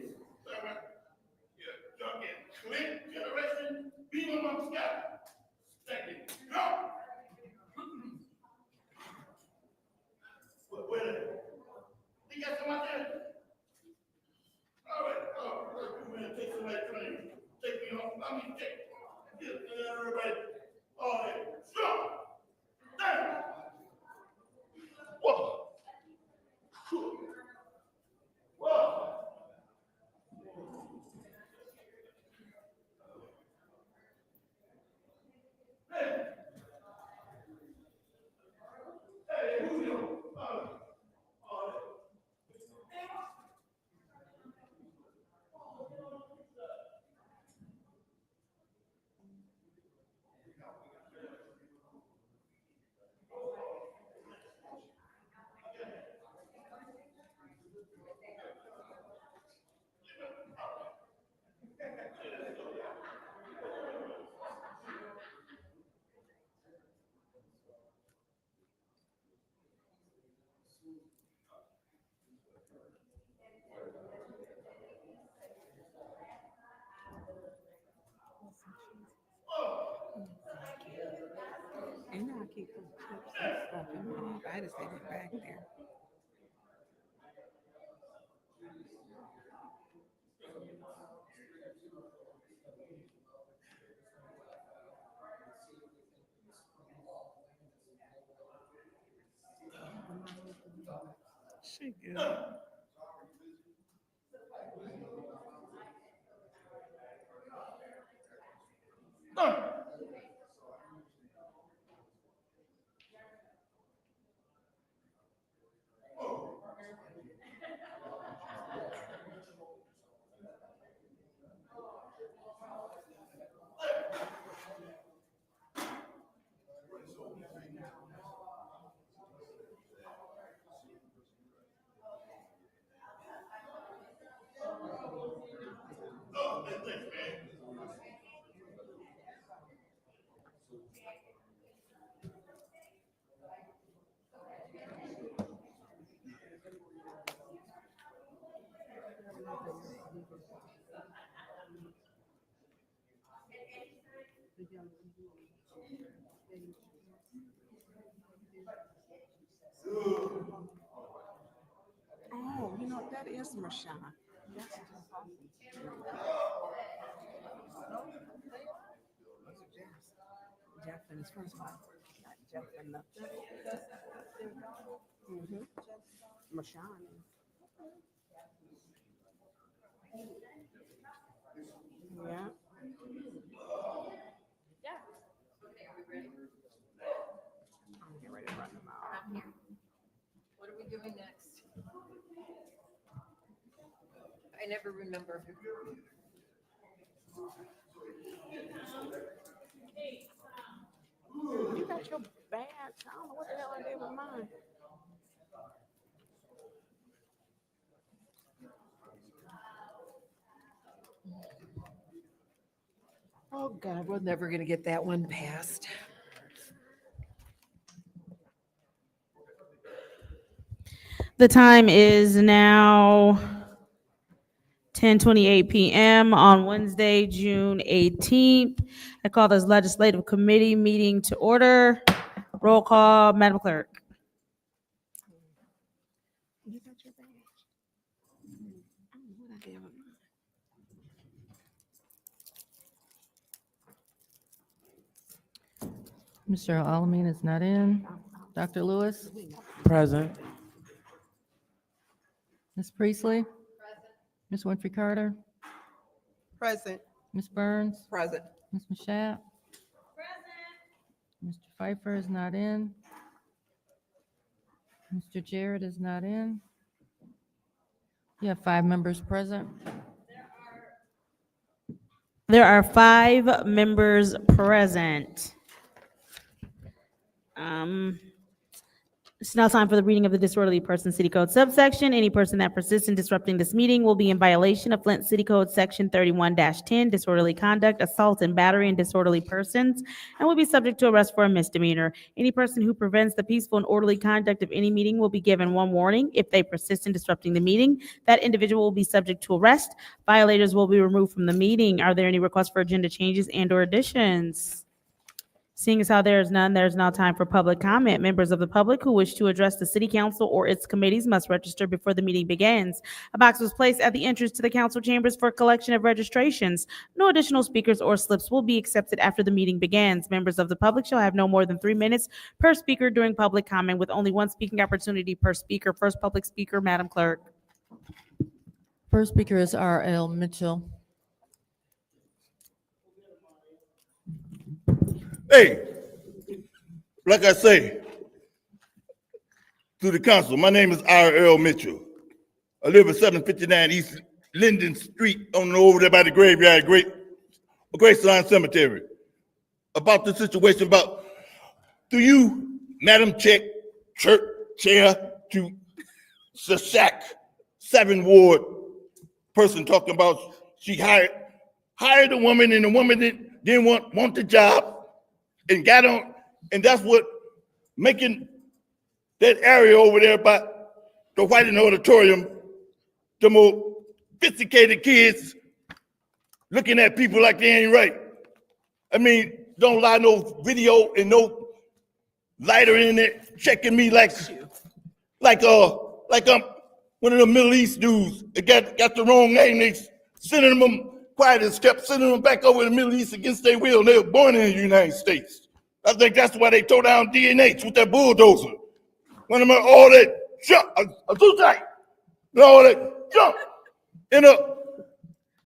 I mean, get everybody, all that, stop. Down. Whoa. Whoa. Hey. Hey, who you? And now I keep those clips and stuff in my, I just take it back there. She good. Oh, you know, that is Marshawn. That's Jeff and his first wife. Jeff and the. Marshawn. Yeah. I'm getting ready to run them out. What are we doing next? I never remember. You got your badge. I don't know what the hell I did with mine. Oh, God, we're never going to get that one passed. The time is now 10:28 p.m. on Wednesday, June 18th. I call this legislative committee meeting to order. Roll call, Madam Clerk. You got your badge. I don't know what I did with mine. Mr. Alamin is not in. Dr. Lewis? Present. Ms. Priestley? Ms. Winfrey Carter? Present. Ms. Burns? Present. Ms. Mashat? Mr. Pfeiffer is not in. Mr. Jarrett is not in. You have 5 members present. There are 5 members present. It's now time for the reading of the disorderly person city code subsection. Any person that persists in disrupting this meeting will be in violation of Flint City Code Section 31-10, disorderly conduct, assault and battery and disorderly persons, and will be subject to arrest for a misdemeanor. Any person who prevents the peaceful and orderly conduct of any meeting will be given 1 warning. If they persist in disrupting the meeting, that individual will be subject to arrest. Violators will be removed from the meeting. Are there any requests for agenda changes and/or additions? Seeing as how there is none, there is now time for public comment. Members of the public who wish to address the city council or its committees must register before the meeting begins. A box was placed at the entrance to the council chambers for collection of registrations. No additional speakers or slips will be accepted after the meeting begins. Members of the public shall have no more than 3 minutes per speaker during public comment, with only one speaking opportunity per speaker. First public speaker, Madam Clerk. First speaker is R.L. Mitchell. Hey, like I say to the council, my name is R.L. Mitchell. I live at 759 East Linden Street on over there by the graveyard, Graceland Cemetery. About the situation about, do you, Madam Chair, to Shashak, 7th Ward person talking about she hired a woman and the woman didn't want the job and got on, and that's what making that area over there by the Whiting Auditorium, the more sophisticated kids looking at people like they ain't right. I mean, don't allow no video and no lighter in it checking me like I'm one of the Middle East dudes that got the wrong name. They sending them quiet and kept sending them back over to the Middle East against their will. They were born in the United States. I think that's why they tore down DNH with that bulldozer. When all that jump, all that jump,